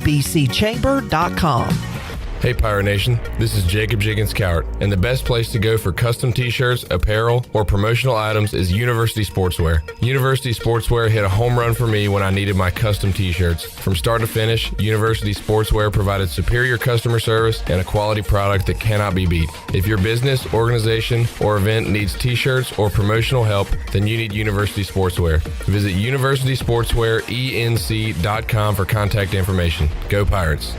ubcchamber.com. Hey Pirate Nation, this is Jacob Jiggins Cowart, and the best place to go for custom t-shirts, apparel, or promotional items is University Sportswear. University Sportswear hit a home run for me when I needed my custom t-shirts. From start to finish, University Sportswear provided superior customer service and a quality product that cannot be beat. If your business, organization, or event needs t-shirts or promotional help, then you need University Sportswear. Visit universitysportswearenc.com for contact information. Go Pirates!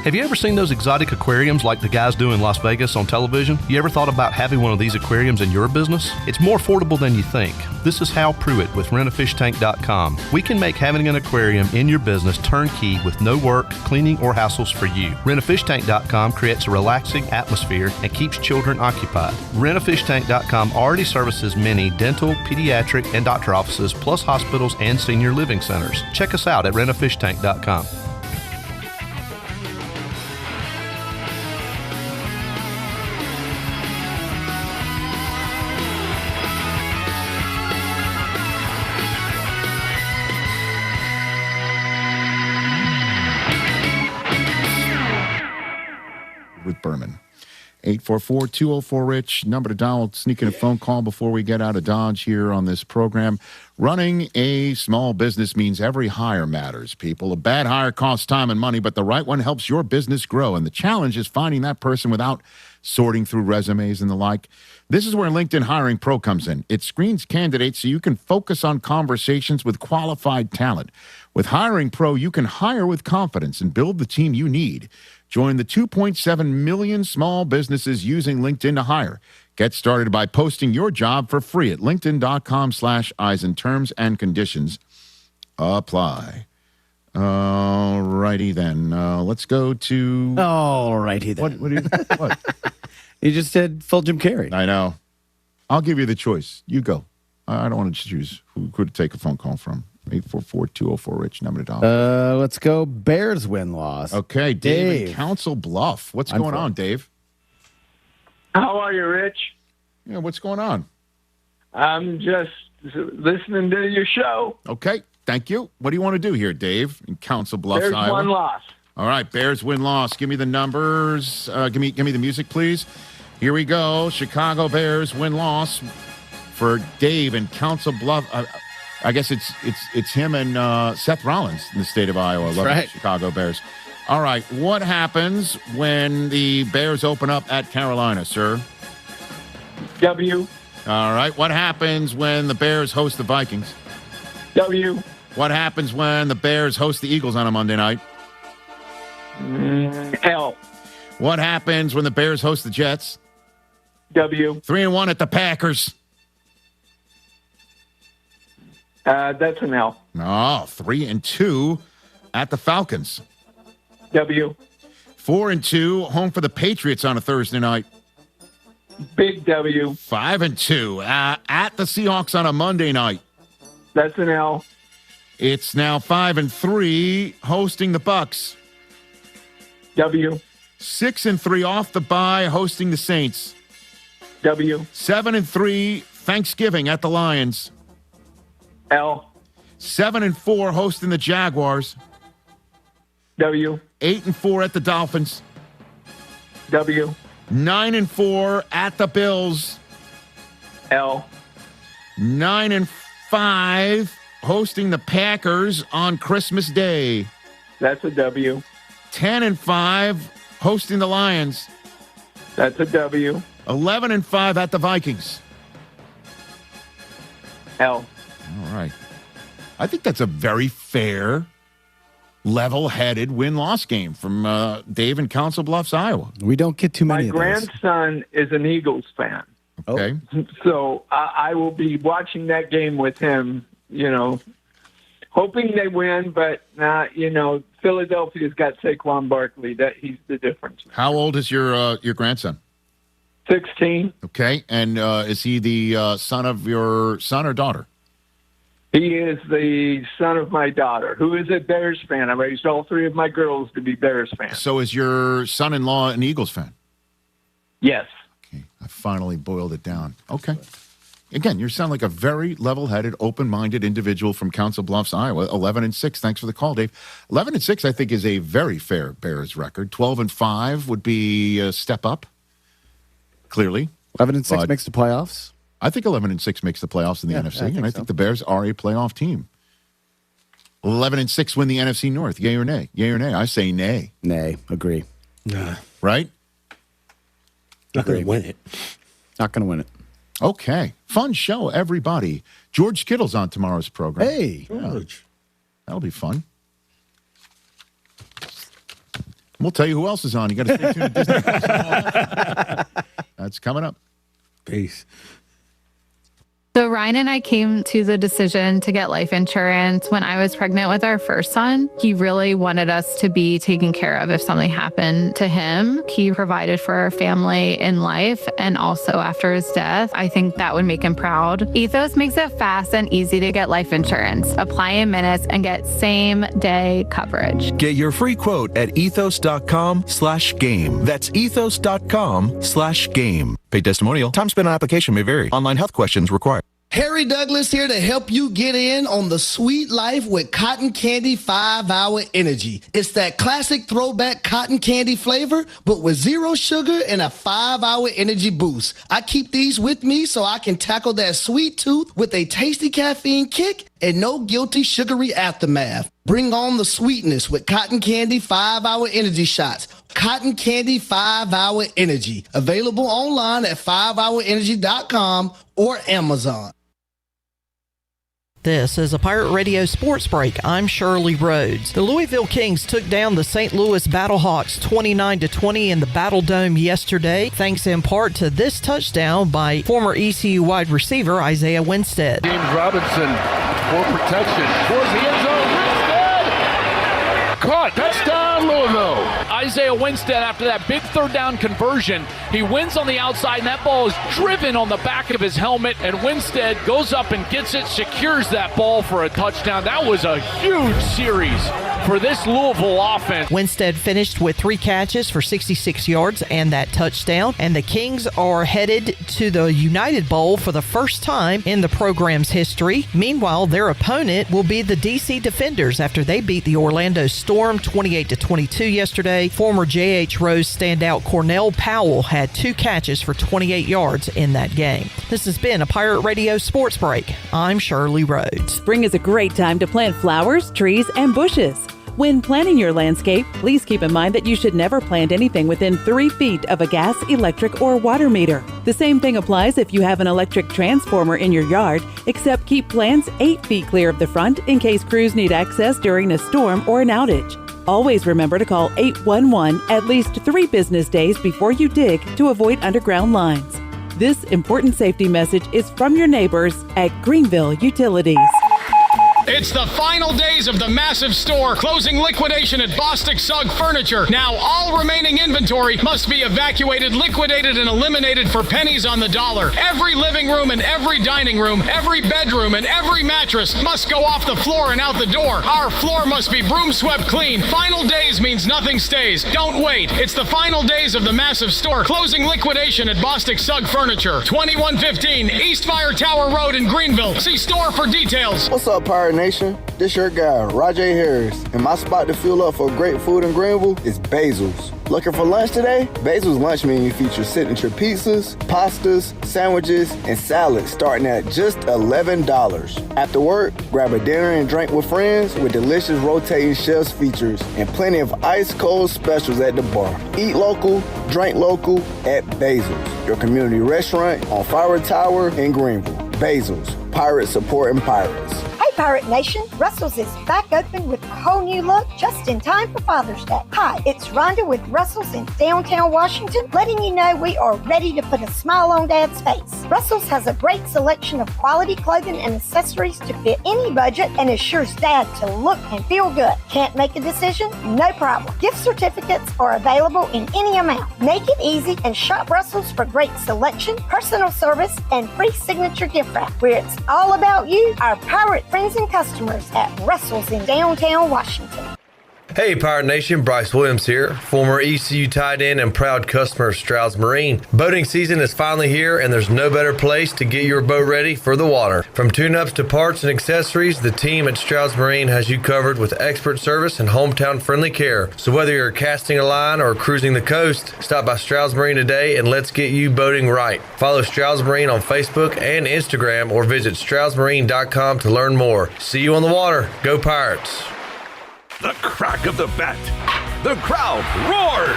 Have you ever seen those exotic aquariums like the guys do in Las Vegas on television? You ever thought about having one of these aquariums in your business? It's more affordable than you think. This is Hal Pruitt with rentafishtank.com. We can make having an aquarium in your business turnkey with no work, cleaning, or hassles for you. Rentafishtank.com creates a relaxing atmosphere and keeps children occupied. Rentafishtank.com already services many dental, pediatric, and doctor offices, plus hospitals and senior living centers. Check us out at rentafishtank.com. With Berman. 844-204-RICH, number to dial, sneak in a phone call before we get out of Dodge here on this program. Running a small business means every hire matters, people. A bad hire costs time and money, but the right one helps your business grow. And the challenge is finding that person without sorting through resumes and the like. This is where LinkedIn Hiring Pro comes in. It screens candidates so you can focus on conversations with qualified talent. With Hiring Pro, you can hire with confidence and build the team you need. Join the 2.7 million small businesses using LinkedIn to hire. Get started by posting your job for free at linkedin.com/Eisen. Terms and conditions apply. All righty then. Let's go to... All righty then. What? You just said full Jim Carrey. I know. I'll give you the choice. You go. I don't want to choose who to take a phone call from. 844-204-RICH, number to dial. Let's go Bears win-loss. Okay, Dave in Council Bluff. What's going on, Dave? How are you, Rich? Yeah, what's going on? I'm just listening to your show. Okay, thank you. What do you want to do here, Dave, in Council Bluffs, Bears Iowa? win-loss. All right, Bears win-loss. Give me the numbers. Give me the music, please. Here we go. Chicago Bears win-loss for Dave in Council Bluff. I guess it's him and Seth Rollins in the state of Iowa. Love right. The Chicago Bears. All right, what happens when the Bears open up at Carolina, sir? W. All right, what happens when the Bears host the Vikings? W. What happens when the Bears host the Eagles on a Monday night? L. What happens when the Bears host the Jets? W. 3-1 at the Packers. That's an L. Oh, 3-2 at the Falcons. W. 4-2 home for the Patriots on a Thursday night. Big W. 5-2 at the Seahawks on a Monday night. That's an L. It's now 5-3 hosting the Bucks. W. 6-3 off the bye hosting the Saints. W. 7-3 Thanksgiving at the Lions. L. 7-4 hosting the Jaguars. W. 8-4 at the Dolphins. W. 9-4 at the Bills. L. 9-5 hosting the Packers on Christmas Day. That's a W. 10-5 hosting the Lions. That's a W. 11-5 at the Vikings. L. All right. I think that's a very fair, level-headed win-loss game from Dave in Council Bluffs, Iowa. We don't get too many My of those. grandson is an Eagles fan. Okay. So I will be watching that game with him, hoping they win, but, Philadelphia's got Saquon Barkley. He's the difference. How old is your grandson? 16. Okay. And is he the son of your son or daughter? He is the son of my daughter, who is a Bears fan. I raised all three of my girls to be Bears fans. So is your son-in-law an Eagles fan? Yes. Okay. I finally boiled it down. Okay. Again, you sound like a very level-headed, open-minded individual from Council Bluffs, Iowa. 11-6. Thanks for the call, Dave. 11-6, I think, is a very fair Bears record. 12-5 would be a step up, clearly. 11-6 makes the playoffs. I think 11-6 makes the playoffs in the NFC, and I think the Bears are a playoff team. 11-6 win the NFC North. Yay or nay? Yay or nay? I say nay. Nay. Agree. Nah. Right? Not going to win it. Not going to win it. Okay. Fun show, everybody. George Kittle's on tomorrow's program. Hey. George. That'll be fun. We'll tell you who else is on. You got to stay tuned to Disney Plus. That's coming up. Peace. So Ryan and I came to the decision to get life insurance when I was pregnant with our first son. He really wanted us to be taken care of if something happened to him. He provided for our family in life and also after his death. I think that would make him proud. Ethos makes it fast and easy to get life insurance. Apply in minutes and get same-day coverage. Get your free quote at ethos.com/game. That's ethos.com/game. Paid testimonial. Time spent on application may vary. Online health questions required. Harry Douglas here to help you get in on the sweet life with Cotton Candy 5-Hour Energy. It's that classic throwback cotton candy flavor, but with 0 sugar and a 5-hour energy boost. I keep these with me so I can tackle that sweet tooth with a tasty caffeine kick and no guilty sugary aftermath. Bring on the sweetness with Cotton Candy 5-Hour Energy shots. Cotton Candy 5-Hour Energy. Available online at 5hourenergy.com or Amazon. This is a Pirate Radio Sports Break. I'm Shirley Rhodes. The Louisville Kings took down the St. Louis Battlehawks 29-20 in the Battle Dome yesterday, thanks in part to this touchdown by former ECU wide receiver Isaiah Winstead. James Robinson for protection towards the end zone. Winstead caught. Touchdown, Louisville. Isaiah Winstead, after that big third down conversion, he wins on the outside, and that ball is driven on the back of his helmet, and Winstead goes up and gets it, secures that ball for a touchdown. That was a huge series for this Louisville offense. Winstead finished with 3 catches for 66 yards and that touchdown, and the Kings are headed to the United Bowl for the first time in the program's history. Meanwhile, their opponent will be the DC Defenders after they beat the Orlando Storm 28-22 yesterday. Former J.H. Rose standout Cornell Powell had 2 catches for 28 yards in that game. This has been a Pirate Radio Sports Break. I'm Shirley Rhodes. Spring is a great time to plant flowers, trees, and bushes. When planning your landscape, please keep in mind that you should never plant anything within 3 feet of a gas, electric, or water meter. The same thing applies if you have an electric transformer in your yard, except keep plants 8 feet clear of the front in case crews need access during a storm or an outage. Always remember to call 811 at least 3 business days before you dig to avoid underground lines. This important safety message is from your neighbors at Greenville Utilities. It's the final days of the massive store closing liquidation at Bostic Sugg Furniture. Now all remaining inventory must be evacuated, liquidated, and eliminated for pennies on the dollar. Every living room and every dining room, every bedroom and every mattress must go off the floor and out the door. Our floor must be broom swept clean. Final days means nothing stays. Don't wait. It's the final days of the massive store closing liquidation at Bostic Sugg Furniture. 2115 East Fire Tower Road in Greenville. See store for details. What's up, Pirate Nation? This your guy, Rajay Harris, and my spot to fuel up for great food in Greenville is Basil's. Looking for lunch today? Basil's lunch menu features signature pizzas, pastas, sandwiches, and salads starting at just $11. After work, grab a dinner and drink with friends with delicious rotating chefs features and plenty of ice-cold specials at the bar. Eat local, drink local at Basil's, your community restaurant on Fire Tower in Greenville. Basil's, pirates supporting pirates. Hey Pirate Nation, Russell's is back open with a whole new look just in time for Father's Day. Hi, it's Rhonda with Russell's in downtown Washington, letting you know we are ready to put a smile on Dad's face. Russell's has a great selection of quality clothing and accessories to fit any budget and assures Dad to look and feel good. Can't make a decision? No problem. Gift certificates are available in any amount. Make it easy and shop Russell's for great selection, personal service, and free signature gift wrap. Where it's all about you, our pirate friends and customers at Russell's in downtown Washington. Hey, Pirate Nation, Bryce Williams here, former ECU tight end and proud customer of Stroud's Marine. Boating season is finally here, and there's no better place to get your boat ready for the water. From tune-ups to parts and accessories, the team at Stroud's Marine has you covered with expert service and hometown-friendly care. So whether you're casting a line or cruising the coast, stop by Stroud's Marine today and let's get you boating right. Follow Stroud's Marine on Facebook and Instagram or visit stroudsmarine.com to learn more. See you on the water. Go Pirates! The crack of the bat. The crowd roars.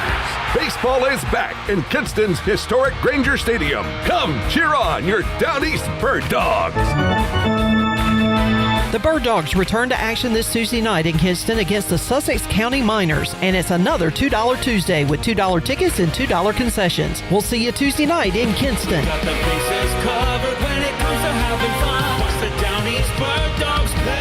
Baseball is back in Kinston's historic Granger Stadium. Come cheer on your Down East Bird Dogs. The Bird Dogs return to action this Tuesday night in Kinston against the Sussex County Miners, and it's another $2 Tuesday with $2 tickets and $2 concessions. We'll see you Tuesday night in Kinston. Got the bases covered when it comes to having fun. Watch the Down East Bird Dogs play.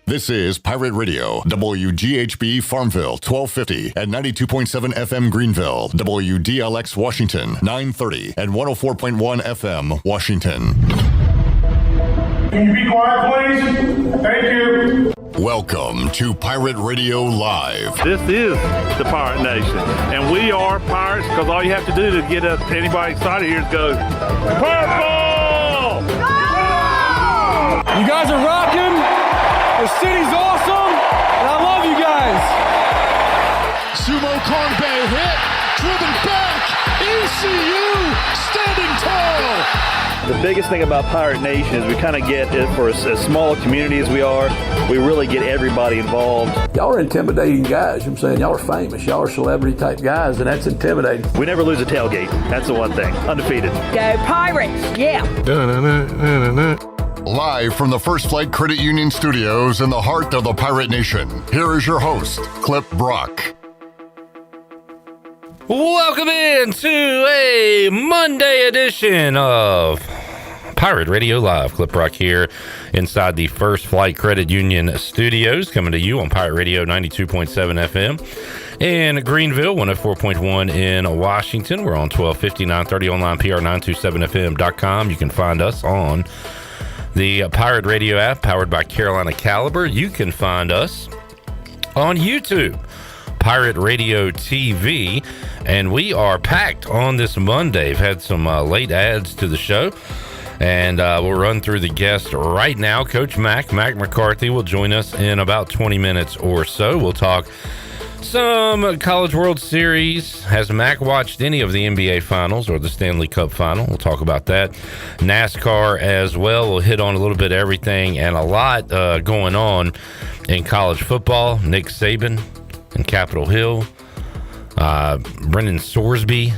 This is Pirate Radio, WGHB Farmville, 1250 and 92.7 FM Greenville, WDLX Washington, 930 and 104.1 FM Washington. Can you be quiet, please? Thank you. Welcome to Pirate Radio Live. This is the Pirate Nation, and we are pirates because all you have to do to get anybody excited here is go, Purple! You guys are rocking. The city's awesome, and I love you guys. Sumo Conbe hit, driven back, ECU standing tall. The biggest thing about Pirate Nation is we kind of get it for as small a community as we are. We really get everybody involved. Y'all are intimidating guys. I'm saying y'all are famous. Y'all are celebrity type guys, and that's intimidating. We never lose a tailgate. That's the one thing. Undefeated. Go Pirates! Yeah. Live from the First Flight Credit Union Studios in the heart of the Pirate Nation, here is your host, Clip Brock. Welcome in to a Monday edition of Pirate Radio Live. Clip Brock here inside the First Flight Credit Union Studios, coming to you on Pirate Radio 92.7 FM in Greenville, 104.1 in Washington. We're on 1250, 930 online, PR927FM.com. You can find us on the Pirate Radio app powered by Carolina Caliber. You can find us on YouTube, Pirate Radio TV, and we are packed on this Monday. We've had some late adds to the show, and we'll run through the guests right now. Coach Mack McCarthy will join us in about 20 minutes or so. We'll talk some College World Series. Has Mack watched any of the NBA Finals or the Stanley Cup Final? We'll talk about that. NASCAR as well. We'll hit on a little bit of everything and a lot going on in college football. Nick Saban in Capitol Hill. Brendan Sorsby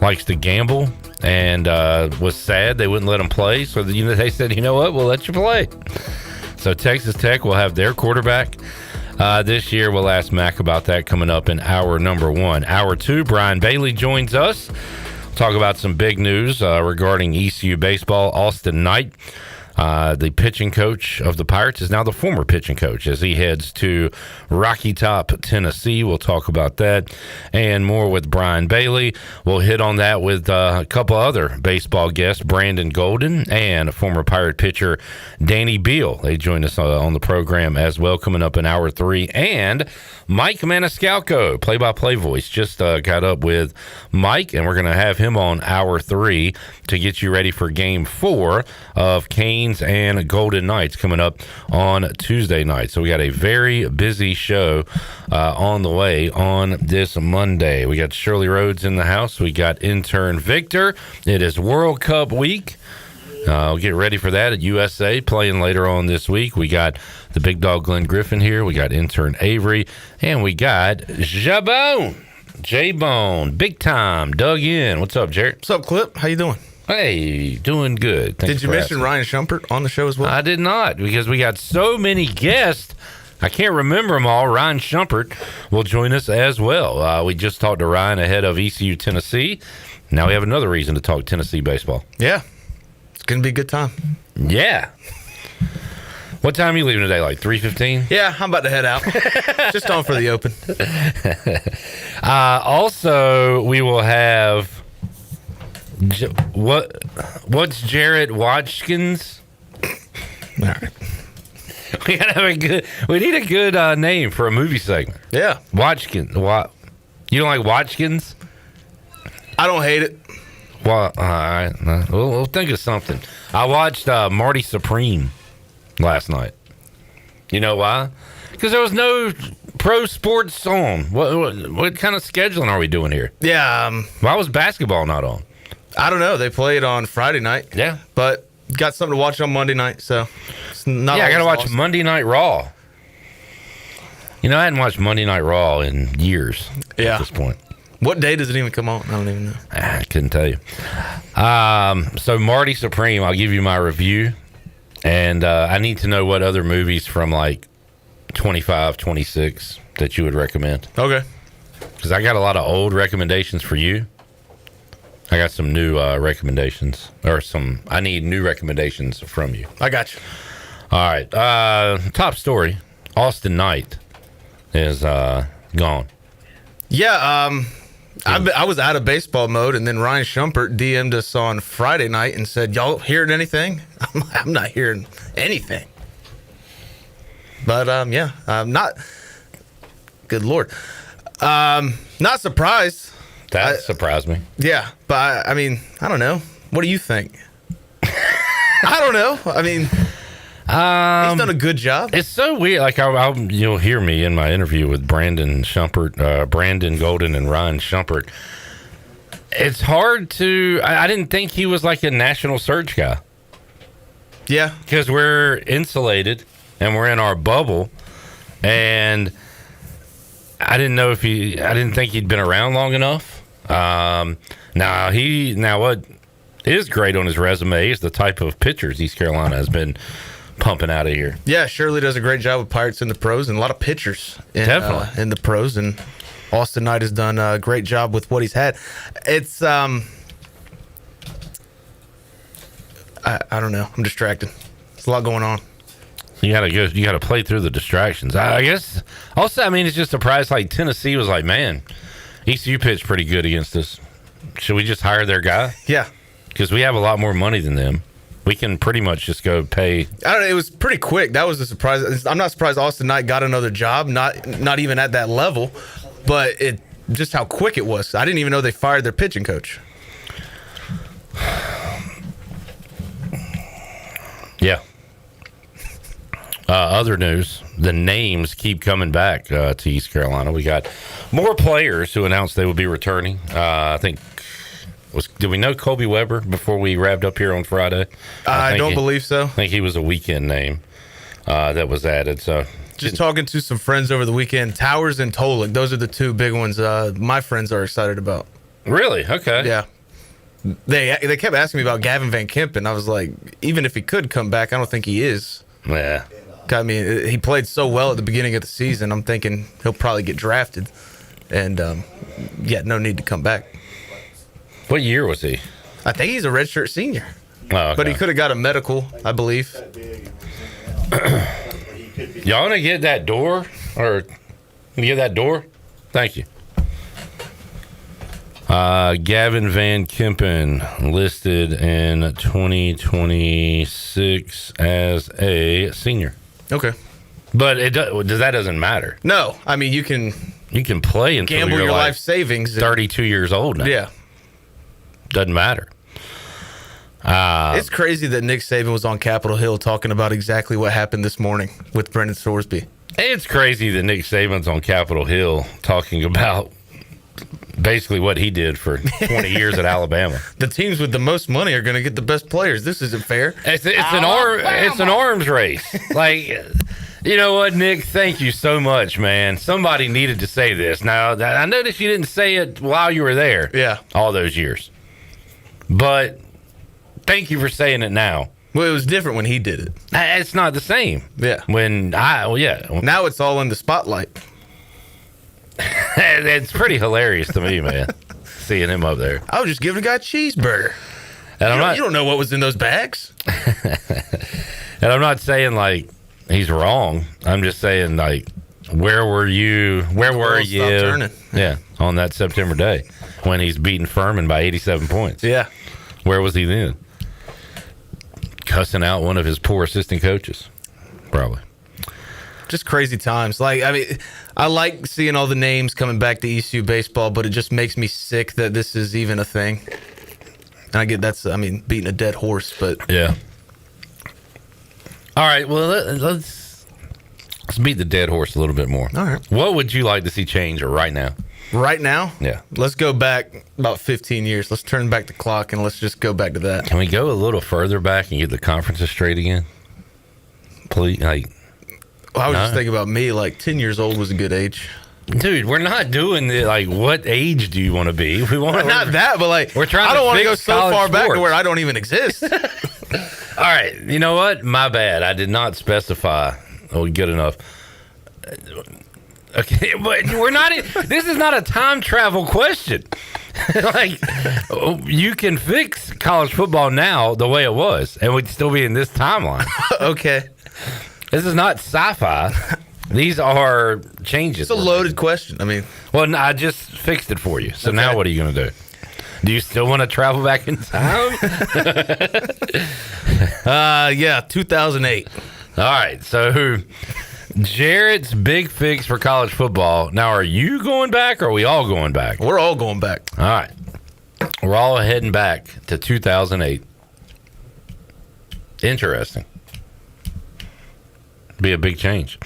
likes to gamble and was sad they wouldn't let him play. So they said, you know what, we'll let you play. So Texas Tech will have their quarterback this year. We'll ask Mack about that coming up in hour number one. Hour two, Brian Bailey joins us. We'll talk about some big news regarding ECU baseball. Austin Knight, the pitching coach of the Pirates, is now the former pitching coach as he heads to Rocky Top, Tennessee. We'll talk about that and more with Brian Bailey. We'll hit on that with a couple other baseball guests, Brandon Golden and former Pirate pitcher Danny Beal. They join us on the program as well coming up in hour three. And Mike Maniscalco, play-by-play voice, just got up with Mike, and we're going to have him on hour three to get you ready for game 4 of Canes and Golden Knights coming up on Tuesday night. So we got a very busy show on the way on this Monday. We got Shirley Rhodes in the house. We got intern Victor. It is World Cup week. We'll get ready for that at USA playing later on this week. We got the big dog Glenn Griffin here. We got intern Avery, and we got J-Bone, big time, dug in. What's up, Jared? What's up, Clip? How you doing? Hey, doing good. Thanks. Did you mention Ryan Schumpert on the show as well? I did not, because we got so many guests. I can't remember them all. Ryan Schumpert will join us as well. We just talked to Ryan ahead of ECU Tennessee. Now we have another reason to talk Tennessee baseball. Yeah. It's going to be a good time. Yeah. What time are you leaving today? Like 3:15? Yeah, I'm about to head out. Just on for the open. Also, we will have what's Jared Watchkins? All right. We gotta have a good. We need a good name for a movie segment. Yeah, Watchkins. What? You don't like Watchkins? I don't hate it. Well, all right. We'll think of something. I watched Marty Supreme last night. You know why? Because there was no pro sports on. What kind of scheduling are we doing here? Yeah. Why was basketball not on? I don't know. They played on Friday night. Yeah. But got something to watch on Monday night, so it's not. Yeah, I got to watch lost. Monday Night Raw. You know, I hadn't watched Monday Night Raw in years at this point. What day does it even come on? I don't even know. I couldn't tell you. So Marty Supreme, I'll give you my review. And I need to know what other movies from like 25, 26 that you would recommend. Okay. Because I got a lot of old recommendations for you. I got some new recommendations. I need new recommendations from you. I got you. All right. Top story. Austin Knight is gone. Yeah, I was out of baseball mode, and then Ryan Schumpert DM'd us on Friday night and said, "Y'all hearing anything?" I'm not hearing anything. But yeah, I'm not. Good Lord, not surprised. That surprised me. Yeah, but I mean, I don't know. What do you think? I don't know. I mean, he's done a good job. It's so weird. Like you'll hear me in my interview with Brandon Golden and Ryan Schumpert. It's hard to. I didn't think he was like a national search guy. Yeah, because we're insulated and we're in our bubble, and I didn't know if he. I didn't think he'd been around long enough. Now what is great on his resume is the type of pitchers East Carolina has been pumping out of here. Yeah, Shirley does a great job with Pirates in the pros, and a lot of pitchers Definitely in the pros. And Austin Knight has done a great job with what he's had. It's I don't know. I'm distracted. There's a lot going on. You gotta play through the distractions. I guess. Also, I mean, it's just surprised. Like Tennessee was like, man, ECU pitched pretty good against us. Should we just hire their guy? Yeah, because we have a lot more money than them. We can pretty much just go pay. I don't know. It was pretty quick. That was a surprise. I'm not surprised Austin Knight got another job. Not even at that level, but just how quick it was. I didn't even know they fired their pitching coach. Yeah. Other news, the names keep coming back to East Carolina. We got more players who announced they would be returning. I think, did we know Colby Weber before we wrapped up here on Friday? I don't believe so. I think he was a weekend name that was added. So just talking to some friends over the weekend, Towers and Tolick, those are the two big ones my friends are excited about. Really? Okay. Yeah. They kept asking me about Gavin Van Kempen. I was like, even if he could come back, I don't think he is. Yeah. I mean, he played so well at the beginning of the season. I'm thinking he'll probably get drafted. And, no need to come back. What year was he? I think he's a redshirt senior. Oh, okay. But he could have got a medical, I believe. Y'all want to get that door? Or get that door? Thank you. Gavin Van Kempen listed in 2026 as a senior. Okay. But that doesn't matter. No. I mean, you can play until gamble you're your like life savings. 32 years old now. Yeah. Doesn't matter. It's crazy that Nick Saban was on Capitol Hill talking about exactly what happened this morning with Brendan Sorsby. It's crazy that Nick Saban's on Capitol Hill talking about basically what he did for 20 years at Alabama. The teams with the most money are going to get the best players. This isn't fair. It's an arms race. Like, you know what, Nick? Thank you so much, man. Somebody needed to say this. Now, I noticed you didn't say it while you were there. Yeah. All those years. But thank you for saying it now. Well, it was different when he did it. It's not the same. Yeah. Now it's all in the spotlight. It's pretty hilarious to me, man, seeing him up there. I was just giving a guy a cheeseburger. And you don't know what was in those bags. And I'm not saying, like, he's wrong. I'm just saying, like, where were you? Where were you? Yeah, on that September day when he's beating Furman by 87 points. Yeah. Where was he then? Cussing out one of his poor assistant coaches, probably. Just crazy times. Like, I mean, I like seeing all the names coming back to ECU baseball, but it just makes me sick that this is even a thing. And I get beating a dead horse, but yeah. All right, well, let's beat the dead horse a little bit more. All right. What would you like to see change right now? Right now? Yeah. Let's go back about 15 years. Let's turn back the clock and let's just go back to that. Can we go a little further back and get the conferences straight again? Please, I was just thinking about me. Like 10 years old was a good age. Dude, we're not doing the what age do you want to be? We want not that, but like we're trying. I don't want to go so far back to where I don't even exist. All right, you know what? My bad. I did not specify. Oh, good enough. Okay, but we're not. This is not a time travel question. Like, you can fix college football now the way it was, and we'd still be in this timeline. Okay. This is not sci-fi. These are changes. It's a loaded question. I mean, well, no, I just fixed it for you. So now what are you going to do? Do you still want to travel back in time? Yeah, 2008. All right. So Jarrett's big fix for college football. Now, are you going back or are we all going back? We're all going back. All right. We're all heading back to 2008. Interesting. Be a big change.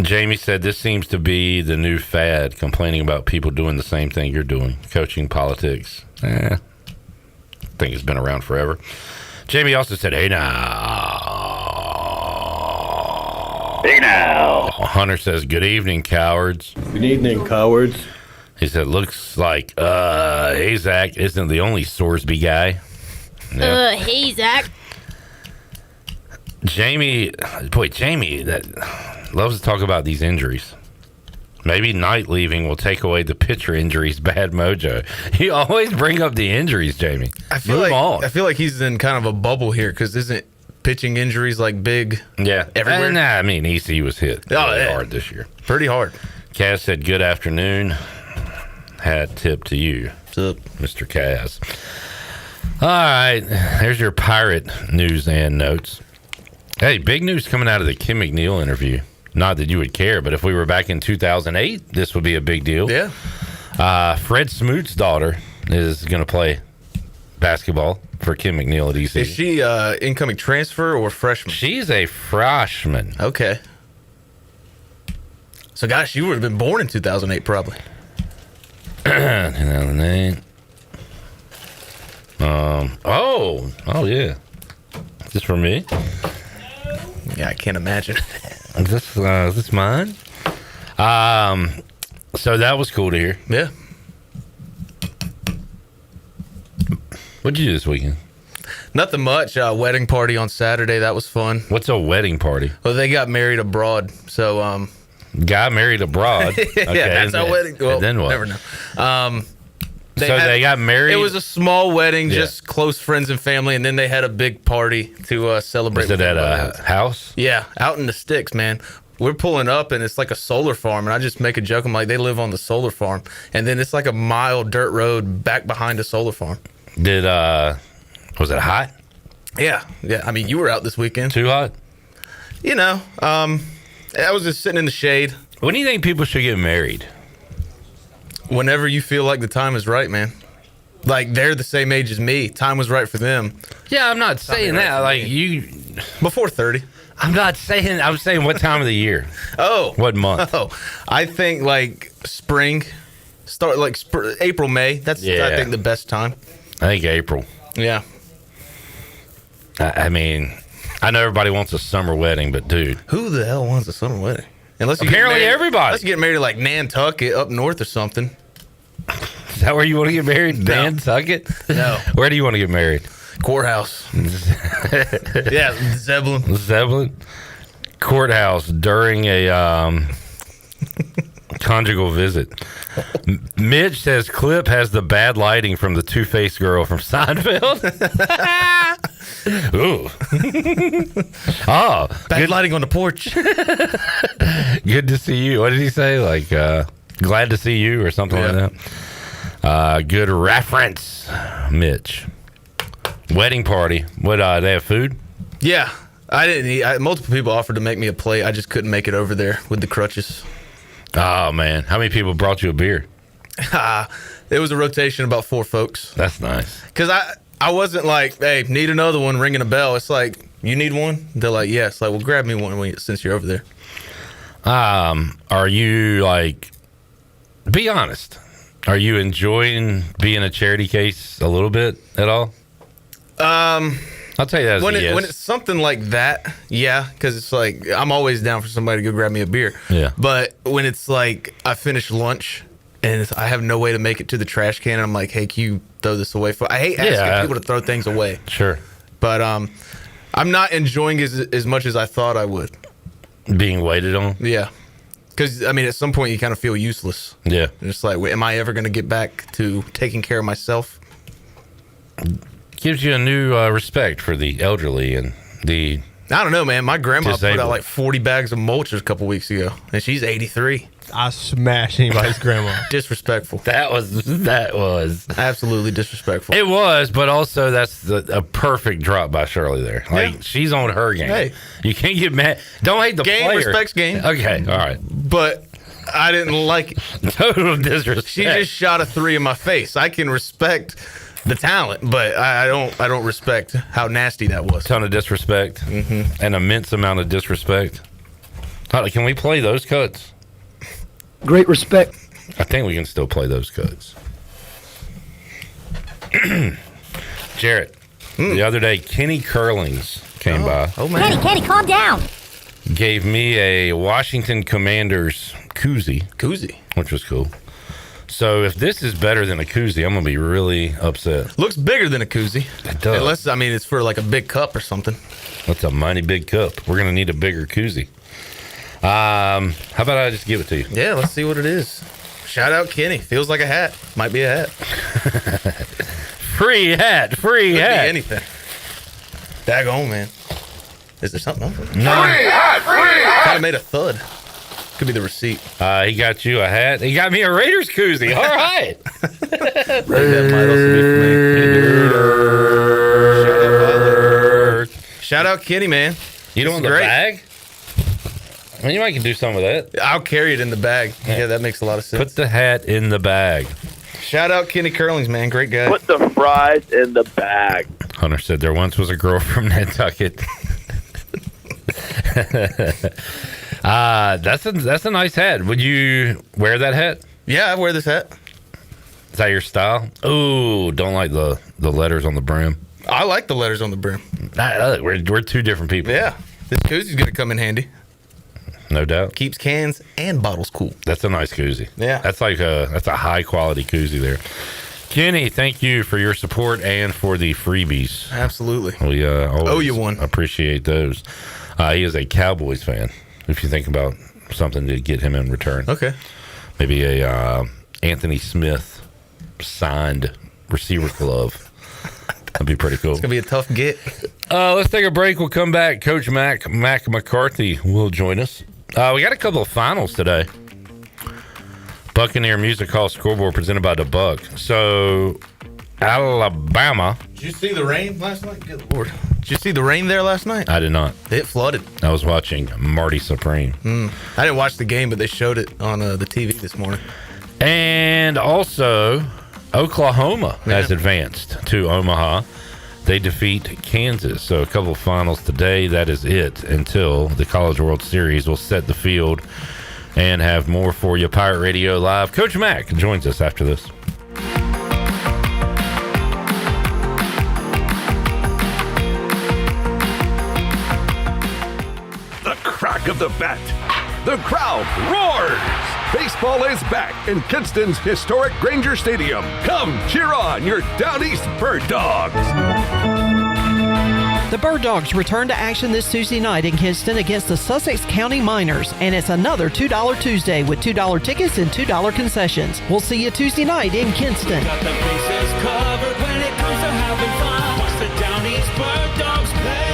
Jamie said this seems to be the new fad, complaining about people doing the same thing you're doing, coaching politics. I think it's been around forever. Jamie also said, hey now. Hey now. Hunter says, good evening, cowards. Good evening, cowards. He said, looks like hey, Zach isn't the only Sorsby guy. Yeah. Hey, Zach. Jamie that loves to talk about these injuries. Maybe night leaving will take away the pitcher injuries bad mojo. You always bring up the injuries, Jamie. I feel like he's in kind of a bubble here because isn't pitching injuries like big? Yeah, everywhere. I mean, EC was hit really hard this year. Pretty hard. Kaz said, "Good afternoon." Hat tip to you, what's up, Mr. Kaz. All right, there's your Pirate news and notes. Hey, big news coming out of the Kim McNeil interview. Not that you would care, but if we were back in 2008, this would be a big deal. Yeah. Fred Smoot's daughter is going to play basketball for Kim McNeil at EC. Is she incoming transfer or freshman? She's a freshman. Okay. So, gosh, you would have been born in 2008 probably. 2008. Oh, yeah. Is this for me? Yeah, I can't imagine. Is this mine? So that was cool to hear. Yeah. What'd you do this weekend? Nothing much. Wedding party on Saturday. That was fun. What's a wedding party? Well, they got married abroad. So, guy married abroad. Okay. Yeah, that's how wedding. Well, and then what? Never know. They got married. It was a small wedding, just close friends and family, and then they had a big party to celebrate. Was it at a house? Yeah, out in the sticks, man. We're pulling up, and it's like a solar farm, and I just make a joke. I'm like, they live on the solar farm, and then it's like a mile dirt road back behind the solar farm. Was it hot? Yeah. I mean, you were out this weekend. Too hot? You know, I was just sitting in the shade. When do you think people should get married? Whenever you feel like the time is right, man. Like, they're the same age as me. Time was right for them. Yeah, I'm not saying that. Like, you... Before 30. I'm saying what time of the year. Oh. What month? Oh. I think, like, spring. Start, like, April, May. That's, I think, the best time. I think April. Yeah. I mean, I know everybody wants a summer wedding, but, dude. Who the hell wants a summer wedding? Apparently everybody. Unless you get married like Nantucket up north or something. Is that where you want to get married? No. Nantucket? No. Where do you want to get married? Courthouse. Yeah, Zebulon. Courthouse during a conjugal visit. Mitch says Clip has the bad lighting from the Two-Faced girl from Seinfeld. Ooh. Oh, bad lighting on the porch. Good to see you. What did he say? Like, glad to see you or something like that. Good reference, Mitch. Wedding party. What, they have food? Yeah. I didn't eat. Multiple people offered to make me a plate. I just couldn't make it over there with the crutches. Oh, man. How many people brought you a beer? It was a rotation, about 4 folks. That's nice. Because I wasn't like, hey, need another one, ringing a bell. It's like, you need one? They're like, yes. Like, well, grab me one since you're over there. Are you, like, be honest, are you enjoying being a charity case a little bit at all? I'll tell you that as when a yes. When it's something like that, yeah, because it's like, I'm always down for somebody to go grab me a beer. Yeah. But when it's like, I finish lunch and I have no way to make it to the trash can, and I'm like, hey, can you throw this away? I hate asking people to throw things away. Sure. But I'm not enjoying as much as I thought I would. Being waited on? Yeah. Because, I mean, at some point you kind of feel useless. Yeah. It's like, am I ever going to get back to taking care of myself? Gives you a new respect for the elderly and the I don't know, man. My grandma disabled. put out like 40 bags of mulch a couple weeks ago, and she's 83. I smash anybody's grandma. Disrespectful. That was absolutely disrespectful. It was, but also that's a perfect drop by Shirley there. Like, she's on her game. Hey. You can't get mad. Don't hate the Game player. respects game. Okay, all right. But I didn't like it. Total disrespect. She just shot a 3 in my face. I can respect the talent, but I don't respect how nasty that was. Ton of disrespect. An immense amount of disrespect. Can we play those cuts? Great respect. I think we can still play those cuts. Jarrett, the other day, Kenny Curlings came by. Oh, man. Kenny, calm down. Gave me a Washington Commanders koozie, which was cool. So if this is better than a koozie, I'm going to be really upset. Looks bigger than a koozie. It does. Unless, I mean, it's for like a big cup or something. That's a mighty big cup. We're going to need a bigger koozie. How about I just give it to you? Yeah, let's see what it is. Shout out Kenny. Feels like a hat. Might be a hat. Free hat. Could be anything. Daggone, man. Is there something else? No. Free hat! Free hat! Kind of made a thud. Could be the receipt. He got you a hat. He got me a Raiders koozie. All right. That might also be for me. Shout out Kenny, man. You don't want the bag? I mean, you might can do some of that. I'll carry it in the bag. Yeah, that makes a lot of sense. Put the hat in the bag. Shout out Kenny Curlings, man. Great guy. Put the fries in the bag. Hunter said there once was a girl from Nantucket. That's a nice hat. Would you wear that hat? Yeah, I wear this hat. Is that your style? Oh, don't like the letters on the brim. I like the letters on the brim. We're two different people. Yeah, this koozie's gonna come in handy. No doubt. Keeps cans and bottles cool. That's a nice koozie. Yeah. That's a high quality koozie there. Kenny, thank you for your support and for the freebies. Absolutely. We always owe you one. Appreciate those. He is a Cowboys fan. If you think about something to get him in return. Okay. Maybe a Anthony Smith signed receiver glove. That'd be pretty cool. It's going to be a tough get. Let's take a break. We'll come back. Coach Mack McCarthy will join us. We got a couple of finals today. Buccaneer Music Hall scoreboard presented by the Buck. So, Alabama. Did you see the rain last night? Good Lord. Did you see the rain there last night? I did not. It flooded. I was watching Marty Supreme. I didn't watch the game, but they showed it on the TV this morning. And also, Oklahoma has advanced to Omaha. They defeat Kansas. So a couple of finals today. That is it until the College World Series will set the field and have more for you. Pirate Radio Live. Coach Mack joins us after this. The crack of the bat. The crowd roars. Baseball is back in Kinston's historic Granger Stadium. Come cheer on your Down East Bird Dogs. The Bird Dogs return to action this Tuesday night in Kinston against the Sussex County Miners, and it's another $2 Tuesday with $2 tickets and $2 concessions. We'll see you Tuesday night in Kinston. Got the bases covered when it comes to having fun. Watch the Down East Bird Dogs play.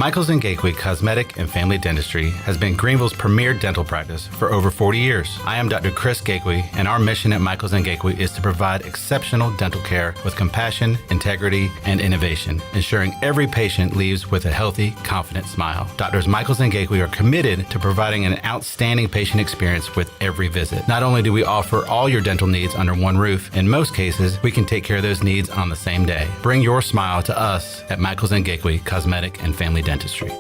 Michaels & Gateway Cosmetic and Family Dentistry has been Greenville's premier dental practice for over 40 years. I am Dr. Chris Gateway, and our mission at Michaels & Gateway is to provide exceptional dental care with compassion, integrity, and innovation, ensuring every patient leaves with a healthy, confident smile. Doctors Michaels & Gateway are committed to providing an outstanding patient experience with every visit. Not only do we offer all your dental needs under one roof, in most cases, we can take care of those needs on the same day. Bring your smile to us at Michaels & Gateway Cosmetic and Family Dentistry.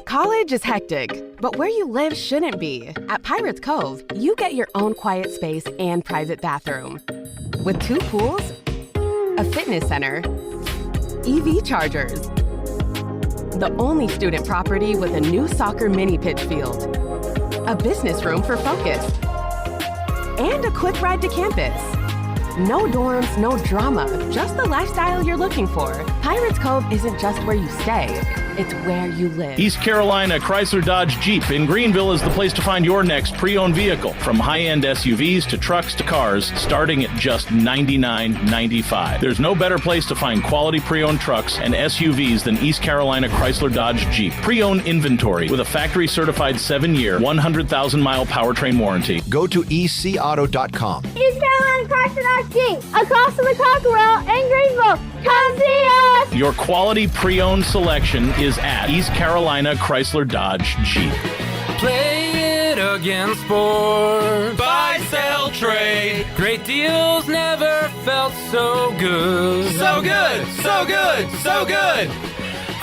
College is hectic, but where you live shouldn't be. At Pirates Cove, you get your own quiet space and private bathroom. With 2 pools, a fitness center, EV chargers, the only student property with a new soccer mini pitch field, a business room for focus, and a quick ride to campus. No dorms, no drama, just the lifestyle you're looking for. Pirates Cove isn't just where you stay, it's where you live. East Carolina Chrysler Dodge Jeep in Greenville is the place to find your next pre-owned vehicle. From high-end SUVs to trucks to cars, starting at just $99.95. There's no better place to find quality pre-owned trucks and SUVs than East Carolina Chrysler Dodge Jeep. Pre-owned inventory with a factory-certified 7-year, 100,000-mile powertrain warranty. Go to ecauto.com. East Carolina Chrysler Dodge Jeep, across from the Cockerell in Greenville. Come see us! Your quality pre-owned selection is at East Carolina Chrysler Dodge Jeep. Play it again, sport. Buy, sell, trade. Great deals never felt so good. So good, so good, so good.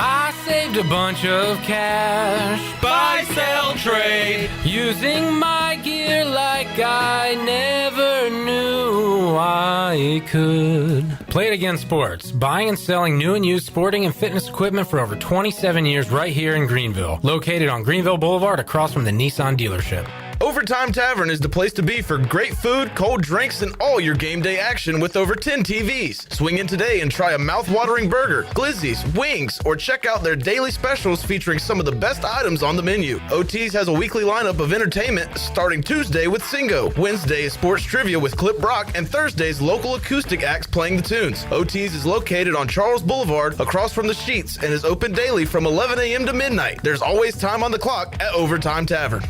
I saved a bunch of cash. Buy, sell, trade. Using my gear like I never knew I could. Play it again, sports. Buying and selling new and used sporting and fitness equipment for over 27 years right here in Greenville. Located on Greenville Boulevard across from the Nissan dealership. Overtime Tavern is the place to be for great food, cold drinks, and all your game day action with over 10 TVs. Swing in today and try a mouth-watering burger, glizzies, wings, or check out their daily specials featuring some of the best items on the menu. OT's has a weekly lineup of entertainment starting Tuesday with Singo, Wednesday is sports trivia with Clip Brock, and Thursday's local acoustic acts playing the tunes. OT's is located on Charles Boulevard across from the Sheets and is open daily from 11 a.m. to midnight. There's always time on the clock at Overtime Tavern.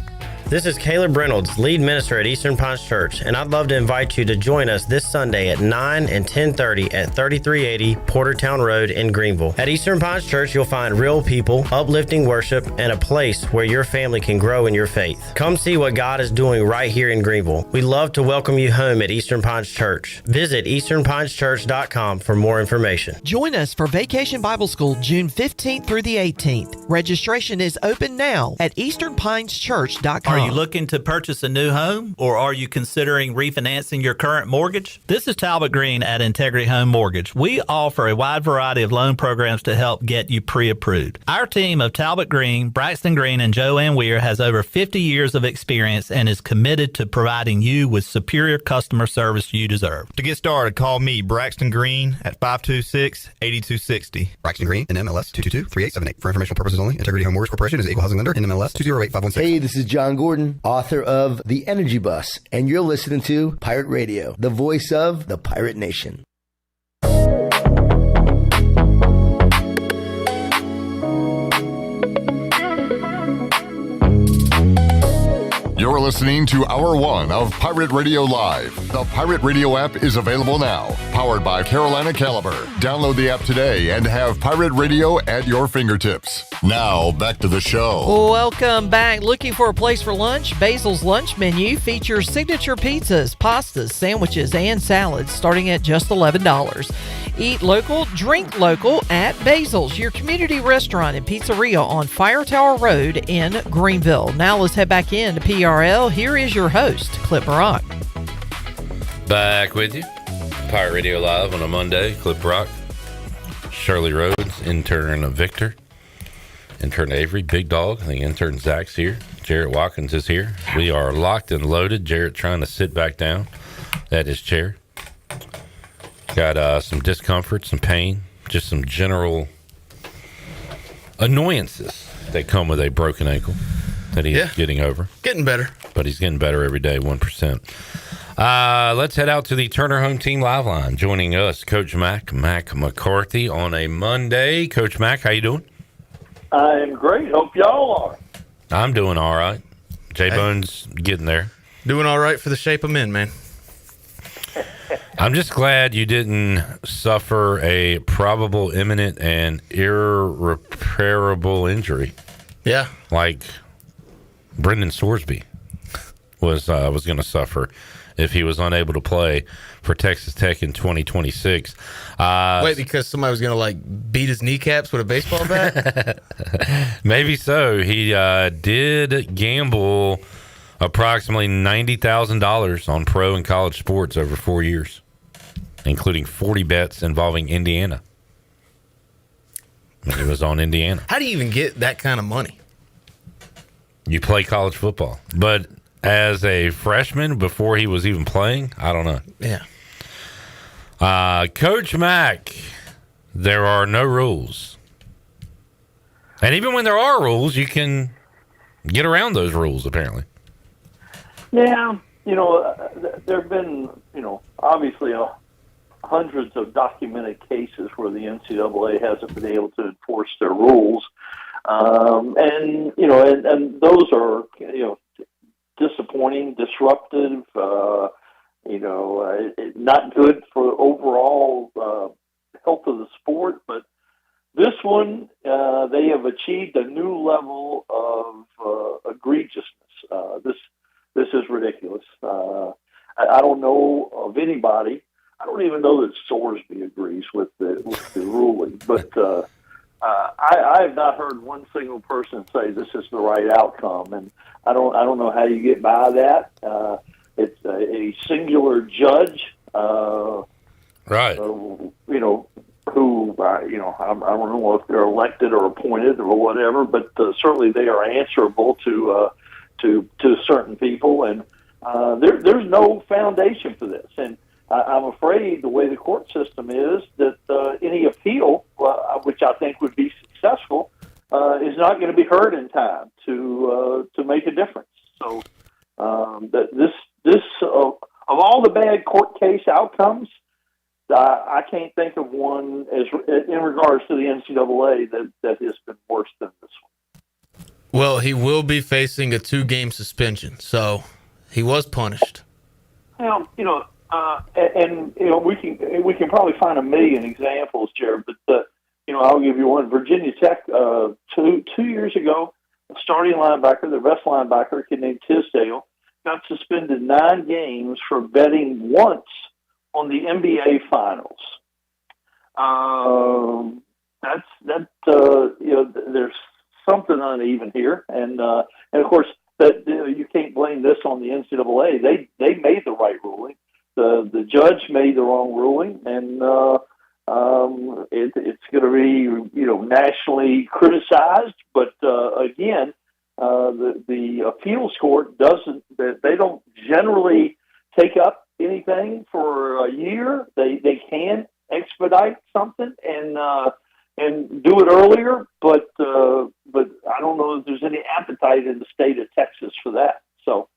This is Caleb Reynolds, lead minister at Eastern Pines Church, and I'd love to invite you to join us this Sunday at 9 and 10:30 at 3380 Portertown Road in Greenville. At Eastern Pines Church, you'll find real people, uplifting worship, and a place where your family can grow in your faith. Come see what God is doing right here in Greenville. We'd love to welcome you home at Eastern Pines Church. Visit easternpineschurch.com for more information. Join us for Vacation Bible School June 15th through the 18th. Registration is open now at easternpineschurch.com. Are you looking to purchase a new home, or are you considering refinancing your current mortgage? This is Talbot Green at Integrity Home Mortgage. We offer a wide variety of loan programs to help get you pre-approved. Our team of Talbot Green, Braxton Green, and Joanne Weir has over 50 years of experience and is committed to providing you with superior customer service you deserve. To get started, call me, Braxton Green, at 526-8260. Braxton Green, NMLS 222-3878. For informational purposes only, Integrity Home Mortgage Corporation is an equal housing lender, NMLS 208-516. Hey, this is John Gordon, author of The Energy Bus, and you're listening to Pirate Radio, the voice of the Pirate Nation. You're listening to Hour 1 of Pirate Radio Live. The Pirate Radio app is available now. Powered by Carolina Caliber. Download the app today and have Pirate Radio at your fingertips. Now, back to the show. Welcome back. Looking for a place for lunch? Basil's lunch menu features signature pizzas, pastas, sandwiches, and salads starting at just $11. Eat local, drink local at Basil's, your community restaurant and pizzeria on Fire Tower Road in Greenville. Now let's head back into PRL. Here is your host, Clip Rock. Back with you. Pirate Radio Live on a Monday. Clip Rock. Shirley Rhodes, intern Victor. Intern Avery, Big Dog. I think intern Zach's here. Jarrett Watkins is here. We are locked and loaded. Jarrett trying to sit back down at his chair. Got some discomfort, some pain, just some general annoyances that come with a broken ankle that he is getting over. Getting better. But he's getting better every day, 1%. Let's head out to the Turner Home Team Live Line. Joining us, Coach Mack McCarthy on a Monday. Coach Mack, how you doing? I'm great. Hope y'all are. I'm doing all right. J-Bone's getting there. Doing all right for the shape I'm in, man. I'm just glad you didn't suffer a probable, imminent, and irreparable injury. Yeah. Like Brendan Sorsby was going to suffer if he was unable to play for Texas Tech in 2026. Wait, because somebody was going to, like, beat his kneecaps with a baseball bat? Maybe so. He did gamble approximately $90,000 on pro and college sports over 4 years, including 40 bets involving Indiana. He was on Indiana. How do you even get that kind of money? You play college football. But as a freshman, before he was even playing, I don't know. Yeah. Coach Mack, there are no rules. And even when there are rules, you can get around those rules, apparently. Yeah, there have been, obviously hundreds of documented cases where the NCAA hasn't been able to enforce their rules. And those are, disappointing, disruptive, not good for overall health of the sport. But this one, they have achieved a new level of egregiousness. This is ridiculous. I don't know of anybody. I don't even know that Sorsby agrees with the ruling, but I have not heard one single person say this is the right outcome, and I don't know how you get by that. It's a singular judge, right? Who I don't know if they're elected or appointed or whatever, but certainly they are answerable to certain people, and there's no foundation for this. And I'm afraid the way the court system is that any appeal, which I think would be successful, is not going to be heard in time to make a difference. So that this of all the bad court case outcomes, I can't think of one as in regards to the NCAA that has been worse than this one. Well, he will be facing a 2-game suspension, so he was punished. Well, we can probably find a million examples, Jared. But I'll give you one. Virginia Tech 2 years ago, a starting linebacker, their best linebacker, a kid named Tisdale, got suspended 9 games for betting once on the NBA Finals. There's something uneven here, and of course that you can't blame this on the NCAA. They made the right ruling. The judge made the wrong ruling, and it's going to be nationally criticized. But again, the appeals court doesn't. They don't generally take up anything for a year. They can expedite something and do it earlier, but I don't know if there's any appetite in the state of Texas for that. So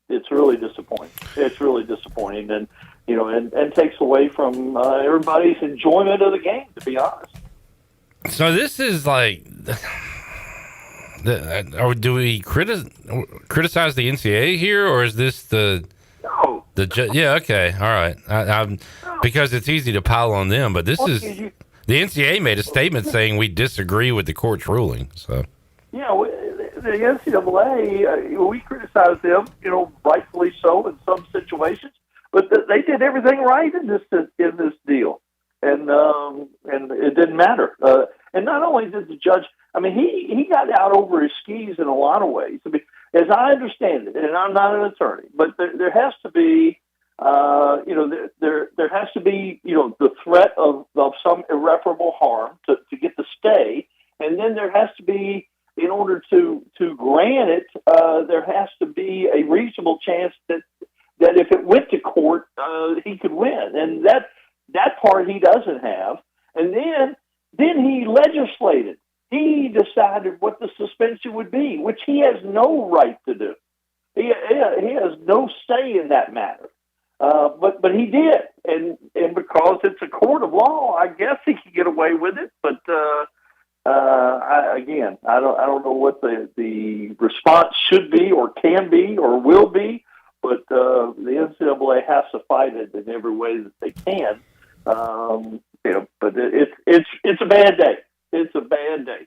it's really disappointing. It's really disappointing, and and takes away from everybody's enjoyment of the game, to be honest. So this is like, do we criticize the NCAA here, or is this the yeah, okay, all right. Because it's easy to pile on them, but this is the NCAA made a statement saying we disagree with the court's ruling. So yeah, the NCAA, we criticize them, rightfully so in some situations, but they did everything right in this deal, and it didn't matter. And not only did the judge, he got out over his skis in a lot of ways. As I understand it, and I'm not an attorney, but there has to be, there has to be, the threat of some irreparable harm to get the stay, and then there has to be, in order to grant it, there has to be a reasonable chance that if it went to court, he could win, and that part he doesn't have. And then he legislated. He decided what the suspension would be, which he has no right to do. He has no say in that matter. But he did, and because it's a court of law, I guess he can get away with it. But I don't know what the response should be, or can be, or will be. But the NCAA has to fight it in every way that they can. But it's a bad day. It's a bad day.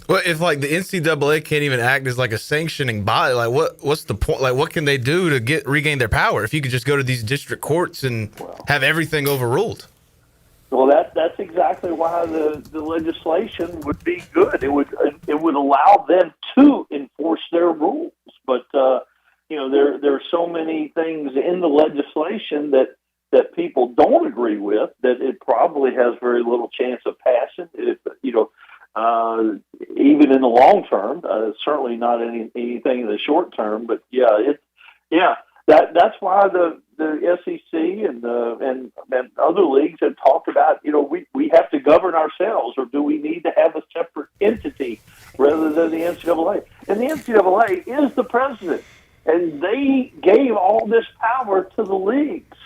Well, if like the NCAA can't even act as like a sanctioning body, like what's the point? Like, what can they do to regain their power if you could just go to these district courts and have everything overruled? Well, that's exactly why the legislation would be good. It would allow them to enforce their rules. But there are so many things in the legislation that people don't agree with that it probably has very little chance of passing. Even in the long term, certainly not anything in the short term. But that's why the SEC and other leagues have talked about, we have to govern ourselves, or do we need to have a separate entity rather than the NCAA? And the NCAA is the president, and they gave all this power to the leagues.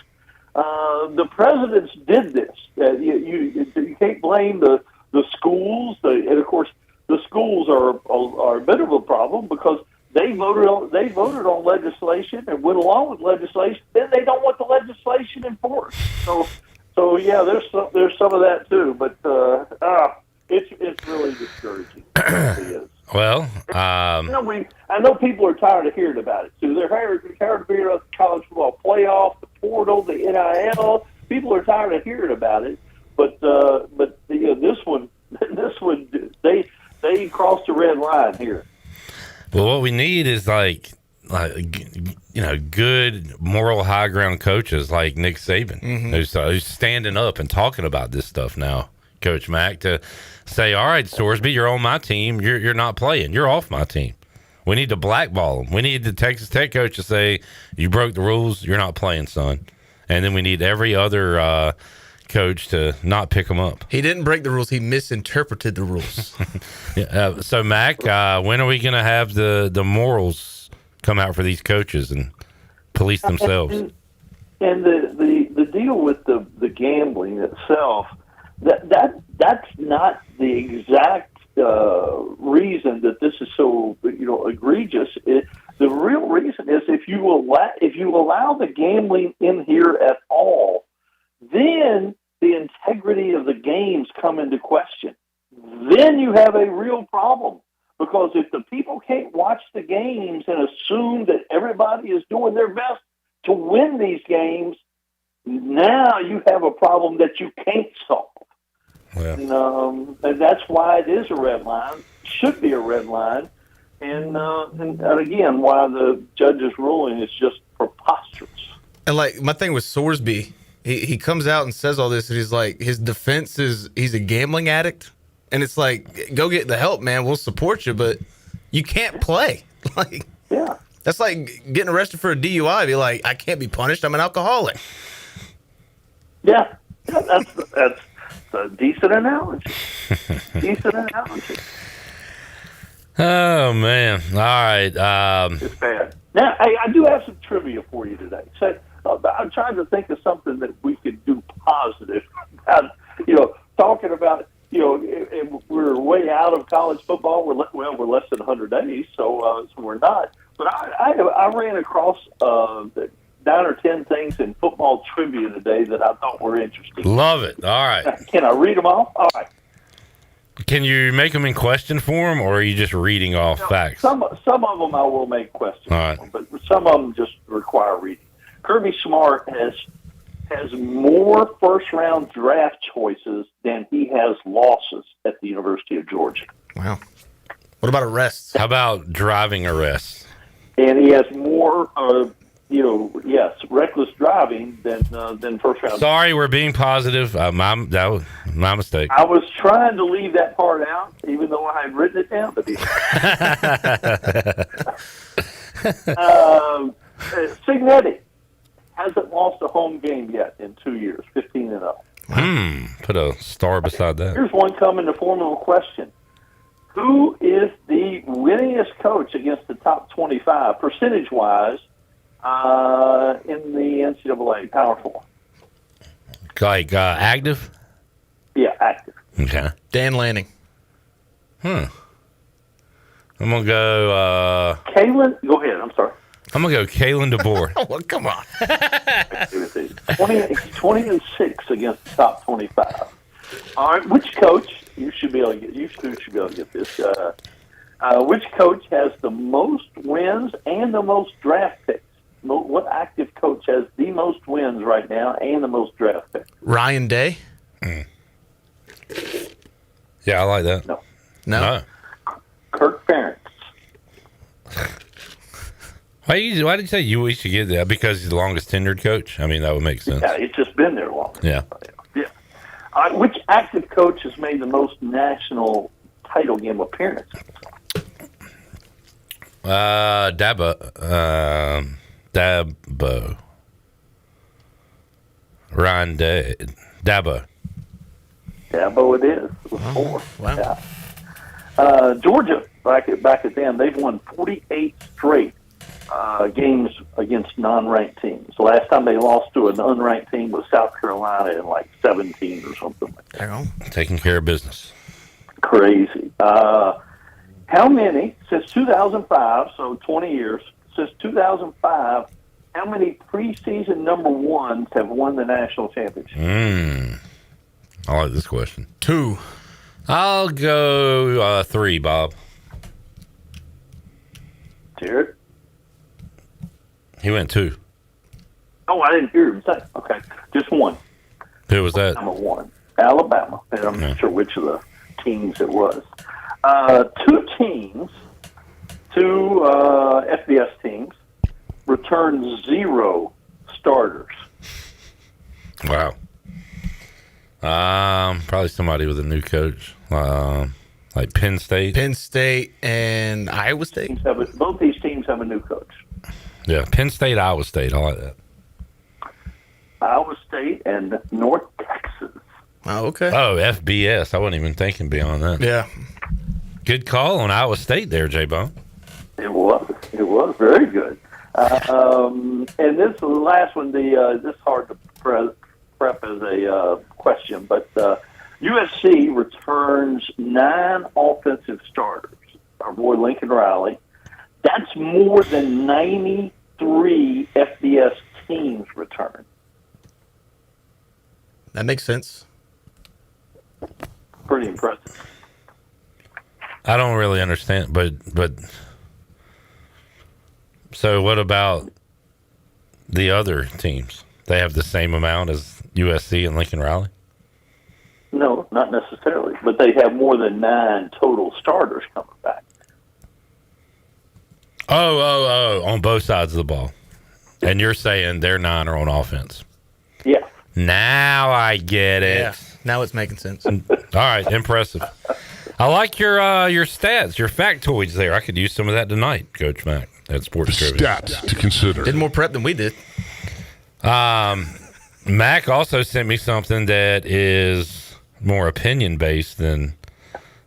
The presidents did this. You can't blame the schools, and of course the schools are a bit of a problem because they voted on legislation and went along with legislation. Then they don't want the legislation enforced. So yeah, there's some of that too. But it's really discouraging. It really is. Well, I know people are tired of hearing about it too. They're tired of hearing about the college football playoff, the portal, the NIL. People are tired of hearing about it. But this one, they crossed the red line here. Well, what we need is like good moral high ground coaches like Nick Saban, who's standing up and talking about this stuff now. Coach Mack, to say, all right, Sorsby, you're on my team. You're not playing. You're off my team. We need to blackball him. We need the Texas Tech coach to say, you broke the rules. You're not playing, son. And then we need every other coach to not pick him up. He didn't break the rules. He misinterpreted the rules. So, Mac, when are we going to have the morals come out for these coaches and police themselves? And the deal with the gambling itself, that's not the exact reason that this is so egregious. The real reason is if you allow the gambling in here at all, then the integrity of the games come into question. Then you have a real problem, because if the people can't watch the games and assume that everybody is doing their best to win these games, now you have a problem that you can't solve. Yeah. And that's why it is a red line, should be a red line, and again, why the judge's ruling is just preposterous. And like my thing with Sorsby, he comes out and says all this, and he's like, his defense is he's a gambling addict, and it's like, go get the help, man. We'll support you, but you can't play. Like, yeah, that's like getting arrested for a DUI. Be like, I can't be punished. I'm an alcoholic. Yeah, that's a decent analogy. Oh man! All right. It's bad. Now, I do have some trivia for you today. So I'm trying to think of something that we could do positive about. Talking about we're way out of college football. We're less than 100 days, so we're not. But I ran across 9 or 10 things in football trivia today that I thought were interesting. Love it. All right. Can I read them all? All right. Can you make them in question form, or are you just reading off facts? Some of them I will make questions, all right, but some of them just require reading. Kirby Smart has more first-round draft choices than he has losses at the University of Georgia. Wow. What about arrests? How about driving arrests? And he has more, reckless driving than first-round. Sorry, we're being positive. That was my mistake. I was trying to leave that part out, even though I had written it down. Signetti hasn't lost a home game yet in 2 years, 15-0. Put a star beside that. Here's one coming to form of a question. Who is the winningest coach against the top 25, percentage-wise, in the NCAA Power 4? Like active? Yeah, active. Okay. Dan Lanning. I'm gonna go. Kalen, go ahead. I'm sorry. I'm gonna go Kalen DeBoer. Well, come on. 20-6 against the top 25. All right, which coach? You should be able to get. You two should be able to get this. Which coach has the most wins and the most draft picks? What active coach has the most wins right now and the most draft picks? Ryan Day. Yeah, I like that. No. Kirk Ferentz. Why did you say we should get that? Because he's the longest tenured coach? I mean, that would make sense. Yeah, it's just been there long. Yeah. Which active coach has made the most national title game appearances? Dabo. Ryan Day. Dabo. Dabo it is. It was 4. Wow. Yeah. Georgia, back at them, they've won 48 straight games against non-ranked teams. The last time they lost to an unranked team was South Carolina in like 17 or something like that. Taking care of business. Crazy. How many, since 2005, so 20 years, since 2005, how many preseason number ones have won the national championship? I like this question. 2. I'll go 3, Bob. Jared? He went 2. Oh, I didn't hear him say. Okay, just 1. Who was that? Number 1, Alabama. And I'm not sure which of the teams it was. 2 teams, 2 FBS teams, returned 0 starters. Wow. Probably somebody with a new coach, like Penn State. Penn State and Iowa State. Both these teams have a new coach. Yeah, Penn State, Iowa State. I like that. Iowa State and North Texas. Oh, okay. Oh, FBS. I wasn't even thinking beyond that. Yeah. Good call on Iowa State there, J-Bone. It was very good. And this is the last one. This is hard to prep as a question, but USC returns 9 offensive starters. Our boy Lincoln Riley. That's more than 93 FBS teams return. That makes sense. Pretty impressive. I don't really understand, but so what about the other teams? They have the same amount as USC and Lincoln Riley? No, not necessarily, but they have more than 9 total starters coming back. Oh, on both sides of the ball. And you're saying their 9 are on offense. Yeah. Now I get it. Yeah. Now it's making sense. All right, impressive. I like your stats, your factoids there. I could use some of that tonight, Coach Mack, at Sports Trivia. Stats to consider. Did more prep than we did. Mack also sent me something that is more opinion-based than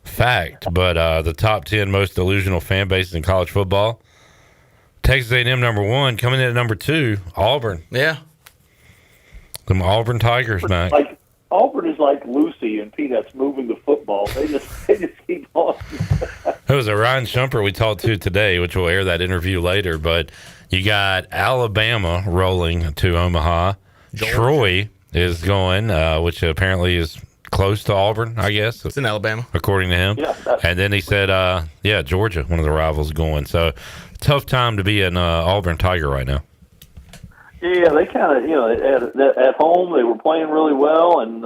fact, but the top 10 most delusional fan bases in college football. Texas A&M number 1, coming in at number 2, Auburn. Yeah. Them Auburn Tigers, Mack. Auburn is like Lucy and Peanuts moving the football. They just keep on. It was a Ryan Schumpert we talked to today, which we'll air that interview later. But you got Alabama rolling to Omaha. Georgia. Troy is going, which apparently is close to Auburn, I guess. It's in Alabama. According to him. Yeah, and then he said, Georgia, one of the rivals going. So tough time to be an Auburn Tiger right now. Yeah, they kind of, at home they were playing really well and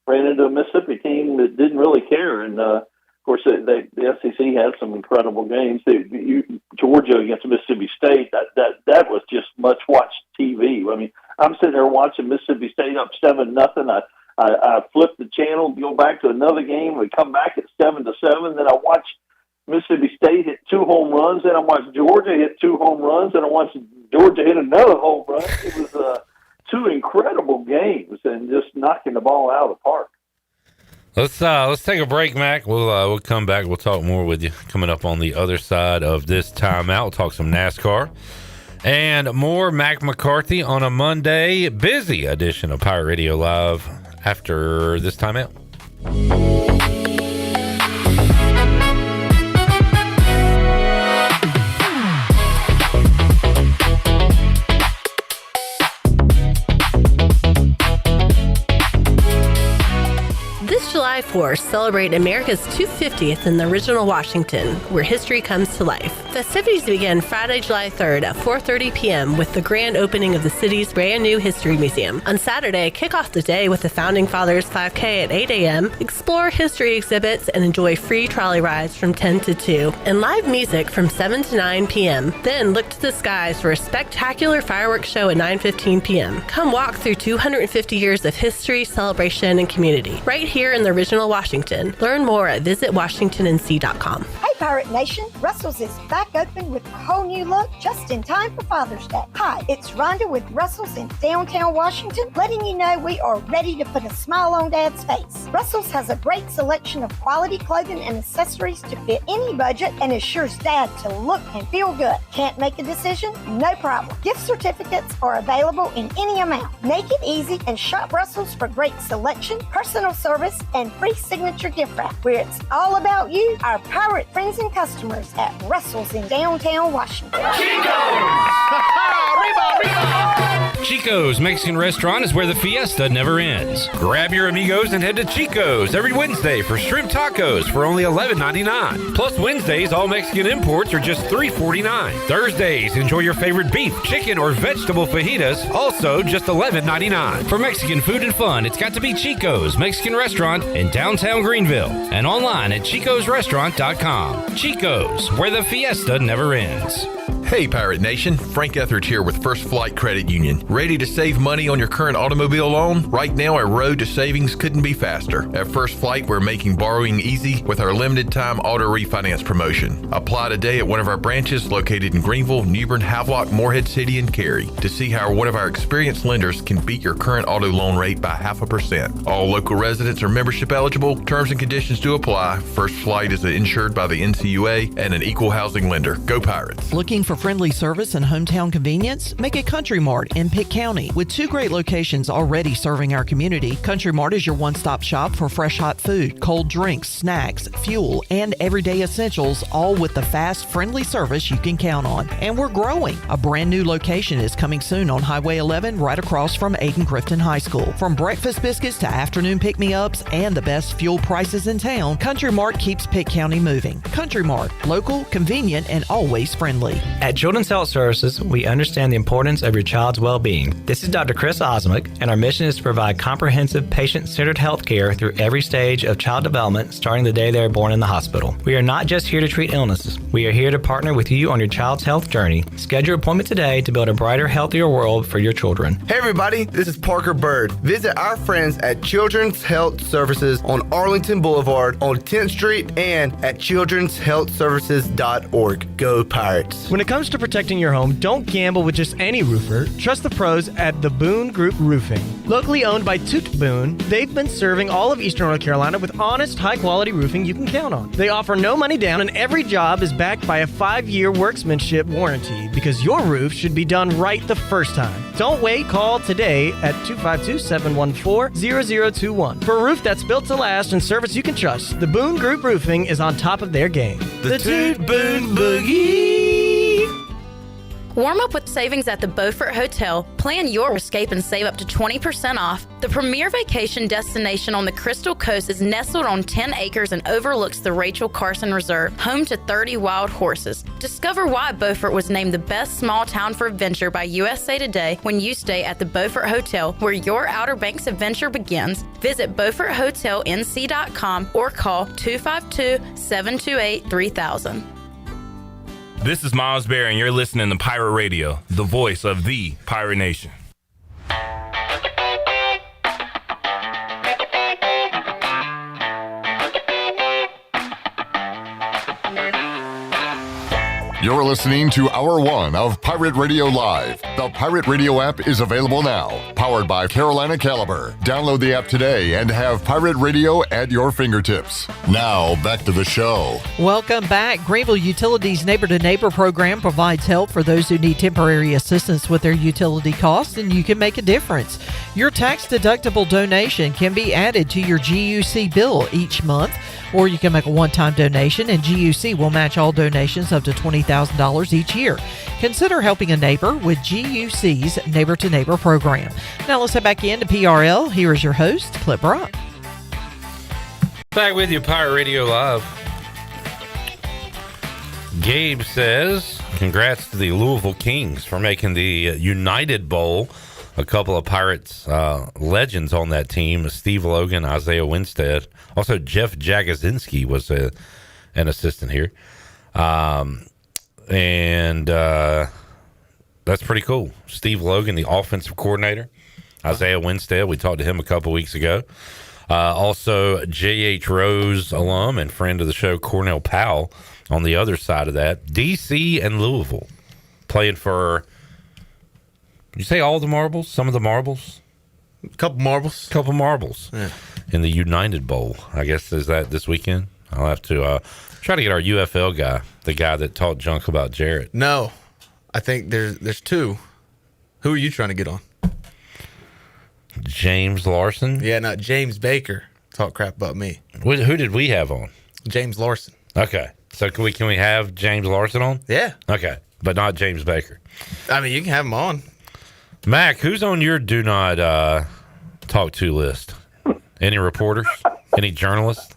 ran into a Mississippi team that didn't really care. And, of course, the SEC had some incredible games. Georgia against Mississippi State, that was just much-watched TV. I mean, I'm sitting there watching Mississippi State up 7-0. I flip the channel, go back to another game, we come back at 7-7. Then I watch Mississippi State hit 2 home runs. Then I watched Georgia hit 2 home runs. Then I watched Georgia hit another home run. It was 2 incredible games and just knocking the ball out of the park. Let's take a break, Mac. We'll come back. We'll talk more with you coming up on the other side of this timeout. We'll talk some NASCAR. And more Mac McCarthy on a Monday. Busy edition of Pirate Radio Live after this time out. This July 4th, celebrate America's 250th in the original Washington, where history comes to life. Festivities begin Friday, July 3rd at 4:30 p.m. with the grand opening of the city's brand new History Museum. On Saturday, kick off the day with the Founding Fathers 5K at 8 a.m., explore history exhibits, and enjoy free trolley rides from 10 to 2, and live music from 7 to 9 p.m. Then look to the skies for a spectacular fireworks show at 9:15 p.m. Come walk through 250 years of history, celebration, and community, right here in the original Washington. Learn more at visitwashingtonnc.com. Hey, Pirate Nation, Russell's is back open with a whole new look just in time for Father's Day. Hi, it's Rhonda with Russell's in downtown Washington, letting you know we are ready to put a smile on Dad's face. Russell's has a great selection of quality clothing and accessories to fit any budget and assures Dad to look and feel good. Can't make a decision? No problem. Gift certificates are available in any amount. Make it easy and shop Russell's for great selection, personal service, and free signature gift wrap, where it's all about you, our pirate friends and customers at Russell's in downtown Washington. Chico's Mexican Restaurant is where the fiesta never ends. Grab your amigos and head to Chico's every Wednesday for shrimp tacos for only $11.99. Plus Wednesdays, all Mexican imports are just $3.49. Thursdays, enjoy your favorite beef, chicken, or vegetable fajitas, also just $11.99. For Mexican food and fun, it's got to be Chico's Mexican Restaurant in downtown Greenville and online at chicosrestaurant.com. Chico's, where the fiesta never ends. Hey Pirate Nation, Frank Etheridge here with First Flight Credit Union. Ready to save money on your current automobile loan? Right now, our road to savings couldn't be faster. At First Flight, we're making borrowing easy with our limited time auto refinance promotion. Apply today at one of our branches located in Greenville, New Bern, Havelock, Morehead City, and Cary to see how one of our experienced lenders can beat your current auto loan rate by 0.5%. All local residents are membership eligible. Terms and conditions do apply. First Flight is insured by the NCUA and an equal housing lender. Go Pirates. Looking for friendly service and hometown convenience? Make it Country Mart in Pitt County. With 2 great locations already serving our community, Country Mart is your one-stop shop for fresh hot food, cold drinks, snacks, fuel, and everyday essentials, all with the fast, friendly service you can count on. And we're growing. A brand new location is coming soon on Highway 11 right across from Aidan Crifton High School. From breakfast biscuits to afternoon pick-me-ups and the best fuel prices in town, Country Mart keeps Pitt County moving. Country Mart, local, convenient, and always friendly. At Children's Health Services, we understand the importance of your child's well-being. This is Dr. Chris Osmick, and our mission is to provide comprehensive, patient-centered health care through every stage of child development, starting the day they are born in the hospital. We are not just here to treat illnesses. We are here to partner with you on your child's health journey. Schedule your appointment today to build a brighter, healthier world for your children. Hey everybody, this is Parker Bird. Visit our friends at Children's Health Services on Arlington Boulevard on 10th Street and at childrenshealthservices.org. Go Pirates. When it comes to protecting your home, don't gamble with just any roofer. Trust the pros at the Boone Group Roofing. Locally owned by Toot Boone, they've been serving all of Eastern North Carolina with honest, high-quality roofing you can count on. They offer no money down, and every job is backed by a 5-year workmanship warranty because your roof should be done right the first time. Don't wait. Call today at 252-714-0021 for a roof that's built to last and service you can trust. The Boone Group Roofing is on top of their game. The Toot Boone Boogie. Warm up with savings at the Beaufort Hotel. Plan your escape and save up to 20% off. The premier vacation destination on the Crystal Coast is nestled on 10 acres and overlooks the Rachel Carson Reserve, home to 30 wild horses. Discover why Beaufort was named the best small town for adventure by USA Today when you stay at the Beaufort Hotel, where your Outer Banks adventure begins. Visit BeaufortHotelNC.com or call 252-728-3000. This is Miles Berry, and you're listening to Pirate Radio, the voice of the Pirate Nation. You're listening to Hour 1 of Pirate Radio Live. The Pirate Radio app is available now. Powered by Carolina Caliber. Download the app today and have Pirate Radio at your fingertips. Now, back to the show. Welcome back. Greenville Utilities Neighbor to Neighbor program provides help for those who need temporary assistance with their utility costs, and you can make a difference. Your tax-deductible donation can be added to your GUC bill each month, or you can make a one-time donation, and GUC will match all donations up to $20,000 each year. Consider helping a neighbor with GUC's Neighbor to Neighbor program. Now let's head back into PRL. Here is your host, Clip Brock. Back with you, Pirate Radio Live. Gabe says, congrats to the Louisville Kings for making the United Bowl. A couple of Pirates legends on that team, Steve Logan, Isaiah Winstead. Also, Jeff Jagosinski was an assistant here. And that's pretty cool. Steve Logan, the offensive coordinator. Isaiah Winstead, we talked to him a couple weeks ago. Also, J.H. Rose alum and friend of the show, Cornell Powell, on the other side of that. D.C. and Louisville playing for, did you say all the marbles? Some of the marbles? Couple marbles. Yeah. In the United Bowl. I guess, is that this weekend? I'll have to try to get our UFL guy, the guy that talked junk about Jarrett. No, I think there's two. Who are you trying to get on? James Larson? Yeah, not James Baker. Talk crap about me. Who did we have on? James Larson. Okay. So can we have James Larson on? Yeah. Okay. But not James Baker. I mean, you can have him on. Mac, who's on your do not talk to list? Any reporters? Any journalists?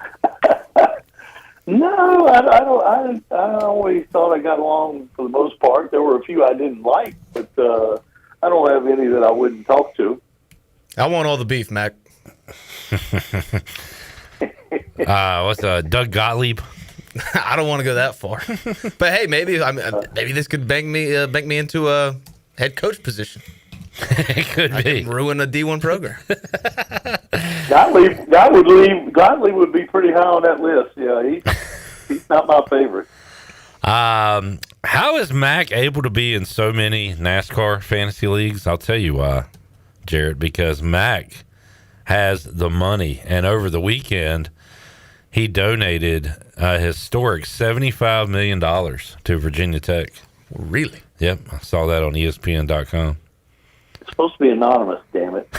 No, I don't. I always thought I got along for the most part. There were a few I didn't like, but I don't have any that I wouldn't talk to. I want all the beef, Mac. What's Doug Gottlieb? I don't want to go that far, but hey, maybe this could bank me into a head coach position. It could I be. can ruin a D1 program. Gottlieb would be pretty high on that list. Yeah, he's not my favorite. How is Mac able to be in so many NASCAR fantasy leagues? I'll tell you why, Jarrett, because Mac has the money, and over the weekend he donated a historic $75 million to Virginia Tech. Really? Yep, I saw that on ESPN.com. It's supposed to be anonymous, damn it.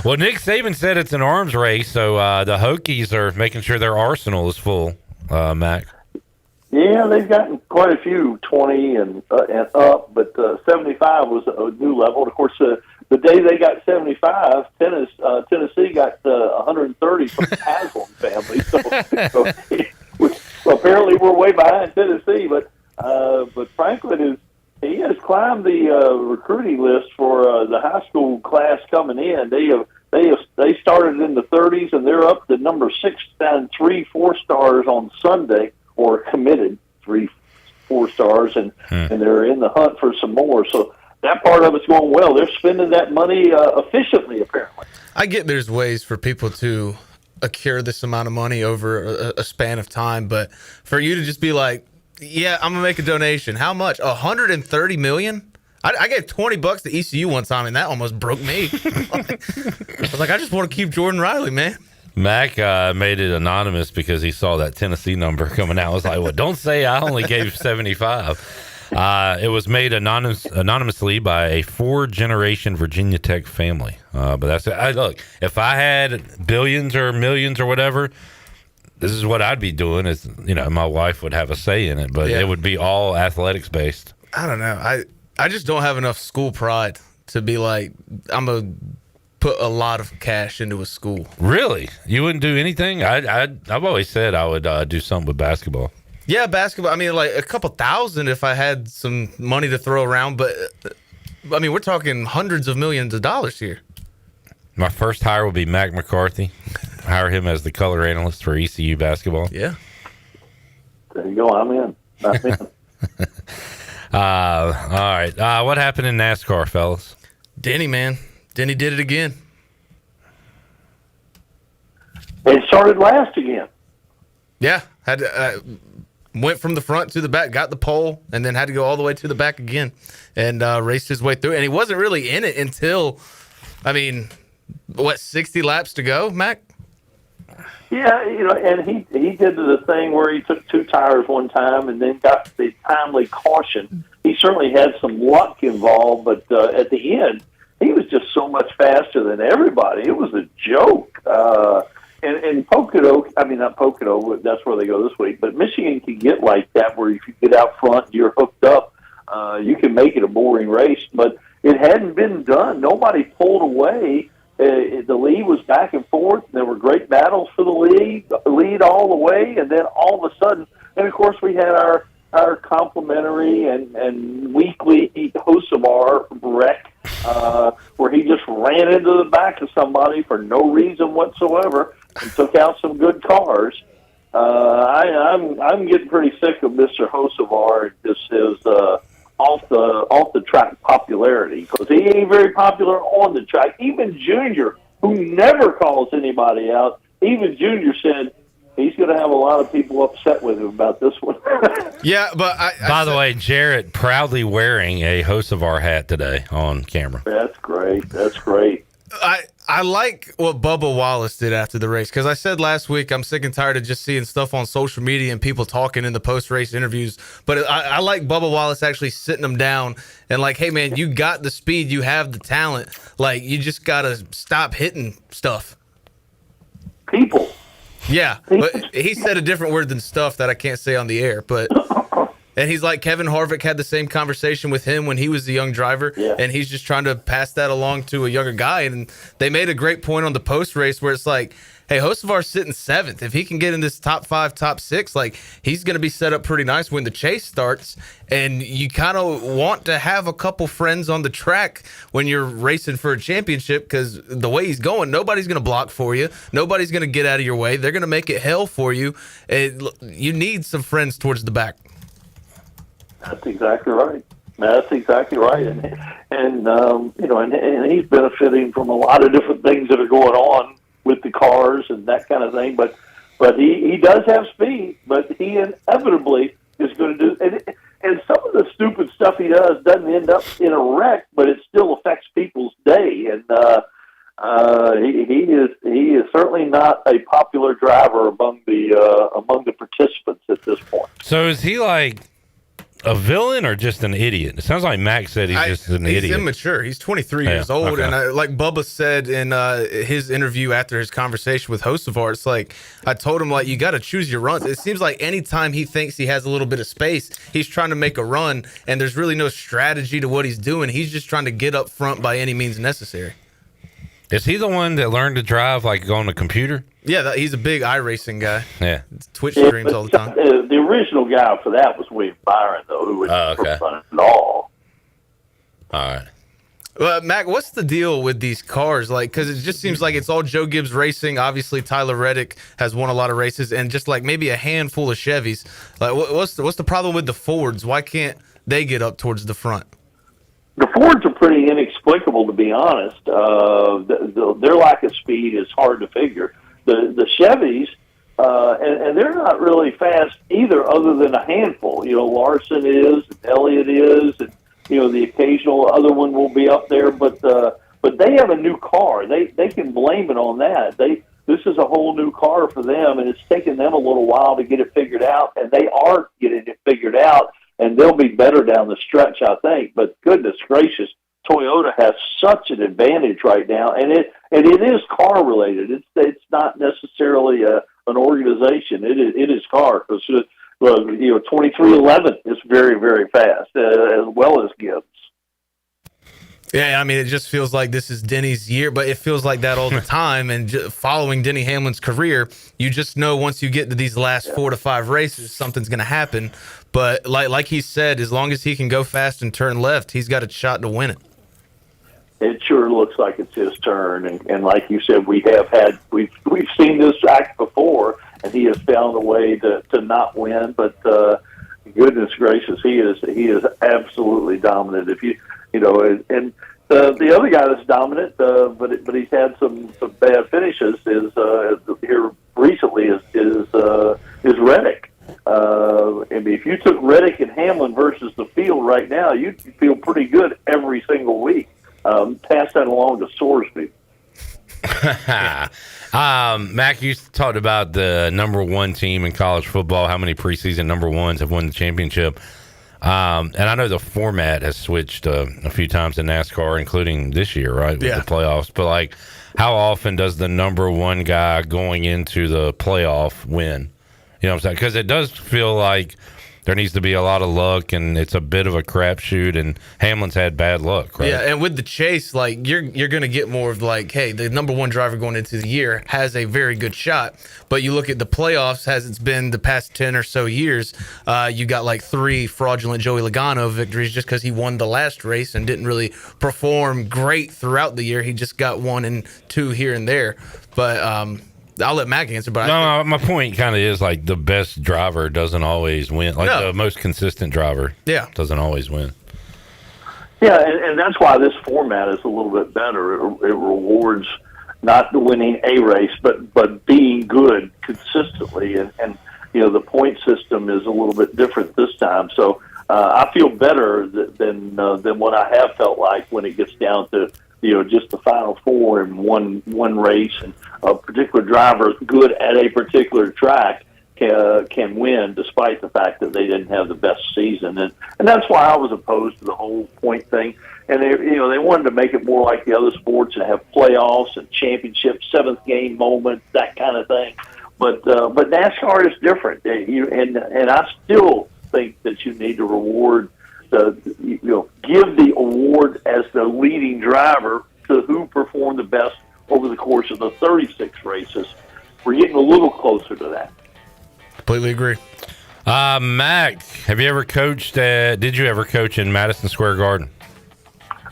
Well, Nick Saban said it's an arms race, so the Hokies are making sure their arsenal is full, Mac. Yeah, they've gotten quite a few 20 and up, but 75 was a new level. And of course, the day they got 75, Tennessee got 130 from the Haslam family. So apparently we're way behind Tennessee, but Franklin has climbed the recruiting list for the high school class coming in. They started in the 30s, and they're up to number 6 and 3 4-stars on Sunday, or committed 3 4-stars, and they're in the hunt for some more. So that part of it's going well. They're spending that money efficiently, apparently. I get there's ways for people to accrue this amount of money over a span of time, but for you to just be like, yeah, I'm gonna make a donation. How much? $130 million? I gave $20 to ECU one time, and that almost broke me. I was like, I just want to keep Jordan Riley, man. Mac made it anonymous because he saw that Tennessee number coming out. I was like, well, don't say I only gave 75. It was made anonymously by a 4-generation Virginia Tech family. But that's it. Look, if I had billions or millions or whatever, this is what I'd be doing. Is, my wife would have a say in it, but it would be all athletics based. I don't know. I just don't have enough school pride to be like, I'm gonna put a lot of cash into a school. Really? You wouldn't do anything? I've always said I would do something with basketball. Yeah, basketball. I mean, like a couple thousand if I had some money to throw around, but I mean, we're talking hundreds of millions of dollars here. My first hire will be Mac McCarthy. Hire him as the color analyst for ECU basketball. Yeah. There you go. I'm in. All right. What happened in NASCAR, fellas? Denny, man. Denny did it again. It started last again. Yeah. went from the front to the back, got the pole, and then had to go all the way to the back again and raced his way through. And he wasn't really in it until, 60 laps to go, Mac? Yeah, and he did the thing where he took 2 tires one time and then got the timely caution. He certainly had some luck involved, but at the end, he was just so much faster than everybody. It was a joke. And Pocono, not Pocono, that's where they go this week, but Michigan can get like that where if you get out front and you're hooked up, you can make it a boring race. But it hadn't been done. Nobody pulled away. The lead was back and forth. There were great battles for the lead all the way, and then all of a sudden, and of course we had our complimentary and weekly Hocevar wreck, where he just ran into the back of somebody for no reason whatsoever and took out some good cars. I'm getting pretty sick of Mr. Hocevar. Just his off the track popularity, because he ain't very popular on the track. Even Junior, who never calls anybody out, even Junior said he's going to have a lot of people upset with him about this one. Yeah, but by the way, Jarrett proudly wearing a Hocevar hat today on camera. That's great. That's great. I like what Bubba Wallace did after the race, because I said last week I'm sick and tired of just seeing stuff on social media and people talking in the post-race interviews. But I like Bubba Wallace actually sitting them down and like, hey, man, you got the speed, you have the talent. Like, you just got to stop hitting stuff. People. Yeah, but he said a different word than stuff that I can't say on the air. But and he's like, Kevin Harvick had the same conversation with him when he was a young driver, and he's just trying to pass that along to a younger guy. And they made a great point on the post race where it's like, hey, Hocevar's sitting 7th. If he can get in this top 5, top 6, like, he's going to be set up pretty nice when the chase starts. And you kind of want to have a couple friends on the track when you're racing for a championship, because the way he's going, nobody's going to block for you. Nobody's going to get out of your way. They're going to make it hell for you. You need some friends towards the back. That's exactly right. That's exactly right. And he's benefiting from a lot of different things that are going on with the cars and that kind of thing. But he does have speed, but he inevitably is going to do, and some of the stupid stuff he does doesn't end up in a wreck, but it still affects people's day. And he is certainly not a popular driver among the participants at this point. So is he like a villain or just an idiot? It sounds like Mack said he's just an idiot. He's immature. He's 23 years old. Okay. And like Bubba said in his interview after his conversation with Hocevar, it's like, I told him, like, you got to choose your runs. It seems like anytime he thinks he has a little bit of space, he's trying to make a run, and there's really no strategy to what he's doing. He's just trying to get up front by any means necessary. Is he the one that learned to drive like on the computer? Yeah, he's a big iRacing guy. Yeah. Twitch streams all the time. The original guy for that was William Byron, though, who was running it all. All right. Well, Mac, what's the deal with these cars? Like, because it just seems like it's all Joe Gibbs Racing. Obviously, Tyler Reddick has won a lot of races, and just like maybe a handful of Chevys. Like, what's the problem with the Fords? Why can't they get up towards the front? The Fords are pretty inexplicable, to be honest. Their lack of speed is hard to figure. The Chevys, and they're not really fast either, other than a handful. Larson is, and Elliott is, and the occasional other one will be up there. But they have a new car. They can blame it on that. This is a whole new car for them, and it's taken them a little while to get it figured out, and they are getting it figured out. And they'll be better down the stretch, I think. But goodness gracious, Toyota has such an advantage right now, and it is car related. It's not necessarily an organization. It is car, because 2311 is very, very fast, as well as Gibbs. Yeah, I mean, it just feels like this is Denny's year, but it feels like that all the time. And following Denny Hamlin's career, you just know once you get to these last 4 to 5 races, something's going to happen. But like he said, as long as he can go fast and turn left, he's got a shot to win it. It sure looks like it's his turn, and like you said, we've seen this act before, and he has found a way to not win. But goodness gracious, he is absolutely dominant. And the other guy that's dominant, but he's had some bad finishes is here recently is Reddick. I mean, if you took Reddick and Hamlin versus the field right now, you'd feel pretty good every single week. Pass that along to Sorsby. Mack, you talked about the number one team in college football, how many preseason number ones have won the championship. And I know the format has switched a few times in NASCAR, including this year, right, with the playoffs. But, like, how often does the number one guy going into the playoff win? You know what I'm saying? Because it does feel like there needs to be a lot of luck, and it's a bit of a crapshoot, and Hamlin's had bad luck, right? Yeah, and with the chase, like, you're going to get more of, like, hey, the number one driver going into the year has a very good shot. But you look at the playoffs, as it's been the past 10 or so years, you got, like, 3 fraudulent Joey Logano victories just because he won the last race and didn't really perform great throughout the year. He just got 1 and 2 here and there. But I'll let Mack answer, but no, my point kind of is, like, the best driver doesn't always win. Like, the most consistent driver doesn't always win. Yeah, and that's why this format is a little bit better. It rewards not winning a race, but being good consistently. And you know, the point system is a little bit different this time. So I feel better than what I have felt like when it gets down to, you know, just the final 4 in one race, and a particular driver good at a particular track can win, despite the fact that they didn't have the best season, and that's why I was opposed to the whole point thing. And they wanted to make it more like the other sports and have playoffs and championships, 7th game moments, that kind of thing. But NASCAR is different, and I still think that you need to reward. Give the award as the leading driver to who performed the best over the course of the 36 races. We're getting a little closer to that. Completely agree. Mack, did you ever coach in Madison Square Garden?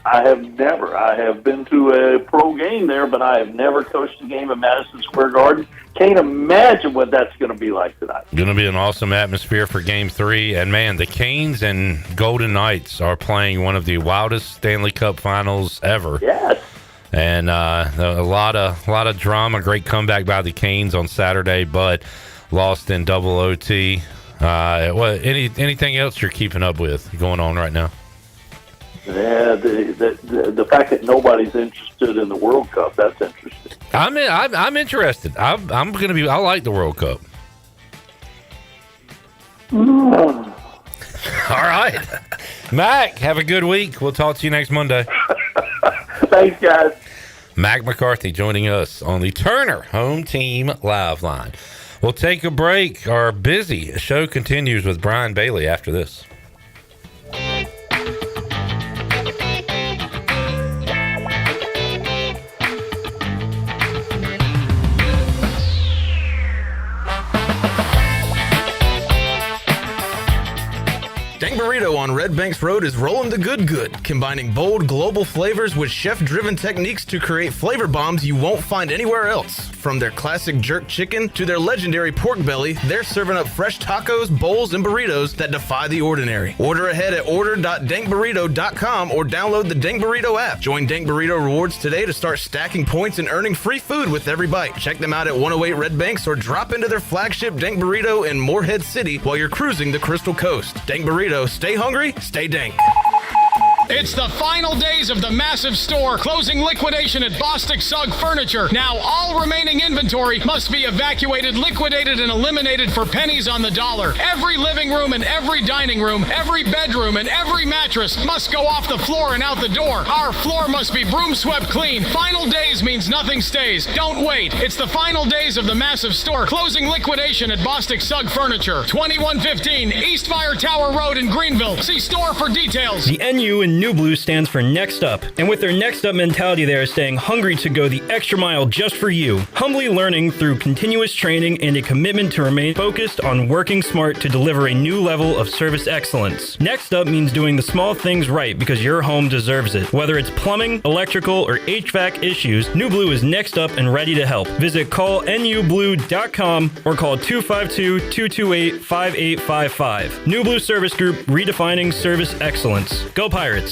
I have never. I have been to a pro game there, but I have never coached a game at Madison Square Garden. Can't imagine what that's going to be like tonight. Going to be an awesome atmosphere for Game 3. And, man, the Canes and Golden Knights are playing one of the wildest Stanley Cup finals ever. Yes. And a lot of drama. Great comeback by the Canes on Saturday, but lost in double OT. Anything else you're keeping up with going on right now? Yeah, the fact that nobody's interested in the World Cup, that's interesting. I'm interested. I like the World Cup. All right. Mack, have a good week. We'll talk to you next Monday. Thanks, guys. Mack McCarthy joining us on the Turner Home Team Live Line. We'll take a break. Our busy show continues with Brian Bailey after this. Dang Burrito on Red Banks Road is rolling the good, combining bold global flavors with chef-driven techniques to create flavor bombs you won't find anywhere else. From their classic jerk chicken to their legendary pork belly, they're serving up fresh tacos, bowls, and burritos that defy the ordinary. Order ahead at order.dankburrito.com or download the Dang Burrito app. Join Dang Burrito Rewards today to start stacking points and earning free food with every bite. Check them out at 108 Red Banks or drop into their flagship Dang Burrito in Morehead City while you're cruising the Crystal Coast. Dang Burrito, stay hungry, stay dank. It's the final days of the massive store closing liquidation at Bostic Sugg Furniture. Now all remaining inventory must be evacuated, liquidated, and eliminated for pennies on the dollar. Every living room and every dining room, every bedroom and every mattress must go off the floor and out the door. Our floor must be broom swept clean. Final days means nothing stays. Don't wait. It's the final days of the massive store closing liquidation at Bostic Sugg Furniture. 2115 East Fire Tower Road in Greenville. See store for details. The NU in New Blue stands for Next Up, and with their Next Up mentality, they are staying hungry to go the extra mile just for you. Humbly learning through continuous training and a commitment to remain focused on working smart to deliver a new level of service excellence. Next Up means doing the small things right because your home deserves it. Whether it's plumbing, electrical, or HVAC issues, New Blue is next up and ready to help. Visit callnublue.com or call 252-228-5855. New Blue Service Group, redefining service excellence. Go Pirates!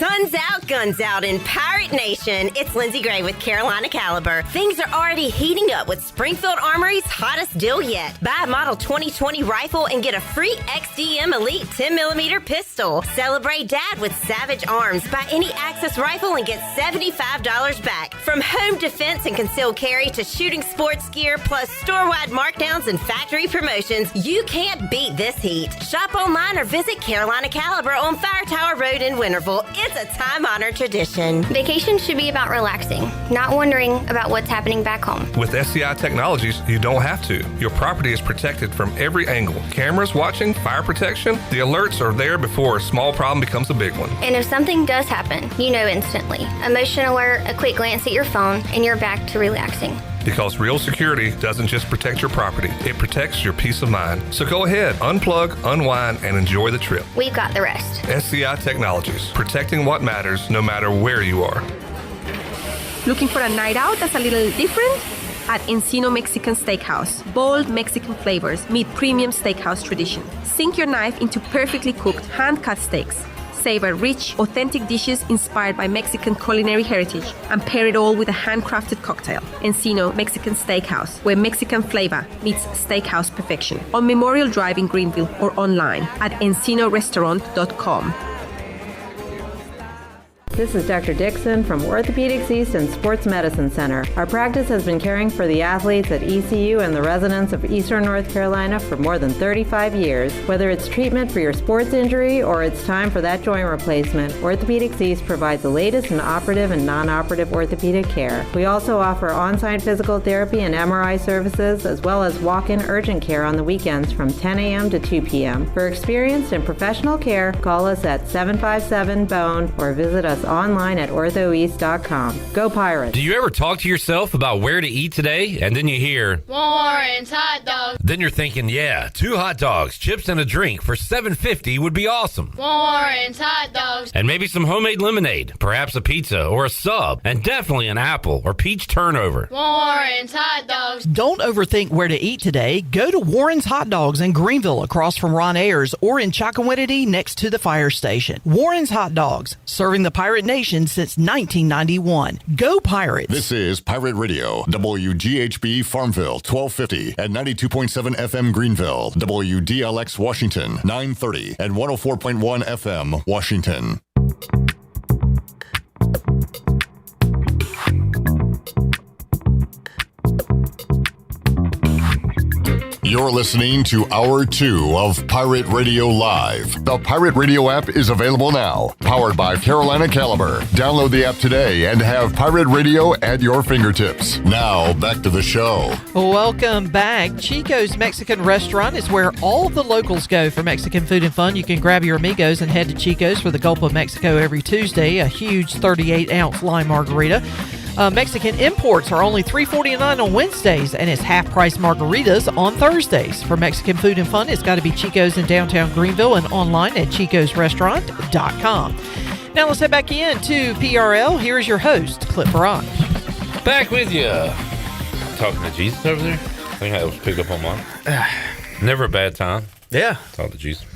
Sun's out, guns out in Pirate Nation. It's Lindsay Gray with Carolina Caliber. Things are already heating up with Springfield Armory's hottest deal yet. Buy a Model 2020 rifle and get a free XDM Elite 10mm pistol. Celebrate Dad with Savage Arms. Buy any Axis rifle and get $75 back. From home defense and concealed carry to shooting sports gear, plus store-wide markdowns and factory promotions, you can't beat this heat. Shop online or visit Carolina Caliber on Fire Tower Road in Winterville. It's a time-honored tradition. Vacation should be about relaxing, not wondering about what's happening back home. With SCI Technologies, you don't have to. Your property is protected from every angle. Cameras watching, fire protection, the alerts are there before a small problem becomes a big one. And if something does happen, you know instantly. A motion alert, a quick glance at your phone, and you're back to relaxing. Because real security doesn't just protect your property, it protects your peace of mind. So go ahead, unplug, unwind, and enjoy the trip. We've got the rest. SCI Technologies, protecting what matters no matter where you are. Looking for a night out that's a little different? At Encino Mexican Steakhouse. Bold Mexican flavors meet premium steakhouse tradition. Sink your knife into perfectly cooked, hand-cut steaks. Savor rich, authentic dishes inspired by Mexican culinary heritage and pair it all with a handcrafted cocktail. Encino Mexican Steakhouse, where Mexican flavor meets steakhouse perfection. On Memorial Drive in Greenville or online at encinorestaurant.com. This is Dr. Dixon from Orthopedics East and Sports Medicine Center. Our practice has been caring for the athletes at ECU and the residents of Eastern North Carolina for more than 35 years. Whether it's treatment for your sports injury or it's time for that joint replacement, Orthopedics East provides the latest in operative and non-operative orthopedic care. We also offer on-site physical therapy and MRI services, as well as walk-in urgent care on the weekends from 10 a.m. to 2 p.m. For experienced and professional care, call us at 757-BONE or visit us online at orthoeast.com. Go Pirates! Do you ever talk to yourself about where to eat today, and then you hear Warren's hot dogs? Then you're thinking, yeah, 2 hot dogs, chips, and a drink for $7.50 would be awesome. Warren's hot dogs. And maybe some homemade lemonade, perhaps a pizza or a sub, and definitely an apple or peach turnover. Warren's hot dogs. Don't overthink where to eat today. Go to Warren's Hot Dogs in Greenville across from Ron Ayers or in Chocowinity next to the fire station. Warren's Hot Dogs, serving the Pirate Nation since 1991. Go Pirates! This is Pirate Radio, WGHB Farmville, 1250 and 92.7 FM Greenville, WDLX Washington, 930 and 104.1 FM Washington. You're listening to Hour 2 of Pirate Radio Live. The Pirate Radio app is available now, powered by Carolina Caliber. Download the app today and have Pirate Radio at your fingertips. Now, back to the show. Welcome back. Chico's Mexican Restaurant is where all the locals go for Mexican food and fun. You can grab your amigos and head to Chico's for the Gulp of Mexico every Tuesday, a huge 38-ounce lime margarita. Mexican imports are only $3.49 on Wednesdays, and it's half-price margaritas on Thursdays. For Mexican food and fun, it's got to be Chico's in downtown Greenville and online at chicosrestaurant.com. Now let's head back in to PRL. Here's your host, Clip Barrage. Back with you. Talking to Jesus over there? I think I was pick up on mine. Never a bad time. Yeah. Talk to Jesus.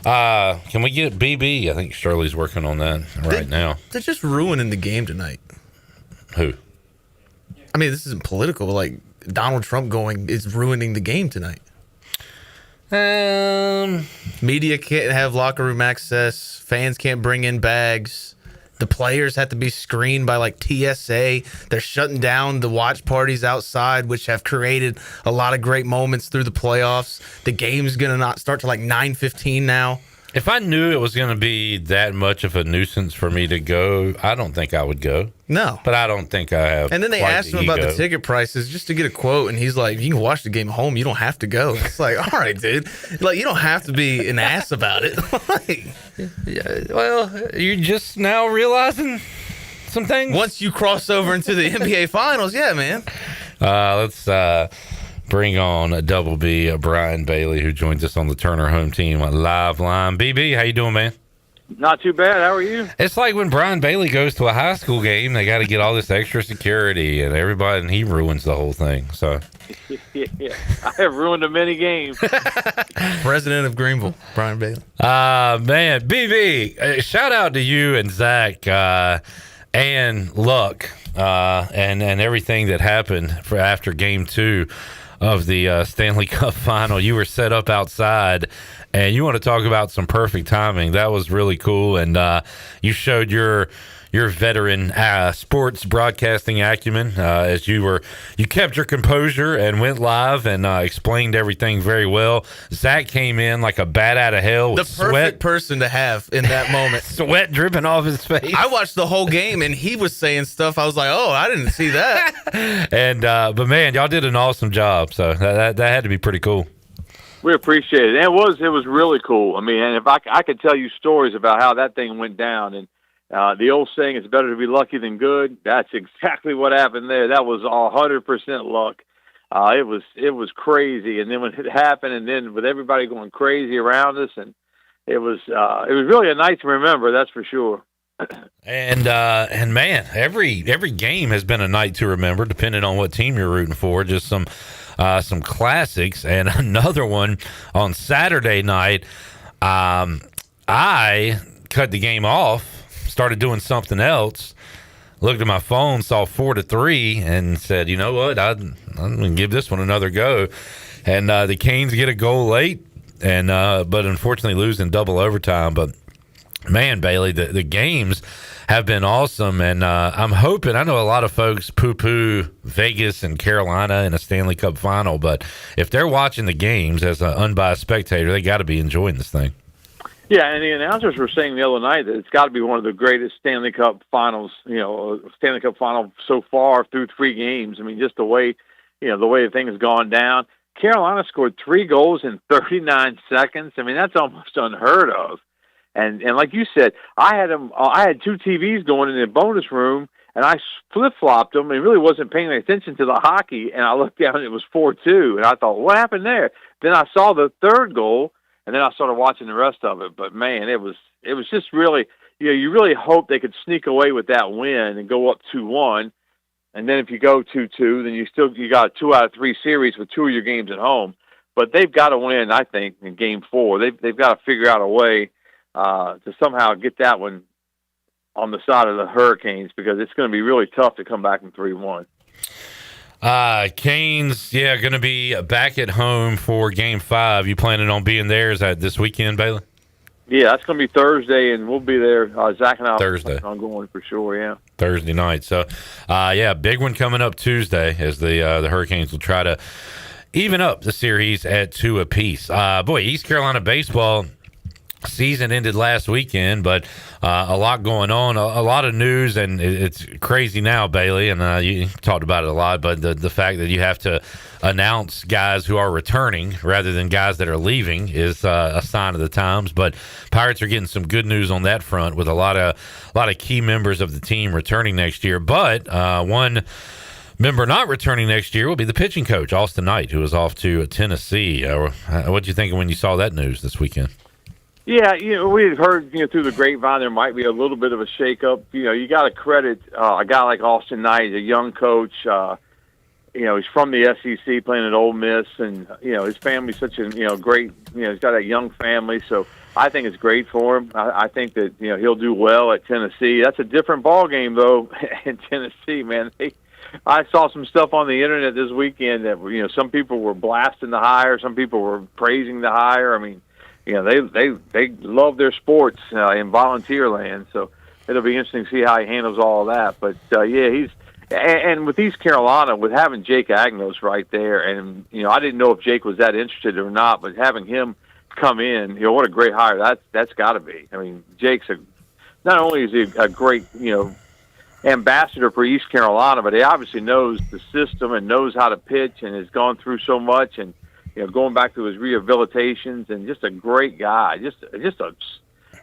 Can we get BB? I think Shirley's working on that now. They're just ruining the game tonight. Who? I mean, this isn't political, but like Donald Trump is ruining the game tonight. Media can't have locker room access. Fans can't bring in bags. The players have to be screened by like TSA. They're shutting down the watch parties outside, which have created a lot of great moments through the playoffs. The game's going to not start till like 9:15 now. If I knew it was going to be that much of a nuisance for me to go, I don't think I would go. No. But I don't think I have. And then they asked him about the ticket prices just to get a quote, and he's like, you can watch the game at home. You don't have to go. It's like, all right, dude. Like, you don't have to be an ass about it. Yeah, well, you're just now realizing some things. Once you cross over into the NBA Finals, yeah, man. Let's bring on a Double B, Brian Bailey, who joins us on the Turner Home Team live line. BB, how you doing, man? Not too bad. How are you? It's like when Brian Bailey goes to a high school game, they got to get all this extra security and everybody, and he ruins the whole thing. So, Yeah, I have ruined a many games. President of Greenville, Brian Bailey. Man, BB, shout out to you and Zach and Luck and everything that happened for after Game 2 of the Stanley Cup Final. You were set up outside, and you want to talk about some perfect timing. That was really cool, and you showed your veteran sports broadcasting acumen as you kept your composure and went live and explained everything very well. Zach came in like a bat out of hell with the perfect person to have in that moment. Sweat dripping off his face. I watched the whole game and he was saying stuff. I was like, oh, I didn't see that. And but man, y'all did an awesome job. So that had to be pretty cool. We appreciate it. And it was really cool. I mean, and if I could tell you stories about how that thing went down, and the old saying, it's better to be lucky than good. That's exactly what happened there. That was 100% luck. It was crazy. And then when it happened, and then with everybody going crazy around us, and it was really a night to remember. That's for sure. And man, every game has been a night to remember, depending on what team you're rooting for. Just some classics, and another one on Saturday night. I cut the game off. Started doing something else, looked at my phone, saw 4-3, and said, you know what, I'm going to give this one another go. And the Canes get a goal late, and but unfortunately lose in double overtime. But, man, Bailey, the games have been awesome, and I'm hoping, I know a lot of folks poo-poo Vegas and Carolina in a Stanley Cup final, but if they're watching the games as an unbiased spectator, they got to be enjoying this thing. Yeah, and the announcers were saying the other night that it's got to be one of the greatest Stanley Cup finals, Stanley Cup final so far through 3 games. I mean, just the way the thing has gone down. Carolina scored 3 goals in 39 seconds. I mean, that's almost unheard of. And like you said, I had 2 TVs going in the bonus room, and I flip-flopped them and really wasn't paying attention to the hockey, and I looked down and it was 4-2, and I thought, what happened there? Then I saw the 3rd goal, and then I started watching the rest of it. But, man, it was just really, you really hope they could sneak away with that win and go up 2-1. And then if you go 2-2, then you got a 2 out of 3 series with 2 of your games at home. But they've got to win, I think, in Game 4. They've got to figure out a way to somehow get that one on the side of the Hurricanes, because it's going to be really tough to come back in 3-1. Canes, going to be back at home for Game 5. You planning on being there? Is that this weekend, Bailey? Yeah, that's going to be Thursday, and we'll be there. Zach and I Thursday. I'm going for sure, yeah. Thursday night. So, big one coming up Tuesday as the Hurricanes will try to even up the series at 2 apiece. East Carolina baseball season ended last weekend, but a lot going on, a lot of news, and it's crazy now, Bailey, and you talked about it a lot, but the fact that you have to announce guys who are returning rather than guys that are leaving is a sign of the times. But Pirates are getting some good news on that front with a lot of key members of the team returning next year. But one member not returning next year will be the pitching coach, Austin Knight, who is off to Tennessee. What did you think when you saw that news this weekend? Yeah, we had heard, through the grapevine there might be a little bit of a shakeup. You got to credit a guy like Austin Knight, a young coach. He's from the SEC, playing at Ole Miss, and his family's such a great. He's got a young family, so I think it's great for him. I think that he'll do well at Tennessee. That's a different ball game though in Tennessee, man. I saw some stuff on the internet this weekend that some people were blasting the hire, some people were praising the hire. I mean, they love their sports in volunteer land, so it'll be interesting to see how he handles all of that. But he's and with East Carolina, with having Jake Agnos right there, and I didn't know if Jake was that interested or not, but having him come in, what a great hire that's got to be. I mean, Jake's not only is he a great ambassador for East Carolina, but he obviously knows the system and knows how to pitch and has gone through so much, and going back to his rehabilitations, and just a great guy.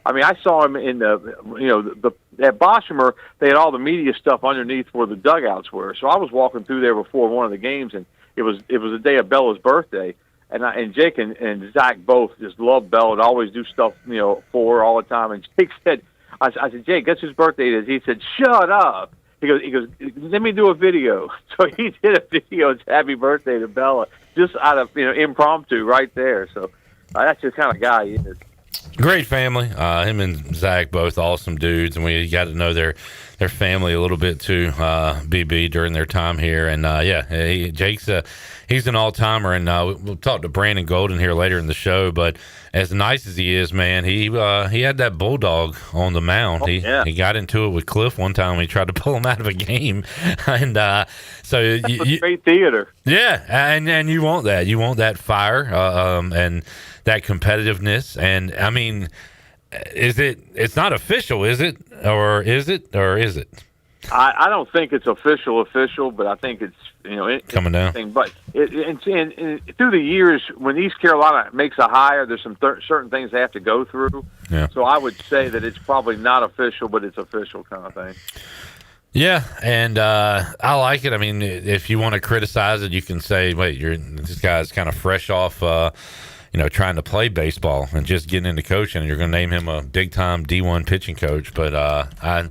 I saw him in at Boshemer. They had all the media stuff underneath where the dugouts were. So I was walking through there before one of the games, and it was the day of Bella's birthday, And Jake and Zach both just love Bella and always do stuff, for her all the time. And Jake said, I said, Jake, guess whose birthday it is? He said, shut up. He goes, let me do a video. So he did a video. It's happy birthday to Bella, just out of, impromptu right there. So that's the kind of guy he is. Great family. Him and Zach, both awesome dudes, and we got to know their family a little bit too. BB during their time here, and Jake's he's an all timer, and we'll talk to Brandon Golden here later in the show. But as nice as he is, man, he had that bulldog on the mound. He got into it with Cliff one time when he tried to pull him out of a game, and so great theater. Yeah, and you want that fire, and that competitiveness. And I mean, it's not official, is it? Or is it? I don't think it's official, but I think it's coming down. But and through the years, when East Carolina makes a hire, there's some certain things they have to go through. Yeah. So I would say that it's probably not official, but it's official kind of thing. Yeah, and I like it. I mean, if you want to criticize it, you can say, "Wait, this guy's kind of fresh off." Trying to play baseball and just getting into coaching. You're going to name him a big time D1 pitching coach, but I'm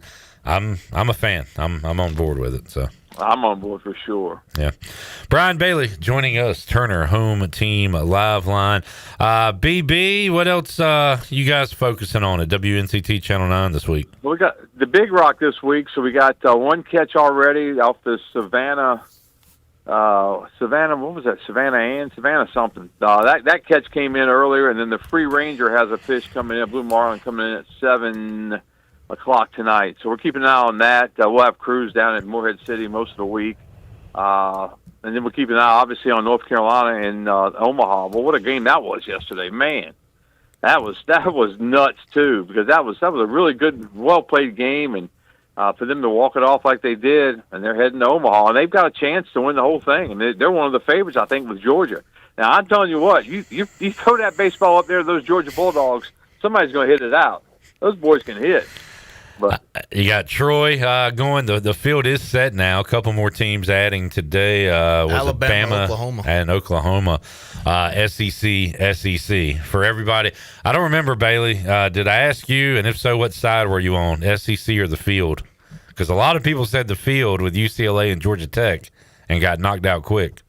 a fan. I'm on board with it. So I'm on board for sure. Yeah, Brian Bailey joining us, Turner Home Team Live Line. BB, what else you guys focusing on at WNCT Channel 9 this week? Well, we got the Big Rock this week, so we got one catch already off the Savannah. What was that? Savannah something. That catch came in earlier, and then the Free Ranger has a fish coming in, Blue Marlin coming in at 7 o'clock tonight. So we're keeping an eye on that. We'll have crews down at Morehead City most of the week, and then we're keeping an eye, obviously, on North Carolina and Omaha. Well, what a game that was yesterday, man! That was nuts too, because that was a really good, well played game, and for them to walk it off like they did, and they're heading to Omaha, and they've got a chance to win the whole thing. And they're one of the favorites, I think, with Georgia. Now, I'm telling you what, you throw that baseball up there to those Georgia Bulldogs, somebody's going to hit it out. Those boys can hit. But you got Troy going. The field is set now. A couple more teams adding today. Alabama, Oklahoma. And Oklahoma. SEC for everybody. I don't remember, Bailey. Did I ask you? And if so, what side were you on, SEC or the field? Because a lot of people said the field with UCLA and Georgia Tech and got knocked out quick.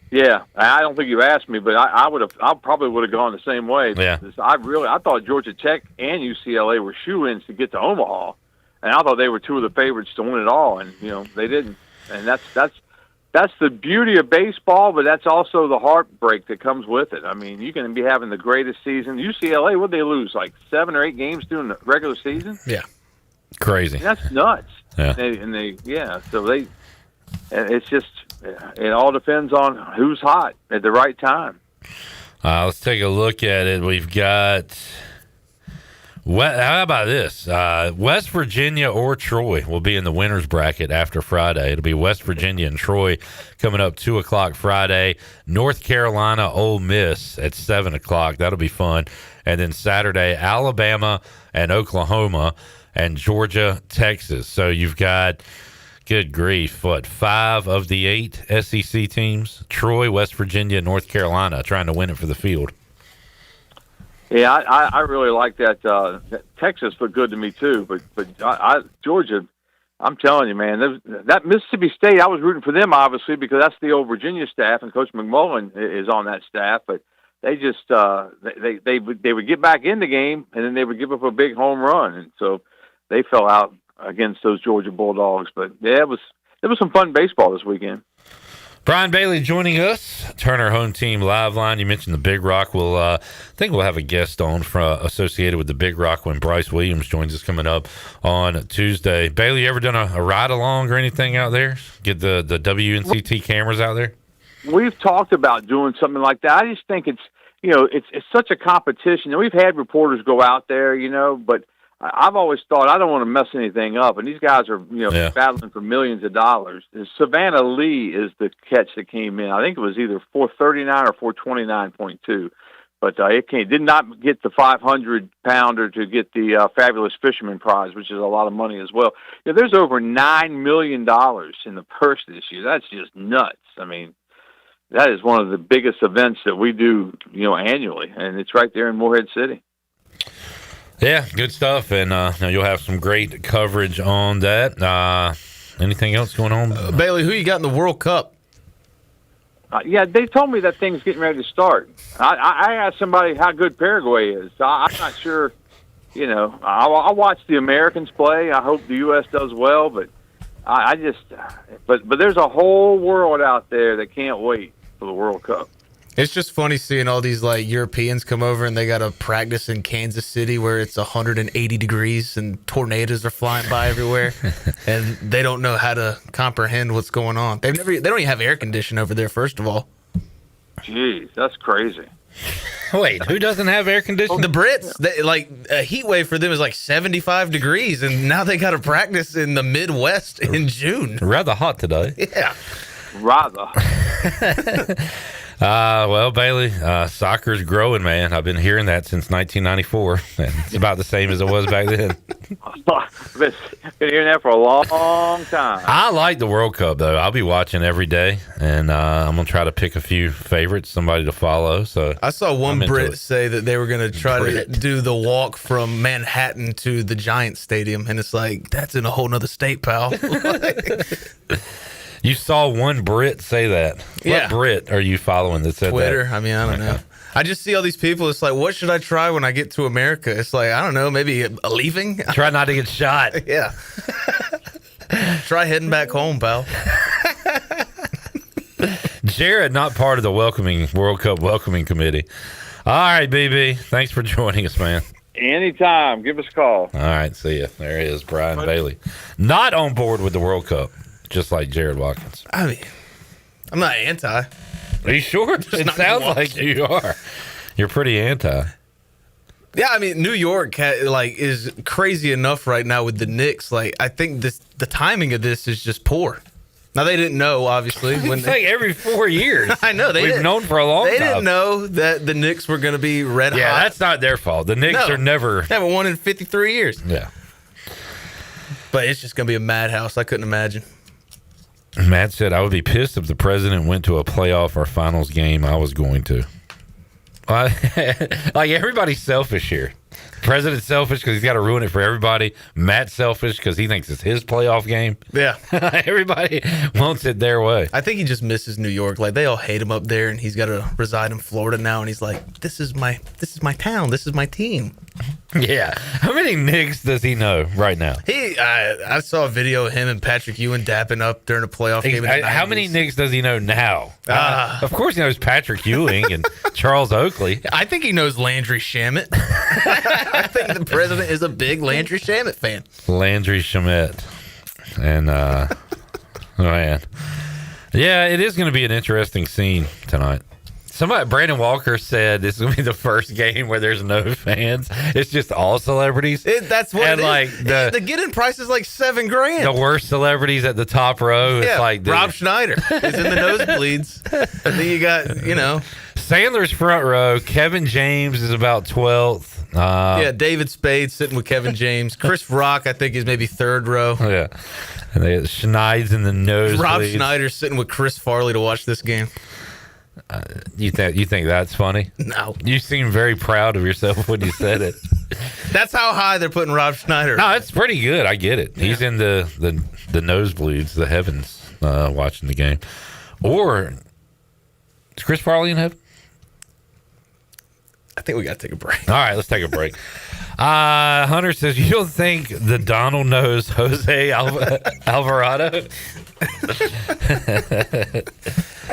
Yeah, I don't think you asked me, but I probably would have gone the same way. Yeah. I thought Georgia Tech and UCLA were shoo-ins to get to Omaha, and I thought they were two of the favorites to win it all, and they didn't. And that's the beauty of baseball, but that's also the heartbreak that comes with it. I mean, you can be having the greatest season. UCLA, what did they lose, like 7 or 8 games during the regular season? Yeah, crazy. And that's nuts. Yeah, so it's just. It all depends on who's hot at the right time. Let's take a look at it. We've got. How about this? West Virginia or Troy will be in the winners bracket after Friday. It'll be West Virginia and Troy coming up 2 o'clock Friday. North Carolina, Ole Miss at 7 o'clock. That'll be fun. And then Saturday, Alabama and Oklahoma, and Georgia, Texas. So you've got. Good grief. 5 of the 8 SEC teams? Troy, West Virginia, North Carolina trying to win it for the field. Yeah, I really like that. Texas looked good to me too, but Georgia, I'm telling you, man, that Mississippi State, I was rooting for them, obviously, because that's the old Virginia staff, and Coach McMullen is on that staff, but they just they would get back in the game, and then they would give up a big home run, and so they fell out against those Georgia Bulldogs. But yeah, it was some fun baseball this weekend. Brian Bailey joining us, Turner Home Team Live Line. You mentioned the Big Rock. I think we'll have a guest on associated with the Big Rock when Bryce Williams joins us coming up on Tuesday. Bailey, you ever done a ride along or anything out there? Get the WNCT cameras out there? We've talked about doing something like that. I just think it's such a competition. And we've had reporters go out there, but I've always thought I don't want to mess anything up, and these guys are battling for millions of dollars. Savannah Lee is the catch that came in. I think it was either 439 or 429.2, but it did not get the 500-pounder to get the Fabulous Fisherman Prize, which is a lot of money as well. There's over $9 million in the purse this year. That's just nuts. I mean, that is one of the biggest events that we do, annually, and it's right there in Morehead City. Yeah, good stuff, and you'll have some great coverage on that. Anything else going on? Bailey, who you got in the World Cup? Yeah, they told me that thing's getting ready to start. I asked somebody how good Paraguay is. I'm not sure. I watch the Americans play. I hope the U.S. does well, but but there's a whole world out there that can't wait for the World Cup. It's just funny seeing all these like Europeans come over and they got to practice in Kansas City where it's 180 degrees and tornadoes are flying by everywhere, and they don't know how to comprehend what's going on. They don't even have air conditioning over there. First of all, jeez, that's crazy. Wait, who doesn't have air conditioning? The Brits, a heat wave for them is like 75 degrees, and now they got to practice in the Midwest in June. Rather hot today. Yeah, rather. Well, Bailey, soccer's growing, man. I've been hearing that since 1994, and it's about the same as it was back then. I've been hearing that for a long time. I like the World Cup, though. I'll be watching every day, and I'm going to try to pick a few favorites, somebody to follow. So I saw one Brit say that they were going to try to do the walk from Manhattan to the Giants Stadium, and it's like, that's in a whole nother state, pal. You saw one Brit say that. What Brit are you following that said Twitter. that? I mean, I don't know. I just see all these people. It's like, what should I try when I get to America? It's like, I don't know, maybe leaving? Try not to get shot. Yeah. Try heading back home, pal. Jared, not part of the World Cup welcoming committee. All right, BB. Thanks for joining us, man. Anytime. Give us a call. All right, see ya. There he is, Brian Bailey. Not on board with the World Cup. Just like Jared Watkins. I mean, I'm not anti. Are you sure? It sounds like you are. You're pretty anti. Yeah, I mean, New York is crazy enough right now with the Knicks. Like, I think the timing of this is just poor. Now, they didn't know, obviously. It's like every 4 years. I know. We've known for a long time. They didn't know that the Knicks were going to be red hot. Yeah, that's not their fault. The Knicks are never... They haven't won in 53 years. Yeah. But it's just going to be a madhouse. I couldn't imagine. Matt said, I would be pissed if the president went to a playoff or finals game. I was going to. Like, everybody's selfish here. President's selfish because he's got to ruin it for everybody. Matt's selfish because he thinks it's his playoff game. Yeah. Everybody wants it their way. I think he just misses New York. Like, they all hate him up there, and he's got to reside in Florida now, and he's like, this is my town. This is my team. Yeah. How many Knicks does he know right now? I saw a video of him and Patrick Ewing dapping up during a playoff game. How many Knicks does he know now? Of course he knows Patrick Ewing and Charles Oakley. I think he knows Landry Shamet. I think the president is a big Landry Shamet fan. Landry Shamet. And, oh, man. Yeah, it is going to be an interesting scene tonight. Brandon Walker said this is going to be the first game where there's no fans. It's just all celebrities. That's what and it like is. The get-in price is like $7,000. The worst celebrities at the top row. Yeah, it's like Rob Schneider is in the nosebleeds. And then you got, Sandler's front row. Kevin James is about 12th. David Spade sitting with Kevin James. Chris Rock, I think, is maybe third row. Yeah. And they got Schneid's in the nosebleeds. Rob Schneider sitting with Chris Farley to watch this game. You think that's funny? No. You seem very proud of yourself when you said it. That's how high they're putting Rob Schneider. No, it's pretty good. I get it. Yeah. He's in the nosebleeds, the heavens, watching the game. Or is Chris Farley in heaven? I think we got to take a break. All right, let's take a break. Hunter says, you don't think the Donald knows Jose Alvarado?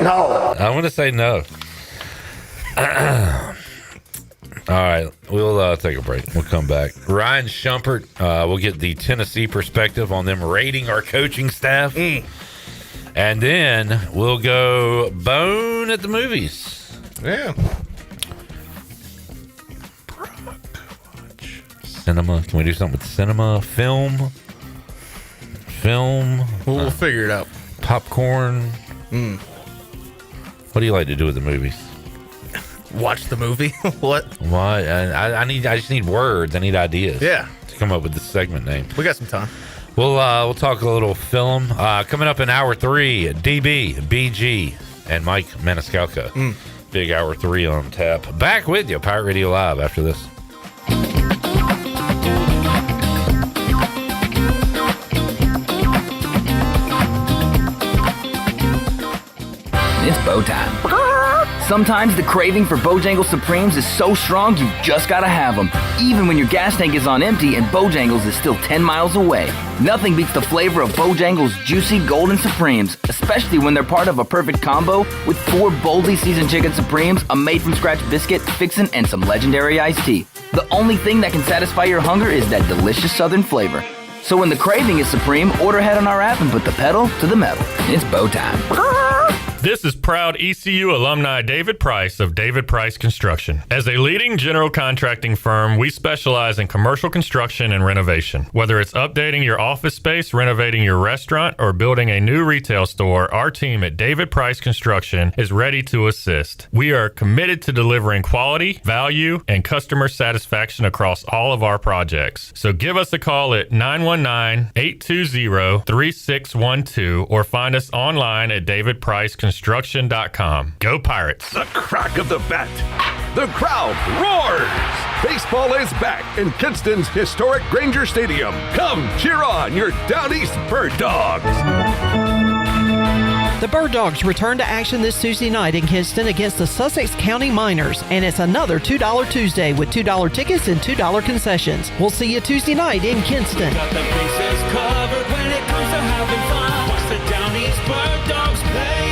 No. I want to say no. All right, we'll take a break. We'll come back. Ryan Schumpert, we'll get the Tennessee perspective on them rating our coaching staff. And then we'll go bone at the movies. Yeah. Cinema. Can we do something with cinema? Film? We'll figure it out. Popcorn. What do you like to do with the movies? Watch the movie. What? Why? I just need words. I need ideas. Yeah. To come up with the segment name. We got some time. We'll talk a little film. Coming up in hour 3, DB, BG, and Mike Maniscalco. Big hour 3 on tap. Back with you, Pirate Radio Live after this. It's bow time. Sometimes the craving for Bojangles Supremes is so strong you just gotta have them, even when your gas tank is on empty and Bojangles is still 10 miles away. Nothing beats the flavor of Bojangles Juicy Golden Supremes, especially when they're part of a perfect combo with 4 boldly seasoned chicken Supremes, a made-from-scratch biscuit, fixin', and some legendary iced tea. The only thing that can satisfy your hunger is that delicious southern flavor. So when the craving is supreme, order ahead on our app and put the pedal to the metal. It's bow time. This is proud ECU alumni David Price of David Price Construction. As a leading general contracting firm, we specialize in commercial construction and renovation. Whether it's updating your office space, renovating your restaurant, or building a new retail store, our team at David Price Construction is ready to assist. We are committed to delivering quality, value, and customer satisfaction across all of our projects. So give us a call at 919-820-3612 or find us online at davidpriceconstruction.com. Go Pirates. The crack of the bat. The crowd roars. Baseball is back in Kinston's historic Granger Stadium. Come cheer on your Down East Bird Dogs. The Bird Dogs return to action this Tuesday night in Kinston against the Sussex County Miners, and it's another $2 Tuesday with $2 tickets and $2 concessions. We'll see you Tuesday night in Kinston. Got the bases covered when it comes to having fun. Watch the Down East Bird Dogs play.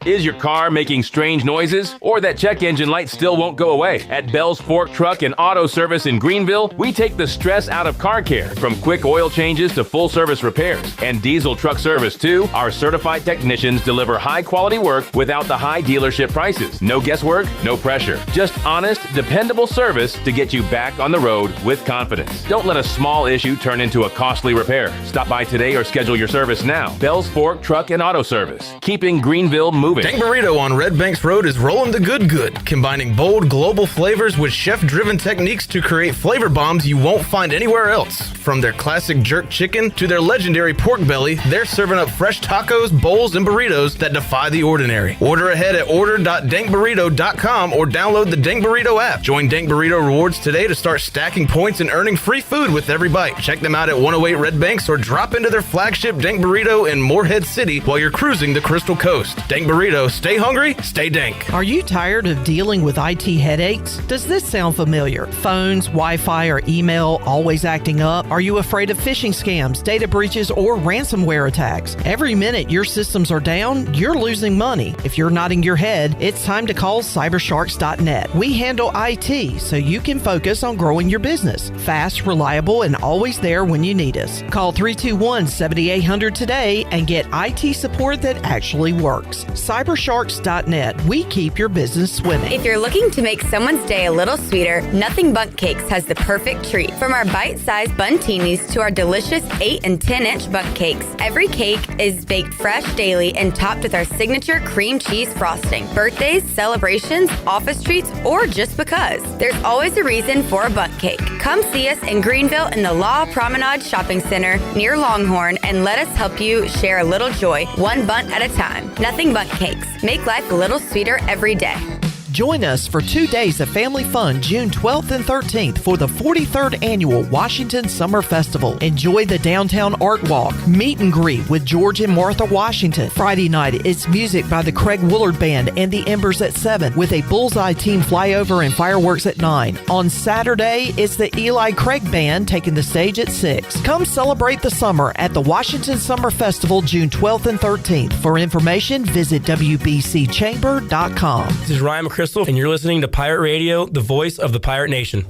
Is your car making strange noises? Or that check engine light still won't go away? At Bell's Fork Truck and Auto Service in Greenville, we take the stress out of car care. From quick oil changes to full service repairs. And diesel truck service too, our certified technicians deliver high quality work without the high dealership prices. No guesswork, no pressure. Just honest, dependable service to get you back on the road with confidence. Don't let a small issue turn into a costly repair. Stop by today or schedule your service now. Bell's Fork Truck and Auto Service. Keeping Greenville moving. Dank Burrito on Red Banks Road is rolling the good, combining bold global flavors with chef-driven techniques to create flavor bombs you won't find anywhere else. From their classic jerk chicken to their legendary pork belly, they're serving up fresh tacos, bowls, and burritos that defy the ordinary. Order ahead at order.dankburrito.com or download the Dank Burrito app. Join Dank Burrito Rewards today to start stacking points and earning free food with every bite. Check them out at 108 Red Banks or drop into their flagship Dank Burrito in Morehead City while you're cruising the Crystal Coast. Dank Burrito, stay hungry, stay dank. Are you tired of dealing with IT headaches? Does this sound familiar? Phones, Wi-Fi, or email always acting up? Are you afraid of phishing scams, data breaches, or ransomware attacks? Every minute your systems are down, you're losing money. If you're nodding your head, it's time to call cybersharks.net. We handle IT so you can focus on growing your business. Fast, reliable, and always there when you need us. Call 321-7800 today and get IT support that actually works. Cybersharks.net. We keep your business swimming. If you're looking to make someone's day a little sweeter, Nothing Bundt Cakes has the perfect treat. From our bite-sized buntinis to our delicious 8 and 10-inch Bundt Cakes, every cake is baked fresh daily and topped with our signature cream cheese frosting. Birthdays, celebrations, office treats, or just because. There's always a reason for a Bundt Cake. Come see us in Greenville in the Law Promenade Shopping Center near Longhorn and let us help you share a little joy, one bunt at a time. Nothing Bundt Cakes. Make life a little sweeter every day. Join us for 2 days of family fun June 12th and 13th for the 43rd Annual Washington Summer Festival. Enjoy the Downtown Art Walk, meet and greet with George and Martha Washington. Friday night, it's music by the Craig Woolard Band and the Embers at 7 with a Bullseye Team flyover and fireworks at 9. On Saturday, it's the Eli Craig Band taking the stage at 6. Come celebrate the summer at the Washington Summer Festival June 12th and 13th. For information, visit wbcchamber.com. This is Ryan McChrystal, and you're listening to Pirate Radio, the voice of the Pirate Nation.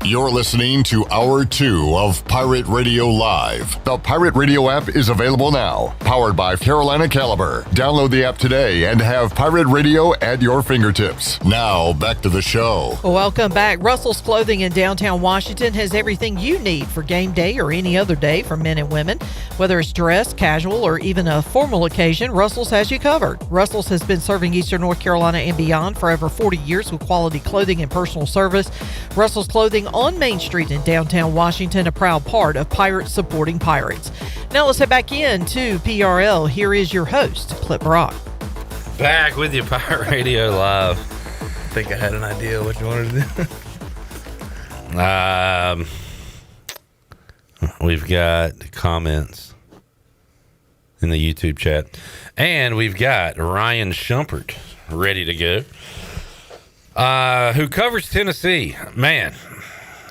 You're listening to Hour 2 of Pirate Radio Live. The Pirate Radio app is available now. Powered by Carolina Caliber. Download the app today and have Pirate Radio at your fingertips. Now, back to the show. Welcome back. Russell's Clothing in downtown Washington has everything you need for game day or any other day for men and women. Whether it's dress, casual, or even a formal occasion, Russell's has you covered. Russell's has been serving Eastern North Carolina and beyond for over 40 years with quality clothing and personal service. Russell's Clothing on Main Street in downtown Washington, a proud part of Pirates supporting Pirates. Now let's head back in to PRL. Here is your host, Clip Brock. Back with you, Pirate Radio Live. I think I had an idea what you wanted to do. We've got comments in the YouTube chat, and we've got Ryan Schumpert ready to go, who covers Tennessee. Man,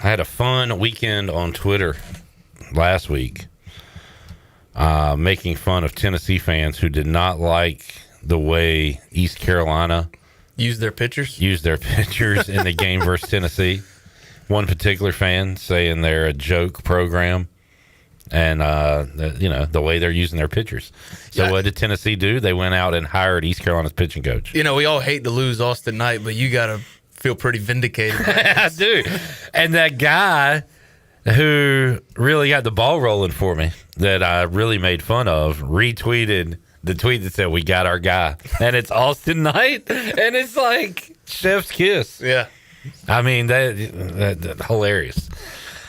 I had a fun weekend on Twitter last week, making fun of Tennessee fans who did not like the way East Carolina use their pitchers in the game versus Tennessee. One particular fan saying they're a joke program, and the way they're using their pitchers. So what did Tennessee do? They went out and hired East Carolina's pitching coach. We all hate to lose Austin Knight, but you got to feel pretty vindicated. I do. And that guy who really got the ball rolling for me, that I really made fun of, retweeted the tweet that said, "We got our guy," and it's Austin Knight, and it's like chef's kiss. Yeah, I mean that hilarious.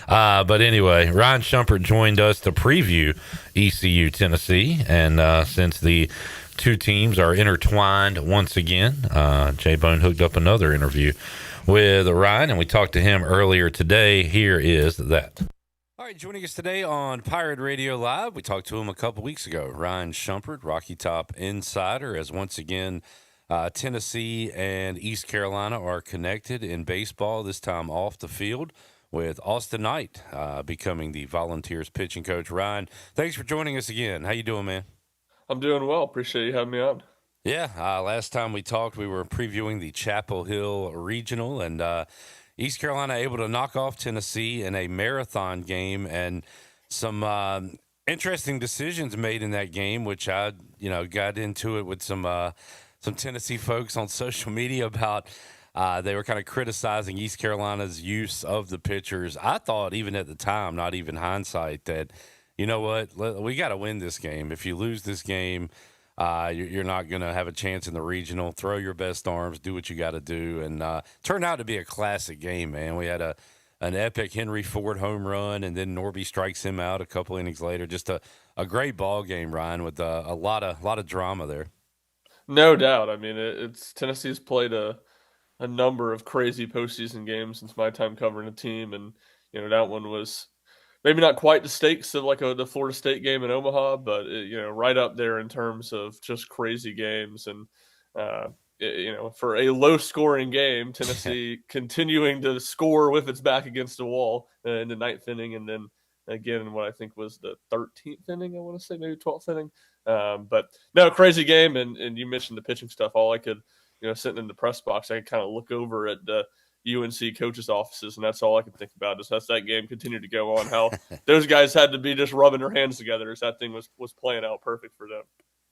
But anyway, Ryan Schumpert joined us to preview ECU Tennessee, and since the two teams are intertwined once again, J-Bone hooked up another interview with Ryan, and we talked to him earlier today. Here is that. All right, joining us today on Pirate Radio Live, we talked to him a couple weeks ago. Ryan Schumpert, Rocky Top Insider, as once again Tennessee and East Carolina are connected in baseball, this time off the field, with Austin Knight becoming the Volunteers pitching coach. Ryan, thanks for joining us again. How you doing, man? I'm doing well. Appreciate you having me on. Yeah, last time we talked, we were previewing the Chapel Hill Regional, and East Carolina able to knock off Tennessee in a marathon game, and some interesting decisions made in that game, which I, got into it with some Tennessee folks on social media about. They were kind of criticizing East Carolina's use of the pitchers. I thought, even at the time, not even hindsight, that, you know what, we got to win this game. If you lose this game, you're not going to have a chance in the regional. Throw your best arms, do what you got to do. And turned out to be a classic game, man. We had an epic Henry Ford home run, and then Norby strikes him out a couple innings later. Just a great ball game, Ryan, with a lot of drama there. No doubt. I mean, it's Tennessee's played a number of crazy postseason games since my time covering a team, and that one was maybe not quite the stakes of like the Florida State game in Omaha, but right up there in terms of just crazy games. And for a low-scoring game, Tennessee continuing to score with its back against the wall in the ninth inning, and then again in what I think was the 13th inning, I want to say, maybe 12th inning. But no, crazy game, and you mentioned the pitching stuff. All I could, sitting in the press box, I could kind of look over at the UNC coaches' offices, and that's all I could think about is as that game continued to go on, how those guys had to be just rubbing their hands together as that thing was playing out perfect for them.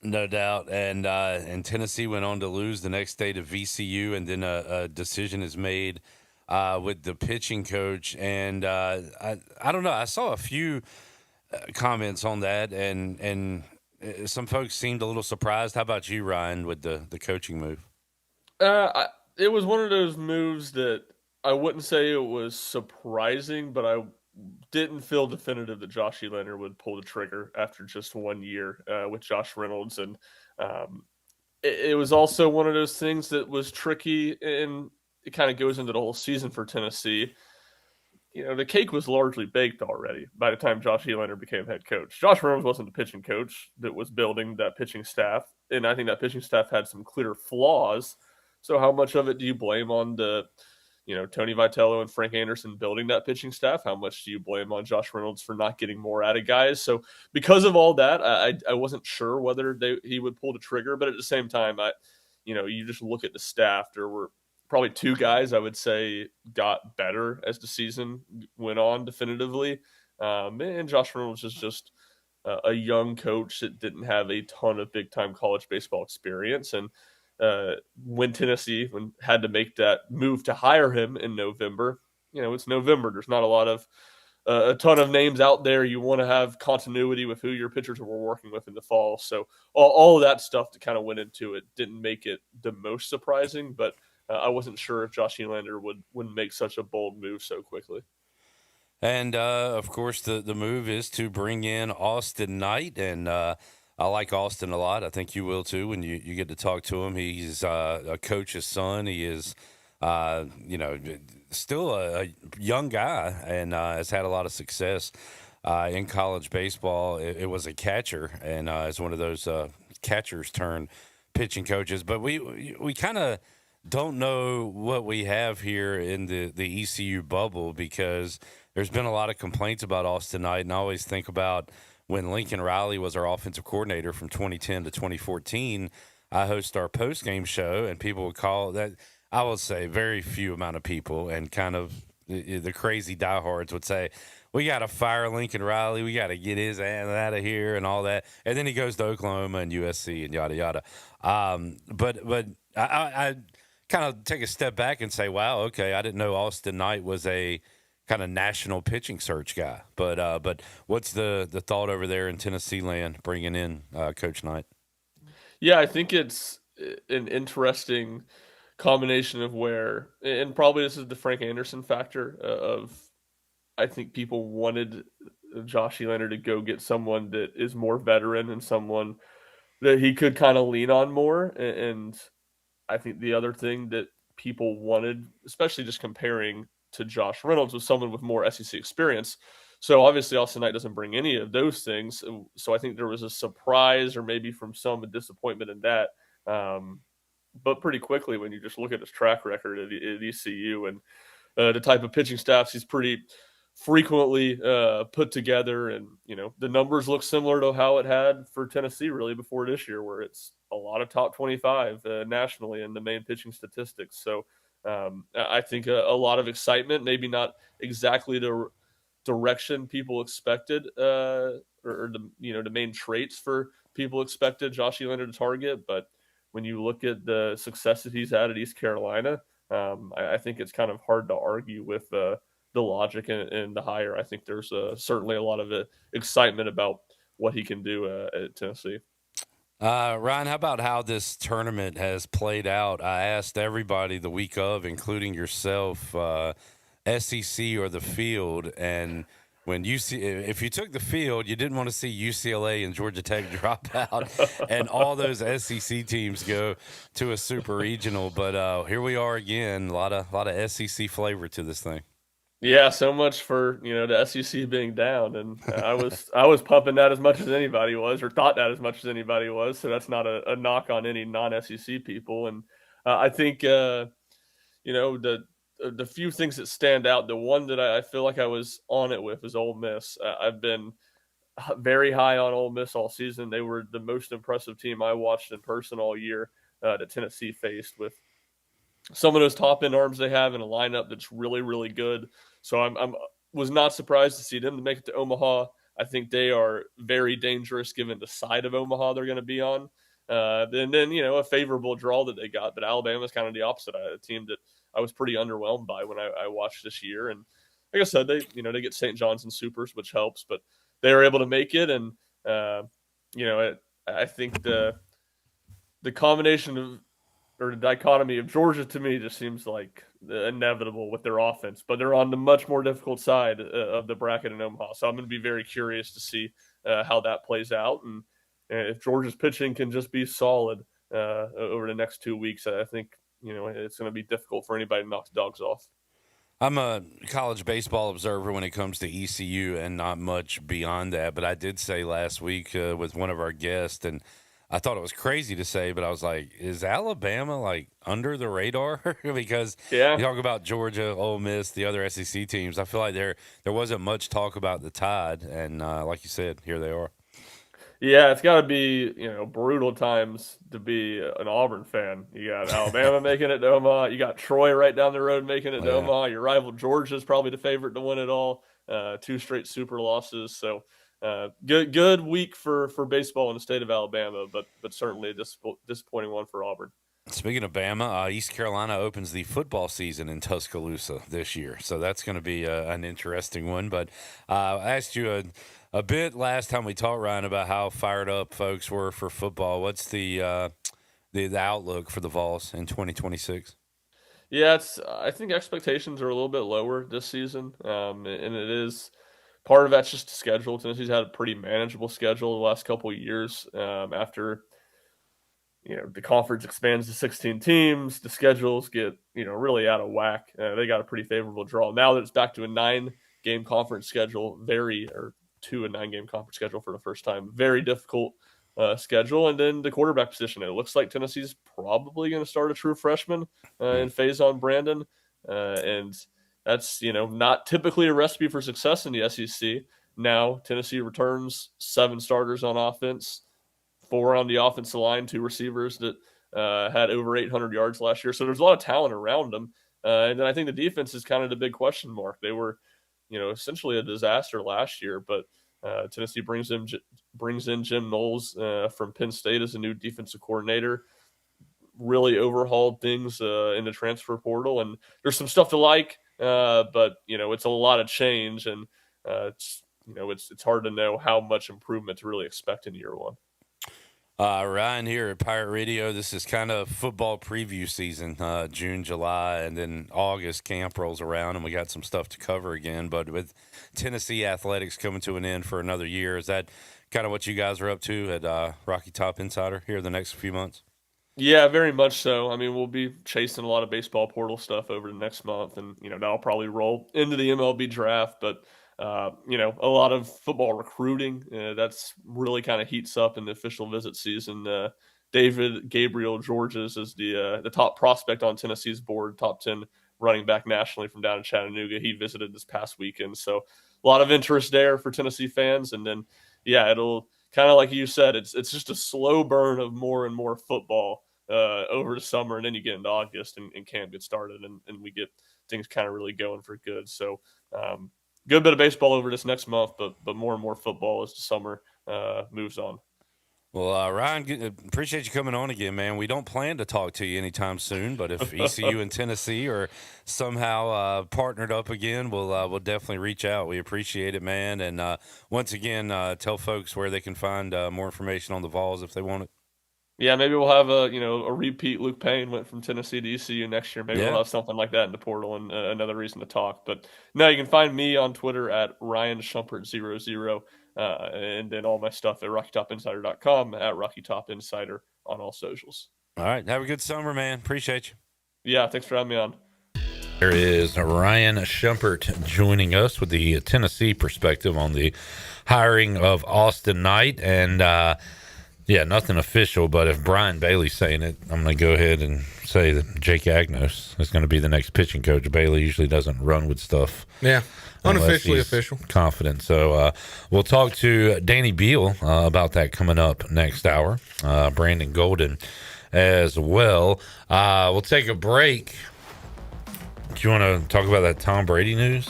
No doubt. And Tennessee went on to lose the next day to VCU, and then a decision is made with the pitching coach. And I don't know. I saw a few comments on that, and some folks seemed a little surprised. How about you, Ryan, with the coaching move? It was one of those moves that I wouldn't say it was surprising, but I didn't feel definitive that Josh Elander would pull the trigger after just 1 year with Josh Reynolds. And it was also one of those things that was tricky, and it kind of goes into the whole season for Tennessee. The cake was largely baked already by the time Josh Elander became head coach. Josh Reynolds wasn't the pitching coach that was building that pitching staff, and I think that pitching staff had some clear flaws. So how much of it do you blame on Tony Vitello and Frank Anderson building that pitching staff? How much do you blame on Josh Reynolds for not getting more out of guys? So because of all that, I wasn't sure whether he would pull the trigger, but at the same time, you just look at the staff. There were probably two guys I would say got better as the season went on definitively. And Josh Reynolds is just a young coach that didn't have a ton of big-time college baseball experience. And when Tennessee had to make that move to hire him in November, it's November. There's not a ton of names out there. You want to have continuity with who your pitchers were working with in the fall. So all of that stuff that kind of went into it didn't make it the most surprising, but I wasn't sure if Josh Nylander would make such a bold move so quickly. And of course, the move is to bring in Austin Knight, and I like Austin a lot. I think you will too when you get to talk to him. He's a coach's son. He is, still a young guy and has had a lot of success in college baseball. It was a catcher, and is one of those catchers turned pitching coaches. But we kind of don't know what we have here in the ECU bubble because there's been a lot of complaints about Austin Knight, and I always think about when Lincoln Riley was our offensive coordinator from 2010 to 2014. I host our post-game show, and people would call that, I would say very few amount of people, and kind of the crazy diehards would say, we got to fire Lincoln Riley. We got to get his ass out of here and all that. And then he goes to Oklahoma and USC and yada, yada. But I kind of take a step back and say, wow, okay, I didn't know Austin Knight was a kind of national pitching search guy. But what's the thought over there in Tennessee land bringing in Coach Knight? Yeah, I think it's an interesting combination of where, and probably this is the Frank Anderson factor of, I think people wanted Josh Nylander to go get someone that is more veteran and someone that he could kind of lean on more. And I think the other thing that people wanted, especially just comparing to Josh Reynolds, was someone with more SEC experience. So obviously Austin Knight doesn't bring any of those things. So I think there was a surprise or maybe from some a disappointment in that. But pretty quickly, when you just look at his track record at ECU and the type of pitching staffs he's pretty frequently put together, and the numbers look similar to how it had for Tennessee really before this year, where it's a lot of top 25 nationally in the main pitching statistics. So I think a lot of excitement, maybe not exactly the direction people expected, or the main traits for people expected Josh Nylander to target. But when you look at the success that he's had at East Carolina, I think it's kind of hard to argue with the logic and the hire. I think there's certainly a lot of excitement about what he can do at Tennessee. Ryan, how about how this tournament has played out? I asked everybody the week of, including yourself, SEC or the field, and if you took the field, you didn't want to see UCLA and Georgia Tech drop out, and all those SEC teams go to a super regional. But here we are again, a lot of SEC flavor to this thing. Yeah, so much for the SEC being down, and I was pumping that as much as anybody was, or thought that as much as anybody was. So that's not a knock on any non-SEC people, and I think the few things that stand out, the one that I feel like I was on it with is Ole Miss. I've been very high on Ole Miss all season. They were the most impressive team I watched in person all year that Tennessee faced, with some of those top end arms they have in a lineup that's really, really good. So I was not surprised to see them to make it to Omaha. I think they are very dangerous given the side of Omaha they're going to be on. Then a favorable draw that they got, but Alabama's kind of the opposite. A team that I was pretty underwhelmed by when I watched this year. And like I said, they get St. John's and supers, which helps, but they were able to make it. And I think the combination of, or the dichotomy of Georgia to me just seems like inevitable with their offense, but they're on the much more difficult side of the bracket in Omaha. So I'm going to be very curious to see how that plays out. And if Georgia's pitching can just be solid over the next 2 weeks, I think, it's going to be difficult for anybody to knock the dogs off. I'm a college baseball observer when it comes to ECU and not much beyond that. But I did say last week with one of our guests, and I thought it was crazy to say, but I was like, is Alabama like under the radar? Because you talk about Georgia, Ole Miss, the other SEC teams. I feel like there wasn't much talk about the Tide, and like you said, here they are. Yeah, it's got to be brutal times to be an Auburn fan. You got Alabama making it to Omaha. You got Troy right down the road making it to Omaha. Your rival Georgia is probably the favorite to win it all. 2 straight super losses. So good week for baseball in the state of Alabama, but certainly a disappointing one for Auburn. Speaking of Bama, East Carolina opens the football season in Tuscaloosa this year, so that's going to be an interesting one. But I asked you a bit last time we talked, Ryan, about how fired up folks were for football. What's the outlook for the Vols in 2026? Yeah, I think expectations are a little bit lower this season, and it is part of that's just the schedule. Tennessee's had a pretty manageable schedule the last couple of years. After the conference expands to 16 teams, the schedules get really out of whack. They got a pretty favorable draw now that it's back to a 9-game conference schedule. Or 2 and 9-game conference schedule for the first time. Very difficult schedule. And then the quarterback position. It looks like Tennessee's probably going to start a true freshman in Faison Brandon. And that's, not typically a recipe for success in the SEC. Now Tennessee returns 7 starters on offense, 4 on the offensive line, 2 receivers that had over 800 yards last year. So there's a lot of talent around them. And then I think the defense is kind of the big question mark. They were, essentially a disaster last year, but Tennessee brings in Jim Knowles from Penn State as a new defensive coordinator. Really overhauled things in the transfer portal, and there's some stuff to like, but it's a lot of change, and it's hard to know how much improvement to really expect in year one. Ryan here at Pirate Radio. This is kind of football preview season, June, July, and then August camp rolls around, and we got some stuff to cover again. But with Tennessee athletics coming to an end for another year, is that kind of what you guys are up to at Rocky Top Insider here the next few months? Yeah, very much so. I mean, we'll be chasing a lot of baseball portal stuff over the next month, and that'll probably roll into the MLB draft, but a lot of football recruiting that's really kind of heats up in the official visit season. David Gabriel Georges is the top prospect on Tennessee's board, top 10 running back nationally from down in Chattanooga. He visited this past weekend, so a lot of interest there for Tennessee fans. And then it'll kind of like you said, it's just a slow burn of more and more football over the summer, and then you get into August and camp gets started, and we get things kind of really going for good. So good bit of baseball over this next month, but more and more football as the summer moves on. Well, Ryan, appreciate you coming on again, man. We don't plan to talk to you anytime soon, but if ECU and Tennessee are somehow partnered up again, we'll definitely reach out. We appreciate it, man. And once again, tell folks where they can find more information on the Vols if they want it. Yeah, maybe we'll have a repeat. Luke Payne went from Tennessee to ECU next year. Maybe we'll have something like that in the portal, and another reason to talk. But no, you can find me on Twitter at RyanSchumpert00, and then all my stuff at RockyTopInsider.com, at RockyTopInsider on all socials. All right, have a good summer, man. Appreciate you. Yeah, thanks for having me on. There is Ryan Schumpert joining us with the Tennessee perspective on the hiring of Austin Knight, and nothing official, but if Brian Bailey's saying it, I'm going to go ahead and say that Jake Agnos is going to be the next pitching coach. Bailey usually doesn't run with stuff. Yeah, unofficially official. Confident. So we'll talk to Danny Beal about that coming up next hour. Brandon Golden as well. We'll take a break. Do you want to talk about that Tom Brady news?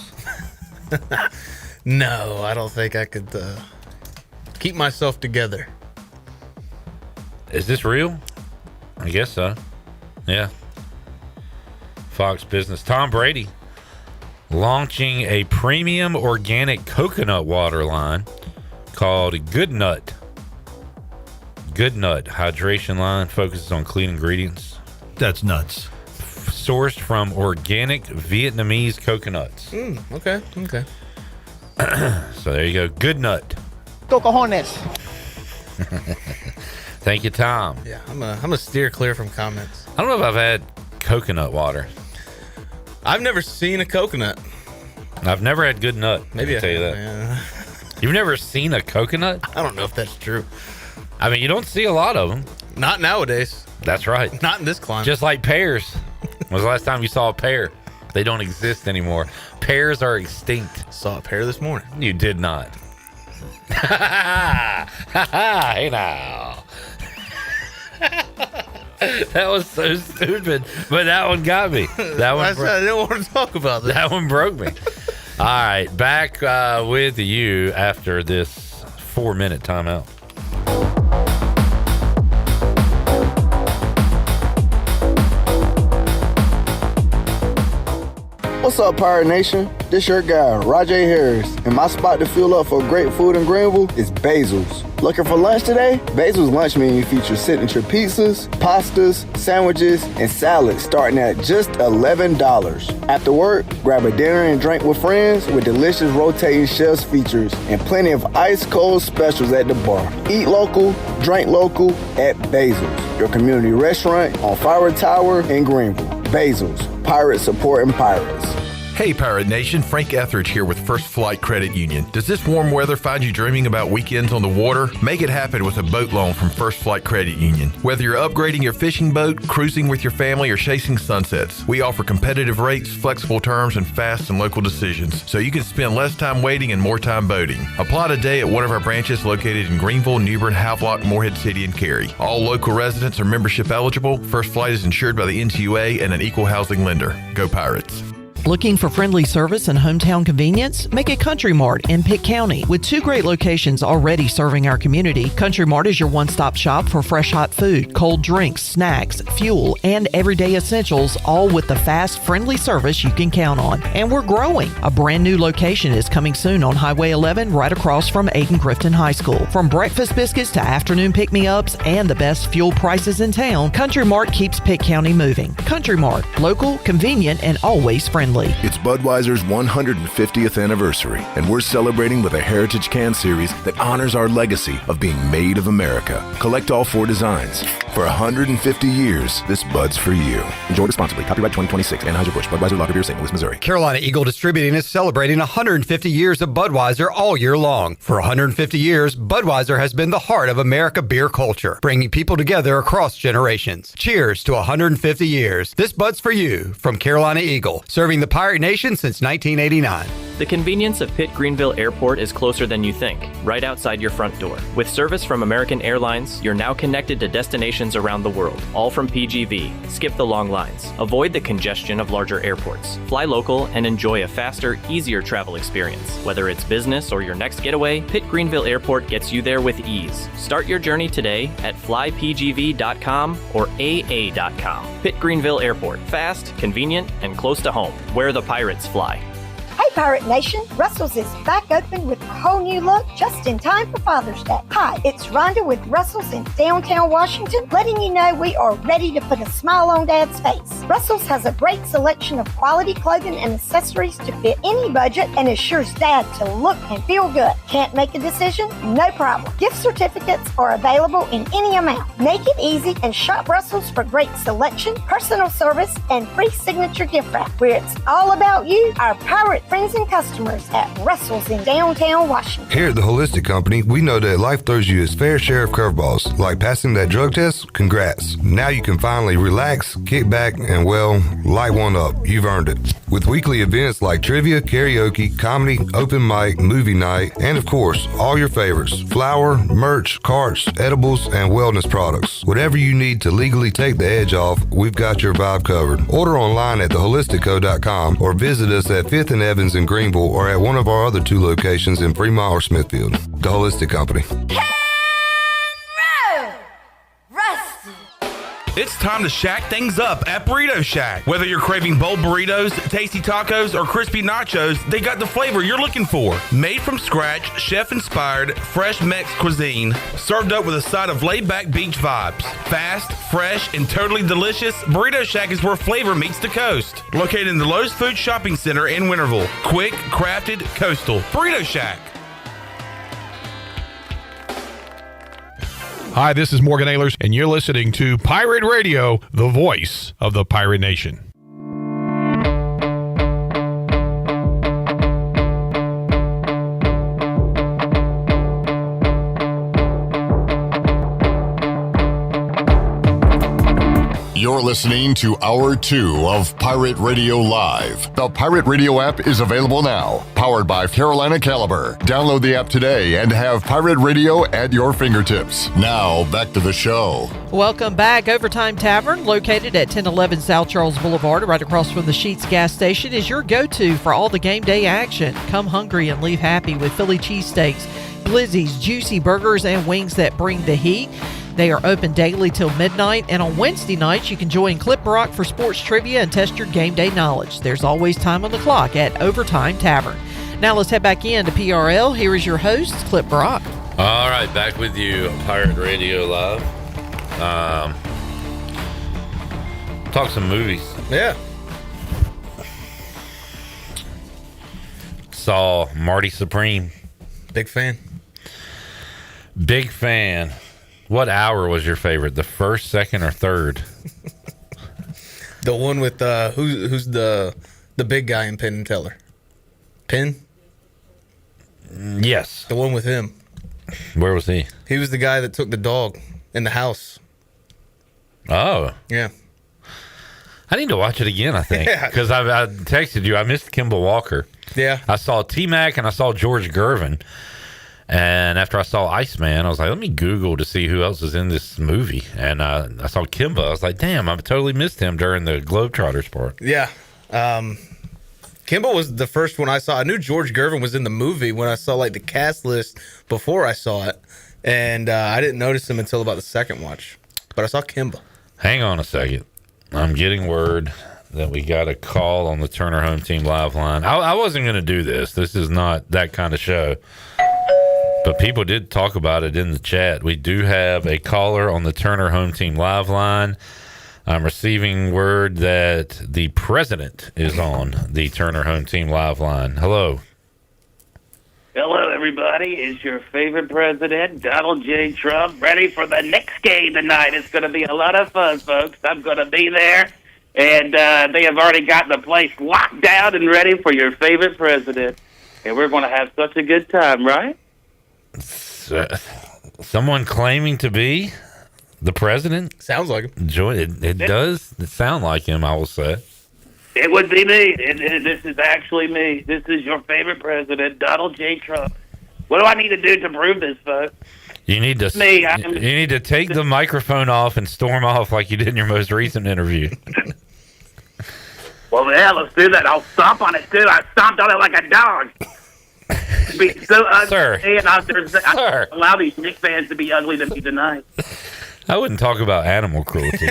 No, I don't think I could keep myself together. Is this real? I guess so. Yeah. Fox Business. Tom Brady launching a premium organic coconut water line called Good Nut. Good Nut hydration line focuses on clean ingredients. That's nuts. Sourced from organic Vietnamese coconuts. Okay. So there you go. Good Nut. Cocojones. Thank you, Tom. Yeah, I'm a steer clear from comments. I don't know if I've had coconut water. I've never seen a coconut. I've never had Good Nut. Maybe I tell you that. Yeah. You've never seen a coconut? I don't know if that's true. I mean, you don't see a lot of them. Not nowadays. That's right. Not in this climate. Just like pears. When was the last time you saw a pear? They don't exist anymore. Pears are extinct. Saw a pear this morning. You did not. Hey now. That was so stupid, but that one got me. That one. I didn't want to talk about that. That one broke me. All right, back with you after this 4-minute timeout. What's up, Pirate Nation? This your guy, Rajay Harris, and my spot to fuel up for great food in Greenville is Basil's. Looking for lunch today? Basil's lunch menu features signature pizzas, pastas, sandwiches, and salads starting at just $11. After work, grab a dinner and drink with friends with delicious rotating shelves features and plenty of ice-cold specials at the bar. Eat local, drink local at Basil's, your community restaurant on Fire Tower in Greenville. Basil's, pirates supporting pirates. Hey Pirate Nation, Frank Etheridge here with First Flight Credit Union. Does this warm weather find you dreaming about weekends on the water? Make it happen with a boat loan from First Flight Credit Union. Whether you're upgrading your fishing boat, cruising with your family, or chasing sunsets, we offer competitive rates, flexible terms, and fast and local decisions, so you can spend less time waiting and more time boating. Apply today at one of our branches located in Greenville, New Bern, Havelock, Morehead City, and Cary. All local residents are membership eligible. First Flight is insured by the NCUA and an equal housing lender. Go Pirates. Looking for friendly service and hometown convenience? Make it Country Mart in Pitt County. With 2 great locations already serving our community, Country Mart is your one-stop shop for fresh hot food, cold drinks, snacks, fuel, and everyday essentials, all with the fast, friendly service you can count on. And we're growing. A brand new location is coming soon on Highway 11 right across from Aidan Grifton High School. From breakfast biscuits to afternoon pick-me-ups and the best fuel prices in town, Country Mart keeps Pitt County moving. Country Mart, local, convenient, and always friendly. It's Budweiser's 150th anniversary, and we're celebrating with a Heritage Can Series that honors our legacy of being made of America. Collect all 4 designs. For 150 years, this Bud's for you. Enjoy responsibly. Copyright 2026. Anheuser-Busch. Budweiser Lager Beer, St. Louis, Missouri. Carolina Eagle Distributing is celebrating 150 years of Budweiser all year long. For 150 years, Budweiser has been the heart of America beer culture, bringing people together across generations. Cheers to 150 years. This Bud's for you from Carolina Eagle, serving the Pirate Nation since 1989. The convenience of Pitt Greenville Airport is closer than you think, right outside your front door. With service from American Airlines, you're now connected to destinations around the world, all from PGV. Skip the long lines. Avoid the congestion of larger airports. Fly local and enjoy a faster, easier travel experience. Whether it's business or your next getaway, Pitt Greenville Airport gets you there with ease. Start your journey today at flypgv.com or AA.com. Pitt Greenville Airport. Fast, convenient, and close to home, where the pirates fly. Hey Pirate Nation, Russell's is back open with a whole new look just in time for Father's Day. Hi, it's Rhonda with Russell's in downtown Washington, letting you know we are ready to put a smile on Dad's face. Russell's has a great selection of quality clothing and accessories to fit any budget and assures Dad to look and feel good. Can't make a decision? No problem. Gift certificates are available in any amount. Make it easy and shop Russell's for great selection, personal service, and free signature gift wrap. Where it's all about you, our pirate friends and customers at Russell's in downtown Washington. Here at the Holistic Company, we know that life throws you its fair share of curveballs. Like passing that drug test? Congrats. Now you can finally relax, kick back, and well, light one up. You've earned it. With weekly events like trivia, karaoke, comedy, open mic, movie night, and of course, all your favorites. Flour, merch, carts, edibles, and wellness products. Whatever you need to legally take the edge off, we've got your vibe covered. Order online at theholisticco.com or visit us at 5th and Evans in Greenville or at one of our other 2 locations in Fremont or Smithfield. The Holistic Company. It's time to shack things up at Burrito Shack. Whether you're craving bold burritos, tasty tacos, or crispy nachos, they got the flavor you're looking for. Made from scratch, chef-inspired, fresh Mex cuisine, served up with a side of laid-back beach vibes. Fast, fresh, and totally delicious, Burrito Shack is where flavor meets the coast. Located in the Lowe's Food Shopping Center in Winterville. Quick, crafted, coastal. Burrito Shack. Hi, this is Morgan Ehlers, and you're listening to Pirate Radio, the voice of the Pirate Nation. You're listening to Hour 2 of Pirate Radio Live. The Pirate Radio app is available now. Powered by Carolina Caliber. Download the app today and have Pirate Radio at your fingertips. Now, back to the show. Welcome back. Overtime Tavern, located at 1011 South Charles Boulevard, right across from the Sheetz gas station, is your go-to for all the game day action. Come hungry and leave happy with Philly cheesesteaks, glizzies, juicy burgers, and wings that bring the heat. They are open daily till midnight, and on Wednesday nights you can join Clip Rock for sports trivia and test your game day knowledge. There's always time on the clock at Overtime Tavern. Now let's head back in to PRL. Here is your host, Clip Rock. All right, back with you, Pirate Radio Live. Talk some movies. Yeah. Saw Marty Supreme. Big fan. Big fan. What hour was your favorite? The first, second, or third? The one with who's the big guy in Penn and Teller? Penn? Yes. The one with him. Where was he? He was the guy that took the dog in the house. Oh. Yeah. I need to watch it again, I think. Because I texted you. I missed Kimball Walker. Yeah. I saw T-Mac and I saw George Gervin. And after I saw Iceman, I was like, let me Google to see who else is in this movie. And I saw Kimba. I was like, damn, I totally missed him during the Globetrotters part. Yeah. Kimball was the first one I saw. I knew George Gervin was in the movie when I saw like the cast list before I saw it. And I didn't notice him until about the second watch. But I saw Kimba. Hang on a second. I'm getting word that we got a call on the Turner Home Team Live line. I wasn't going to do this. This is not that kind of show. But people did talk about it in the chat. We do have a caller on the Turner Home Team Live line. I'm receiving word that the president is on the Turner Home Team Live line. Hello. Hello, everybody. Is your favorite president, Donald J. Trump, ready for the next game tonight? It's going to be a lot of fun, folks. I'm going to be there. And they have already got the place locked down and ready for your favorite president. And we're going to have such a good time, right? Someone claiming to be the president? Sounds like him. It does sound like him, I will say. It would be me. This is actually me. This is your favorite president, Donald J. Trump. What do I need to do to prove this, folks? You need to you need to take the microphone off and storm off like you did in your most recent interview. Well, yeah, let's do that. I'll stomp on it, too. I stomped on it like a dog. It'd be so ugly. Sir. And I allow these Knicks fans to be ugly to me tonight. I wouldn't talk about animal cruelty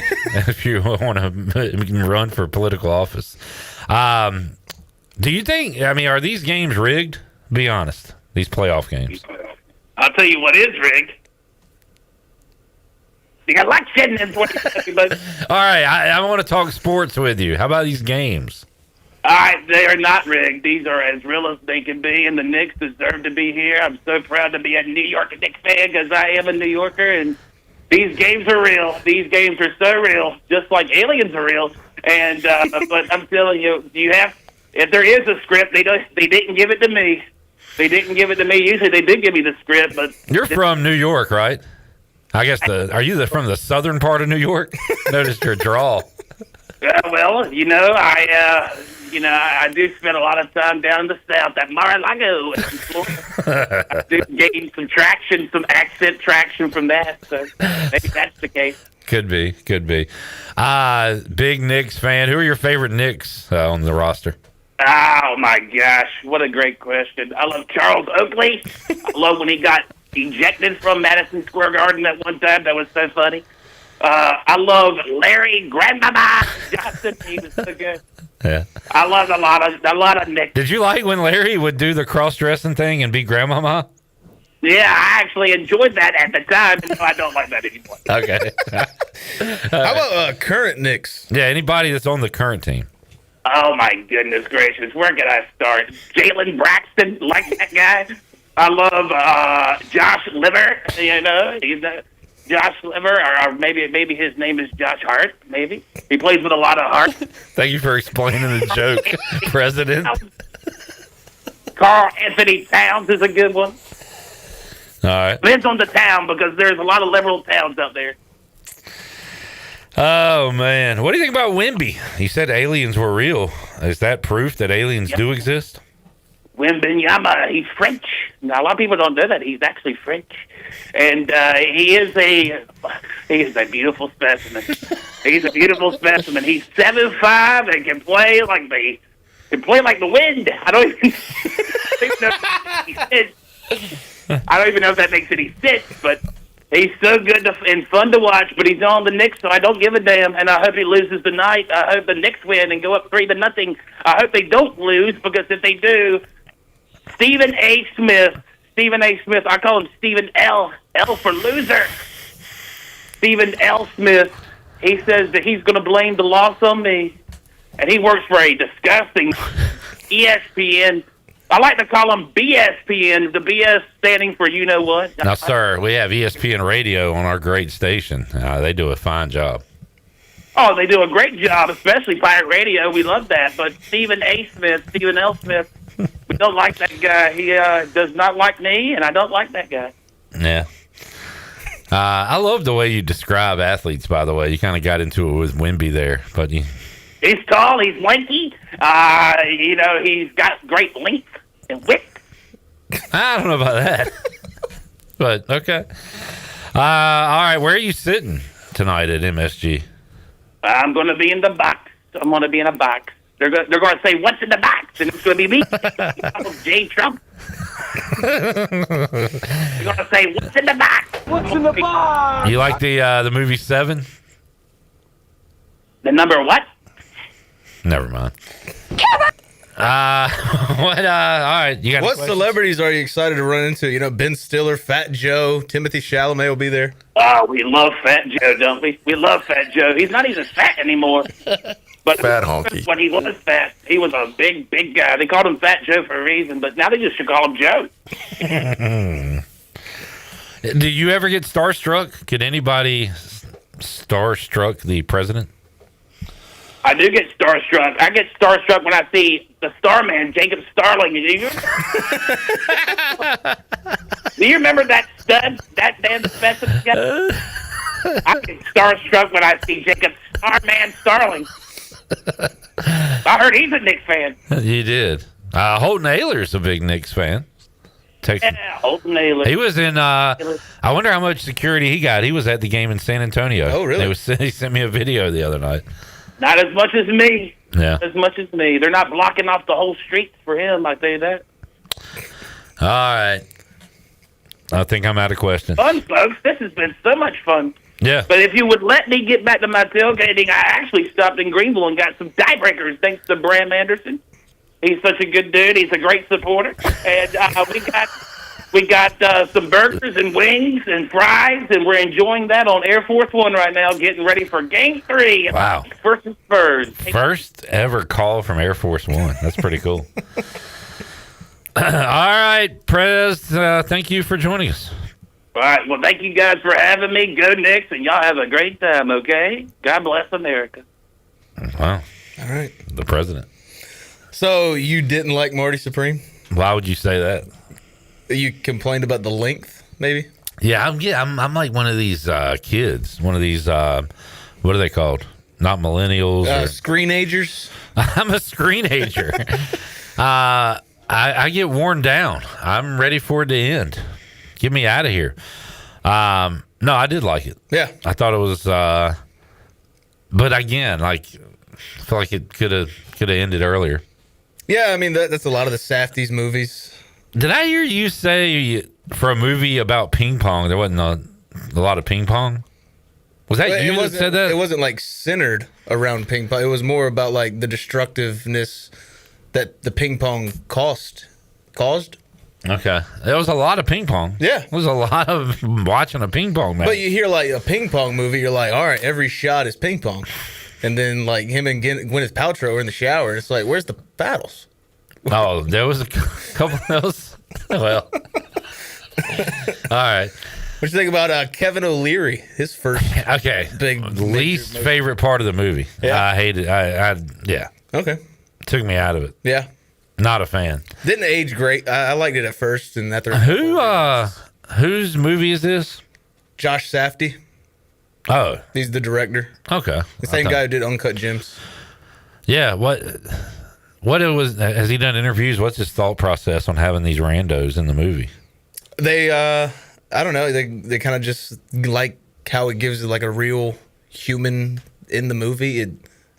if you want to run for political office. Do you think, are these games rigged? Be honest. These playoff games. I'll tell you what is rigged. The election in 2020. All right, I want to talk sports with you. How about these games? All right, they are not rigged. These are as real as they can be, and the Knicks deserve to be here. I'm so proud to be a New York Knicks fan because I am a New Yorker, and these games are real. These games are so real, just like aliens are real. And but I'm telling you, if there is a script, they didn't give it to me. They didn't give it to me. Usually they did give me the script, but you're from New York, right? I guess are you from the southern part of New York? Noticed your drawl. Well, I do spend a lot of time down in the south at Mar-a-Lago. I do gain some traction, some accent traction from that. So maybe that's the case. Could be. Big Knicks fan. Who are your favorite Knicks on the roster? Oh, my gosh. What a great question. I love Charles Oakley. I love when he got ejected from Madison Square Garden at one time. That was so funny. I love Larry Grandmama Johnson. He was so good. Yeah. I love a lot of Knicks. Did you like when Larry would do the cross-dressing thing and be Grandmama? Yeah, I actually enjoyed that at the time, and I don't like that anymore. Okay. How about current Knicks? Yeah, anybody that's on the current team. Oh, my goodness gracious. Where can I start? Jalen Braxton, like that guy. I love Josh Liver. He's Josh Liver, or maybe his name is Josh Hart, maybe. He plays with a lot of heart. Thank you for explaining the joke, President. Carl Anthony Towns is a good one. All right. Depends on the town, because there's a lot of liberal towns out there. Oh, man. What do you think about Wemby? He said aliens were real. Is that proof that aliens do exist? Wembanyama, he's French. Now, a lot of people don't know that. He's actually French. And he is a beautiful specimen. He's a beautiful specimen. He's 7'5" and can play like the wind. I don't even know if that makes any sense, but He's so good and fun to watch, but he's on the Knicks, so I don't give a damn. And I hope he loses tonight. I hope the Knicks win and go up 3-0. I hope they don't lose, because if they do, Stephen A. Smith, I call him Stephen L. for loser. Stephen L. Smith, he says that he's going to blame the loss on me. And he works for a disgusting ESPN. I like to call them BSPN, the BS standing for you know what. Now, sir, we have ESPN Radio on our great station. They do a fine job. Oh, they do a great job, especially Pirate Radio. We love that. But Stephen L. Smith, we don't like that guy. He does not like me, and I don't like that guy. Yeah. I love the way you describe athletes, by the way. You kind of got into it with Wemby there. But He's tall, he's lanky. He's got great length and width. I don't know about that. But, okay. All right, where are you sitting tonight at MSG? I'm going to be in the box. I'm going to be in a box. They're going to say, what's in the box? And it's going to be me, Jay Trump. They're going to say, what's in the box? What's in the box? You like the movie Seven? The number what? Never mind. All right, you got what questions? celebrities are you excited to run into? Ben Stiller, Fat Joe, Timothy Chalamet will be there. Oh, we love Fat Joe, don't we? We love Fat Joe. He's not even fat anymore. But Fat honky. When he was fat, he was a big guy. They called him Fat Joe for a reason, but now they just should call him Joe. Do you ever get starstruck? Could anybody starstruck the president? I do get starstruck. I get starstruck when I see the Starman, Jacob Starling. Do you remember that stud, that damn specimen? I get starstruck when I see Jacob Starman Starling. I heard he's a Knicks fan. You did. Holton Ayler's a big Knicks fan. Yeah, Holton Ayler. He was in. I wonder how much security he got. He was at the game in San Antonio. Oh, really? He sent me a video the other night. Not as much as me. Yeah. As much as me. They're not blocking off the whole street for him, I tell you that. All right. I think I'm out of questions. Fun, folks. This has been so much fun. Yeah. But if you would let me get back to my tailgating, I actually stopped in Greenville and got some tiebreakers thanks to Bram Anderson. He's such a good dude. He's a great supporter. And we got some burgers and wings and fries, and we're enjoying that on Air Force One right now, getting ready for Game 3. Wow. Versus Spurs. First ever call from Air Force One. That's pretty cool. All right, Prez, thank you for joining us. All right. Well, thank you guys for having me. Go Knicks, and y'all have a great time, okay? God bless America. Wow. All right. The president. So you didn't like Marty Supreme? Why would you say that? You complained about the length, maybe? Yeah, I'm like one of these kids. One of these, what are they called? Not millennials. Screenagers? I'm a screenager. I get worn down. I'm ready for it to end. Get me out of here. No, I did like it. Yeah. I thought it was, but again, like, I feel like it could have ended earlier. Yeah, I mean, that's a lot of the Safdie's movies. Did I hear you say for a movie about ping pong, there wasn't a lot of ping pong? Was that you that said that? It wasn't like centered around ping pong. It was more about like the destructiveness that the ping pong caused. Okay. There was a lot of ping pong. Yeah. It was a lot of watching a ping pong match. But you hear like a ping pong movie, you're like, all right, every shot is ping pong. And then like him and Gwyneth Paltrow are in the shower, and it's like, where's the paddles? Oh, there was a couple of those. Well. All right. What you think about Kevin O'Leary? His first big least favorite part of the movie. Yeah. I hated yeah. Okay. Took me out of it. Yeah. Not a fan. Didn't age great. I liked it at first, and after whose movie is this? Josh Safdie. Oh. He's the director. Okay. The same guy who did Uncut Gems. Yeah, what it was, has he done interviews? What's his thought process on having these randos in the movie? They I don't know, they kind of just like how it gives it like a real human in the movie.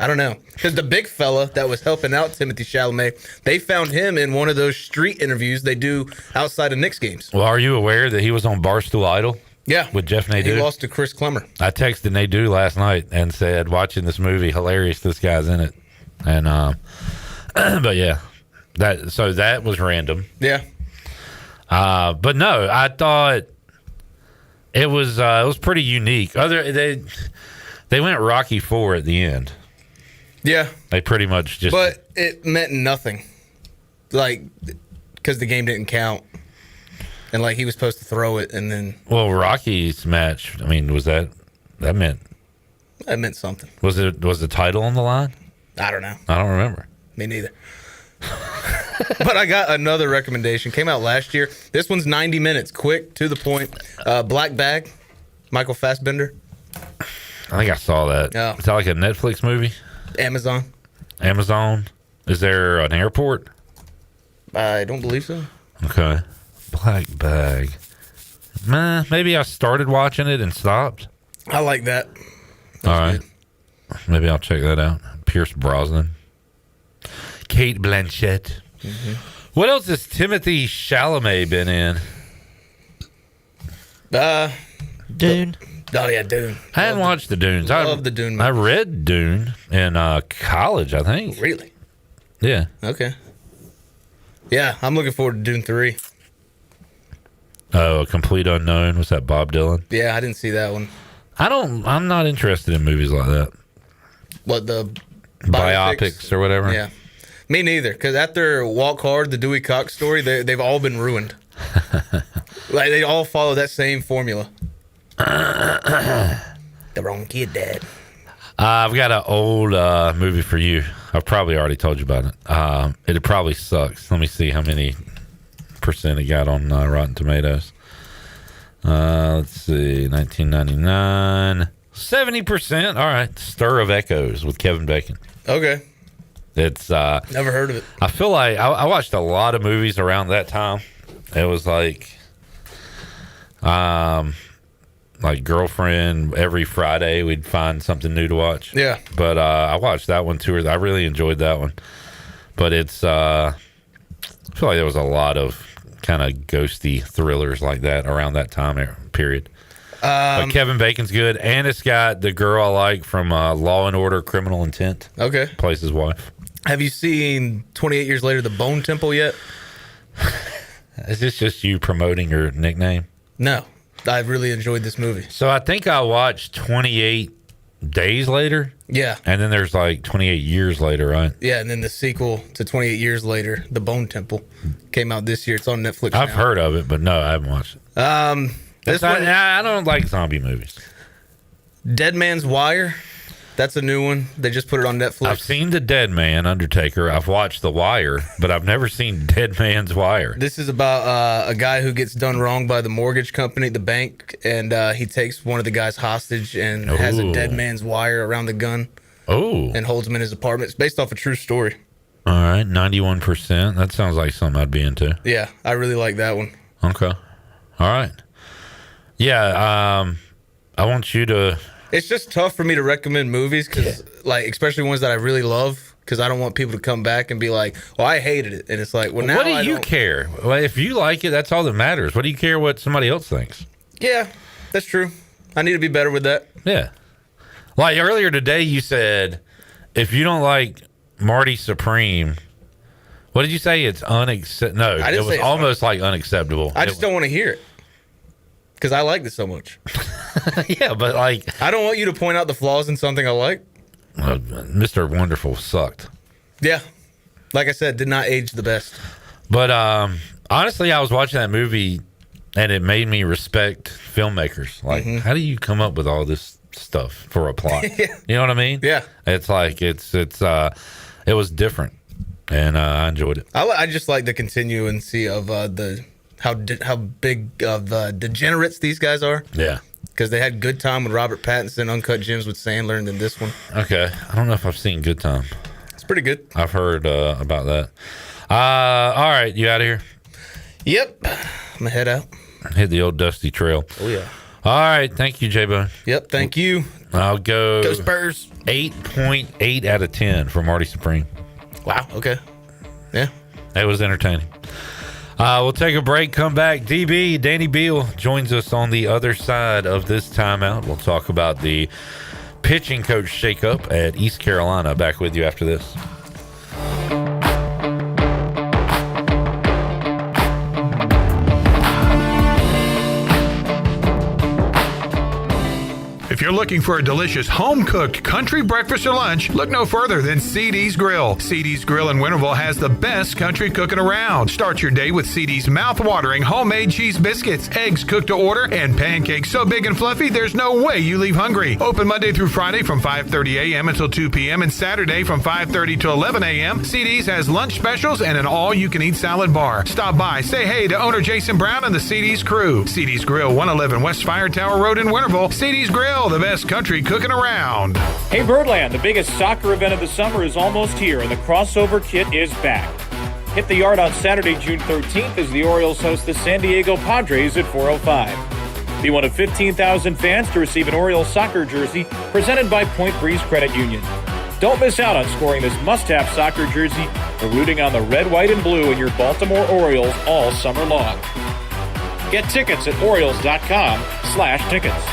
I don't know, because the big fella that was helping out Timothy Chalamet, they found him in one of those street interviews they do outside of Knicks games. Well, are you aware that he was on Barstool Idol? Yeah. With Jeff Nadeau. He lost to Chris Clemmer. I texted Nadeau last night and said, watching this movie, hilarious, this guy's in it. And, but yeah, that was random. Yeah. But no, I thought it was pretty unique. They went Rocky IV at the end. Yeah. They pretty much just. But it meant nothing. Like, because the game didn't count. And, like, he was supposed to throw it, and then. Well, Rocky's match, I mean, was that meant. That meant something. Was the title on the line? I don't know. I don't remember. Me neither. But I got another recommendation. Came out last year. This one's 90 minutes. Quick, to the point. Black Bag, Michael Fassbender. I think I saw that. Yeah. Is that like a Netflix movie? Amazon. Is there an airport? I don't believe so. Okay. Black Bag. Maybe I started watching it and stopped. I like that. All right. Maybe I'll check that out. Pierce Brosnan. Kate Blanchett. Mm-hmm. What else has Timothy Chalamet been in? Dune. Oh, yeah, Dune. I hadn't watched the Dunes. I love the Dune I movies. read Dune in college, I think. Really? Yeah. Okay. Yeah, I'm looking forward to Dune 3. Oh, A Complete Unknown. Was that Bob Dylan? Yeah, I didn't see that one. I'm not interested in movies like that. What, the Biopics or whatever? Yeah. Me neither, because after Walk Hard, the Dewey Cox story, they've all been ruined. Like, they all follow that same formula. The wrong kid, Dad. I've got an old movie for you. I've probably already told you about it. It probably sucks. Let me see how many percent it got on Rotten Tomatoes. Let's see, 1999, 70%. All right, Stir of Echoes with Kevin Bacon. Okay. It's never heard of it. I feel like I watched a lot of movies around that time. It was like Girlfriend. Every Friday we'd find something new to watch. Yeah. But I watched that one too. I really enjoyed that one. But it's I feel like there was a lot of kind of ghosty thrillers like that around that time period. But Kevin Bacon's good, and it's got the girl I like from Law and Order: Criminal Intent. Okay. Plays his wife. Have you seen 28 Years Later, The Bone Temple yet? Is this just you promoting your nickname? No. I really enjoyed this movie. So I think I watched 28 Days Later. Yeah. And then there's like 28 Years Later, right? Yeah, and then the sequel to 28 Years Later, The Bone Temple, came out this year. It's on Netflix I've now. heard of it, but no, I haven't watched it. I don't like zombie movies. Dead Man's Wire. That's a new one. They just put it on Netflix. I've seen The Dead Man, Undertaker. I've watched The Wire, but I've never seen Dead Man's Wire. This is about a guy who gets done wrong by the mortgage company, the bank, and he takes one of the guys hostage and has a dead man's wire around the gun. Oh. And holds him in his apartment. It's based off a true story. All right, 91%. That sounds like something I'd be into. Yeah, I really like that one. Okay. All right. Yeah, I want you to... It's just tough for me to recommend movies, because, like, especially ones that I really love, because I don't want people to come back and be like, well, I hated it. And it's like, well, now what do you care? Well, if you like it, that's all that matters. What do you care what somebody else thinks? Yeah, that's true. I need to be better with that. Yeah. Like earlier today, you said, if you don't like Marty Supreme, what did you say? It's unacceptable. No, I didn't it was say almost like unacceptable. I just don't want to hear it, because I like this so much. Yeah, but like... I don't want you to point out the flaws in something I like. Mr. Wonderful sucked. Yeah. Like I said, did not age the best. But honestly, I was watching that movie, and it made me respect filmmakers. Like, how do you come up with all this stuff for a plot? You know what I mean? Yeah. It's like, it was different, and I enjoyed it. I just like the continuancy of how big of degenerates these guys are. Yeah. Because they had Good Time with Robert Pattinson, Uncut Gems with Sandler, and then this one. Okay. I don't know if I've seen Good Time. It's pretty good. I've heard about that. All right. You out of here? Yep. I'm going to head out. Hit the old dusty trail. Oh, yeah. All right. Thank you, J-Bone. Yep. Thank you. I'll go... Go Spurs. 8.8 out of 10 for Marty Supreme. Wow. Okay. Yeah. It was entertaining. We'll take a break, come back. DB, Danny Beal, joins us on the other side of this timeout. We'll talk about the pitching coach shakeup at East Carolina. Back with you after this. If you're looking for a delicious home-cooked country breakfast or lunch, look no further than CD's Grill. CD's Grill in Winterville has the best country cooking around. Start your day with CD's mouth-watering homemade cheese biscuits, eggs cooked to order, and pancakes so big and fluffy there's no way you leave hungry. Open Monday through Friday from 5:30 a.m. until 2 p.m. and Saturday from 5:30 to 11 a.m. CD's has lunch specials and an all-you-can-eat salad bar. Stop by, say hey to owner Jason Brown and the CD's crew. CD's Grill, 111 West Fire Tower Road in Winterville. CD's Grill, the best country cooking around. Hey Birdland, the biggest soccer event of the summer is almost here and the crossover kit is back. Hit the yard on Saturday, June 13th as the Orioles host the San Diego Padres at 4:05. Be one of 15,000 fans to receive an Orioles soccer jersey presented by Point Breeze Credit Union. Don't miss out on scoring this must-have soccer jersey or rooting on the red, white, and blue in your Baltimore Orioles all summer long. Get tickets at Orioles.com/tickets.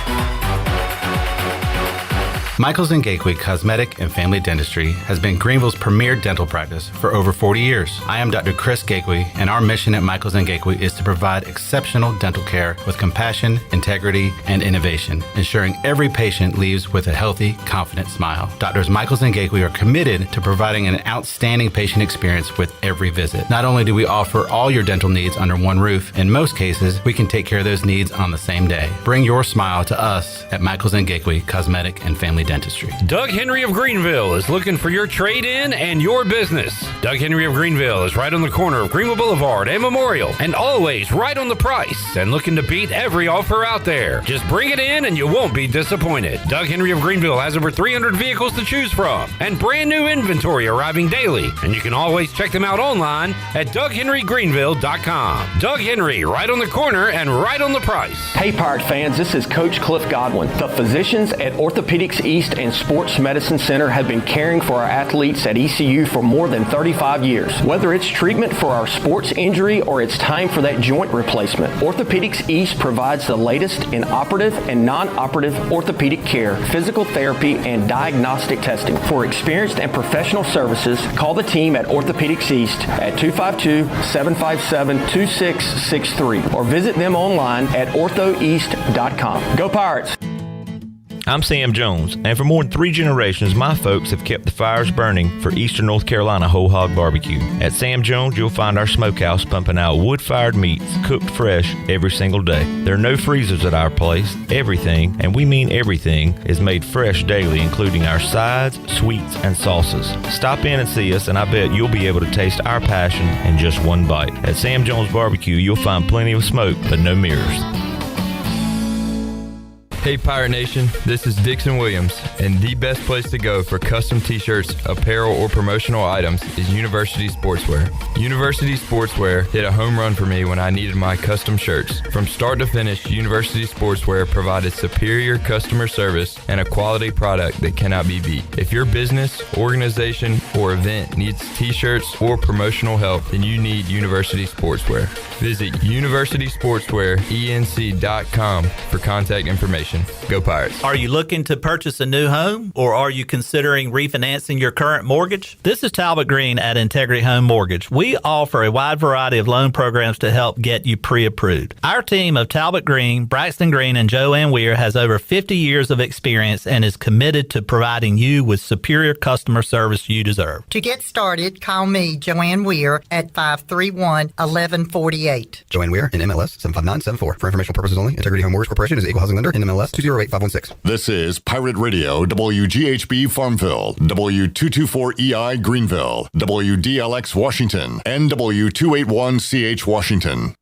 Michaels & Gateway Cosmetic and Family Dentistry has been Greenville's premier dental practice for over 40 years. I am Dr. Chris Gateway, and our mission at Michaels & Gateway is to provide exceptional dental care with compassion, integrity, and innovation, ensuring every patient leaves with a healthy, confident smile. Doctors Michaels & Gateway are committed to providing an outstanding patient experience with every visit. Not only do we offer all your dental needs under one roof, in most cases, we can take care of those needs on the same day. Bring your smile to us at Michaels & Gateway Cosmetic and Family Dentistry. Doug Henry of Greenville is looking for your trade-in and your business. Doug Henry of Greenville is right on the corner of Greenville Boulevard and Memorial, and always right on the price and looking to beat every offer out there. Just bring it in and you won't be disappointed. Doug Henry of Greenville has over 300 vehicles to choose from and brand new inventory arriving daily, and you can always check them out online at DougHenryGreenville.com. Doug Henry, right on the corner and right on the price. Hey Pirate fans, this is Coach Cliff Godwin. The physicians at Orthopedics East and Sports Medicine Center have been caring for our athletes at ECU for more than 35 years. Whether it's treatment for our sports injury or it's time for that joint replacement, Orthopedics East provides the latest in operative and non-operative orthopedic care, physical therapy, and diagnostic testing. For experienced and professional services, call the team at Orthopedics East at 252-757-2663 or visit them online at orthoeast.com. Go Pirates! I'm Sam Jones, and for more than 3 generations, my folks have kept the fires burning for Eastern North Carolina Whole Hog Barbecue. At Sam Jones, you'll find our smokehouse pumping out wood-fired meats cooked fresh every single day. There are no freezers at our place. Everything, and we mean everything, is made fresh daily, including our sides, sweets, and sauces. Stop in and see us, and I bet you'll be able to taste our passion in just one bite. At Sam Jones Barbecue, you'll find plenty of smoke, but no mirrors. Hey Pirate Nation, this is Dixon Williams, and the best place to go for custom t-shirts, apparel, or promotional items is University Sportswear. University Sportswear hit a home run for me when I needed my custom shirts. From start to finish, University Sportswear provided superior customer service and a quality product that cannot be beat. If your business, organization, or event needs t-shirts or promotional help, then you need University Sportswear. Visit universitysportswearenc.com for contact information. Go Pirates. Are you looking to purchase a new home, or are you considering refinancing your current mortgage? This is Talbot Green at Integrity Home Mortgage. We offer a wide variety of loan programs to help get you pre-approved. Our team of Talbot Green, Braxton Green, and Joanne Weir has over 50 years of experience and is committed to providing you with superior customer service you deserve. To get started, call me, Joanne Weir, at 531-1148. Joanne Weir, in MLS 75974. For informational purposes only, Integrity Home Mortgage Corporation is an equal housing lender in MLS 208516. This is Pirate Radio, WGHB Farmville, W224EI Greenville, WDLX Washington, and W281CH Washington.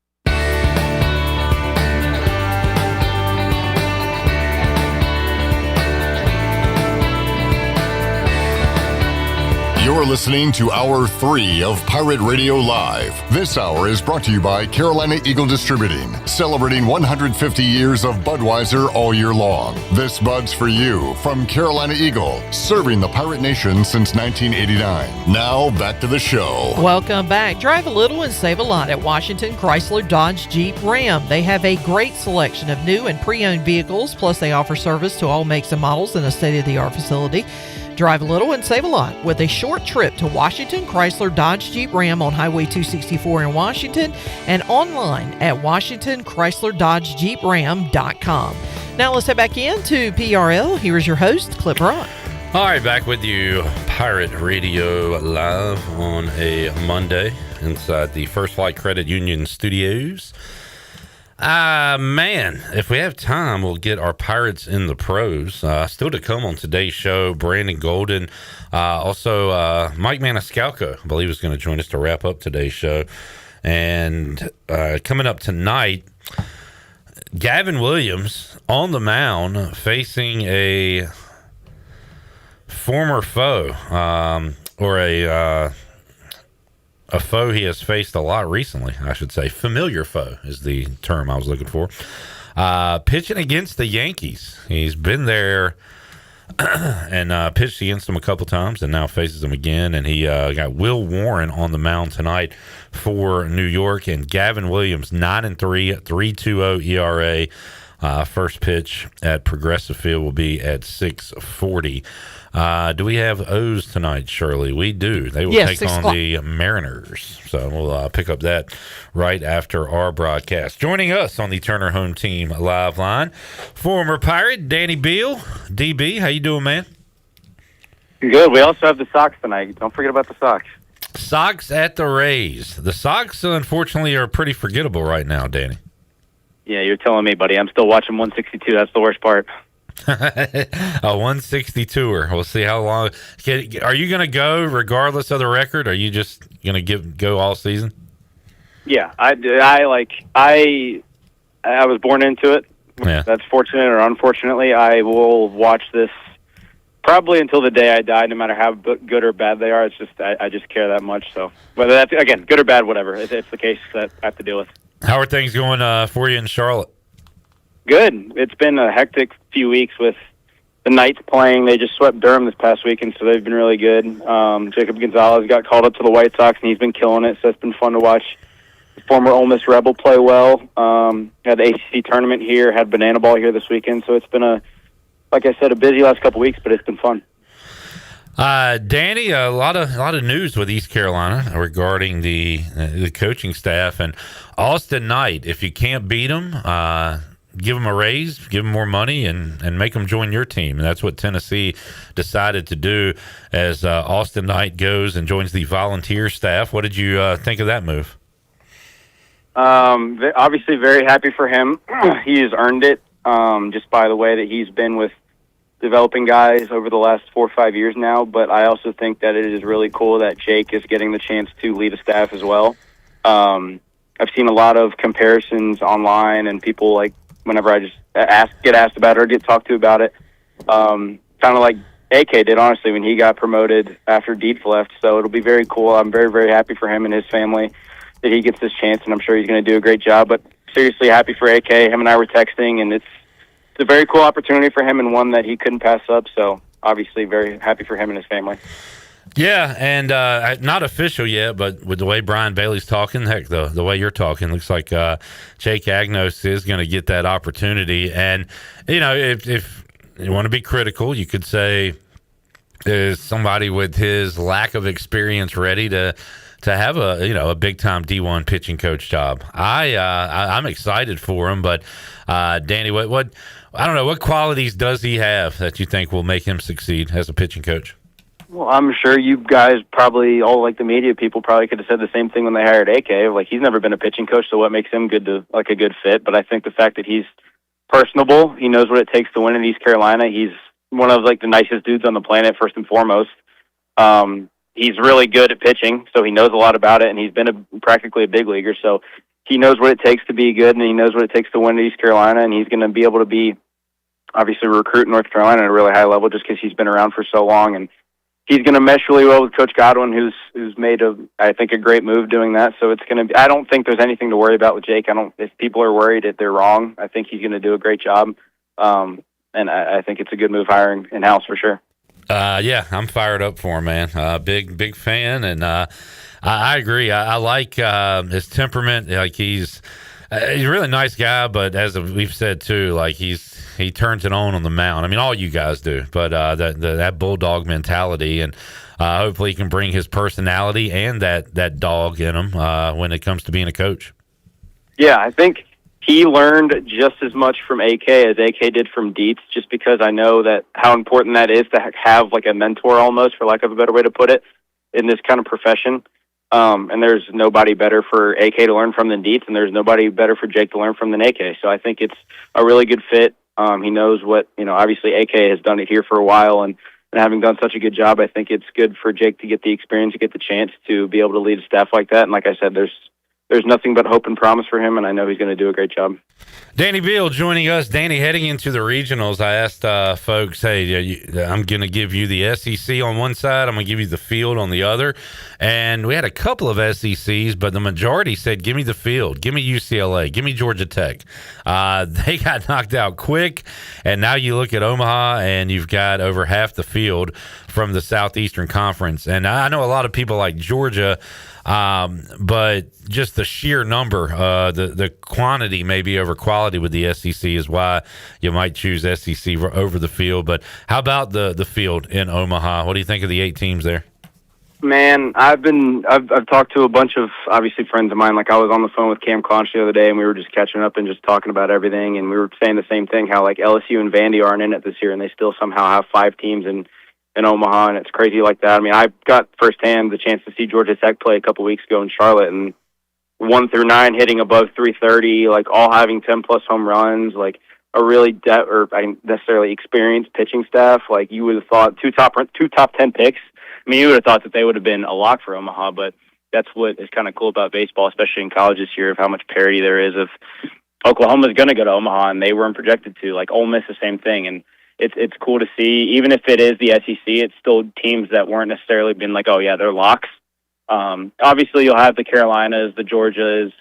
You're You're listening to Hour 3 of Pirate Radio Live. This hour is brought to you by Carolina Eagle Distributing, celebrating 150 years of Budweiser all year long. This Bud's for you from Carolina Eagle, serving the Pirate Nation since 1989. Now, back to the show. Welcome back. Drive a little and save a lot at Washington Chrysler Dodge Jeep Ram. They have a great selection of new and pre-owned vehicles, plus they offer service to all makes and models in a state-of-the-art facility. Drive a little and save a lot with a short trip to Washington Chrysler Dodge Jeep Ram on Highway 264 in Washington and online at WashingtonChryslerDodgeJeepRam.com. Now let's head back into PRL. Here is your host, Clip Rock. All right, back with you, Pirate Radio Live on a Monday inside the First Flight Credit Union studios. Man, if we have time, we'll get our Pirates in the pros. Still to come on today's show, Brandon Golden. Also, Mike Maniscalco, I believe, is going to join us to wrap up today's show. And coming up tonight, Gavin Williams on the mound facing a former foe, or a foe he has faced a lot recently, I should say. Familiar foe is the term I was looking for. Pitching against the Yankees. He's been there and pitched against them a couple times and now faces them again. And he got Will Warren on the mound tonight for New York. And Gavin Williams, 9-3, 3.20 ERA. First pitch at Progressive Field will be at 6:40. Do we have O's tonight, Shirley? We do. They will take on the Mariners. So we'll pick up that right after our broadcast. Joining us on the Turner Home Team live line, former Pirate Danny Beal. DB, how you doing, man? Good. We also have the Sox tonight. Don't forget about the Sox. Sox at the Rays. The Sox, unfortunately, are pretty forgettable right now, Danny. Yeah, you're telling me, buddy. I'm still watching 162. That's the worst part. A 162er. We'll see how long. Are you going to go regardless of the record? Or are you just going to go all season? Yeah, I was born into it. Yeah. That's fortunate or unfortunately. I will watch this probably until the day I die, no matter how good or bad they are. It's just I just care that much. So whether that's, again, good or bad, whatever, it's the case that I have to deal with. How are things going for you in Charlotte? Good. It's been a hectic few weeks with the Knights playing. They just swept Durham this past weekend, so they've been really good. Jacob Gonzalez got called up to the White Sox, and he's been killing it, so it's been fun to watch the former Ole Miss Rebel play well. Had the ACC tournament here, had Banana Ball here this weekend, so it's been like I said, a busy last couple weeks, but it's been fun. Danny, a lot of news with East Carolina regarding the coaching staff and Austin Knight. If you can't beat them, give them a raise, give them more money, and make them join your team. And that's what Tennessee decided to do as Austin Knight goes and joins the volunteer staff. What did you think of that move? Obviously very happy for him. He has earned it just by the way that he's been with developing guys over the last 4 or 5 years now. But I also think that it is really cool that Jake is getting the chance to lead a staff as well. I've seen a lot of comparisons online and people, like, whenever I just get asked about it or get talked to about it, kind of like AK did, honestly, when he got promoted after Dietz left. So it'll be very cool. I'm very, very happy for him and his family that he gets this chance, and I'm sure he's going to do a great job. But seriously happy for AK. Him and I were texting, and it's a very cool opportunity for him and one that he couldn't pass up. So obviously very happy for him and his family. Yeah, and not official yet, but with the way Brian Bailey's talking, heck, the way you're talking, looks like Jake Agnos is going to get that opportunity. And, you know, if you want to be critical, you could say, is somebody with his lack of experience ready to have a big time D1 pitching coach job? I'm excited for him, but Danny, what I don't know, what qualities does he have that you think will make him succeed as a pitching coach? Well, I'm sure you guys probably, all like the media people, probably could have said the same thing when they hired AK. Like, he's never been a pitching coach, so what makes him a good fit? But I think the fact that he's personable, he knows what it takes to win in East Carolina. He's one of the nicest dudes on the planet, first and foremost. He's really good at pitching, so he knows a lot about it, and he's been practically a big leaguer, so he knows what it takes to be good, and he knows what it takes to win at East Carolina, and he's going to be able to be, obviously, recruit in North Carolina at a really high level just because he's been around for so long, and he's going to mesh really well with Coach Godwin, who's made I think a great move doing that. So it's going to. I don't think there's anything to worry about with Jake. If people are worried, they're wrong. I think he's going to do a great job, and I think it's a good move hiring in house for sure. Yeah, I'm fired up for him, man. Big fan, and I agree. I like his temperament. Like he's a really nice guy, but as we've said too, like he turns it on the mound. I mean, all you guys do, but that bulldog mentality, and hopefully he can bring his personality and that dog in him when it comes to being a coach. Yeah, I think he learned just as much from AK as AK did from Dietz, just because I know that how important that is to have like a mentor almost, for lack of a better way to put it, in this kind of profession. And there's nobody better for AK to learn from than Dietz, and there's nobody better for Jake to learn from than AK. So I think it's a really good fit. He knows what, obviously AK has done it here for a while, and having done such a good job, I think it's good for Jake to get the experience, to get the chance to be able to lead a staff like that. And like I said, there's nothing but hope and promise for him, and I know he's going to do a great job. Danny Beal joining us. Danny, heading into the regionals, I asked folks, hey, I'm going to give you the SEC on one side, I'm going to give you the field on the other. And we had a couple of SECs, but the majority said, give me the field, give me UCLA, give me Georgia Tech. They got knocked out quick, and now you look at Omaha, and you've got over half the field from the Southeastern Conference. And I know a lot of people like Georgia, but just the sheer number, the quantity maybe over quality with the SEC is why you might choose SEC over the field. But how about the field in Omaha? What do you think of the 8 teams there? Man, I've talked to a bunch of obviously friends of mine. Like I was on the phone with Cam Conch the other day, and we were just catching up and just talking about everything. And we were saying the same thing, how like LSU and Vandy aren't in it this year, and they still somehow have 5 teams in Omaha, and it's crazy like that. I mean, I got firsthand the chance to see Georgia Tech play a couple weeks ago in Charlotte, and 1 through 9 hitting above 330, like all having 10+ home runs, like a really necessarily experienced pitching staff. Like you would have thought two top 10 picks. I mean, you would have thought that they would have been a lock for Omaha, but that's what is kind of cool about baseball, especially in college this year, of how much parity there is. Of Oklahoma's going to go to Omaha, and they weren't projected to. Like Ole Miss, the same thing, and it's cool to see. Even if it is the SEC, it's still teams that weren't necessarily been like, oh yeah, they're locks. Obviously, you'll have the Carolinas, the Georgias.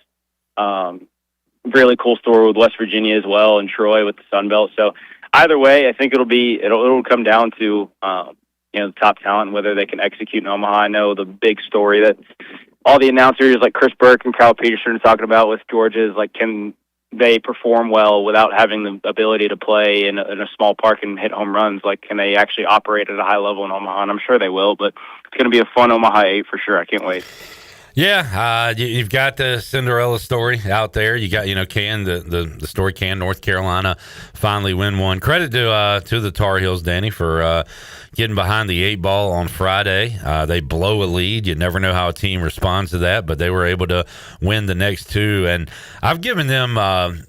Really cool story with West Virginia as well, and Troy with the Sun Belt. So either way, I think it'll come down to the top talent and whether they can execute in Omaha. I know the big story that all the announcers like Chris Burke and Kyle Peterson are talking about with Georgia is like, can they perform well without having the ability to play in a small park and hit home runs? Like, can they actually operate at a high level in Omaha? And I'm sure they will, but it's going to be a fun Omaha 8 for sure. I can't wait. Yeah, you've got the Cinderella story out there. You got, the story can North Carolina finally win one. Credit to the Tar Heels, Danny, for getting behind the 8 ball on Friday. They blow a lead. You never know how a team responds to that, but they were able to win the next 2. And I've given them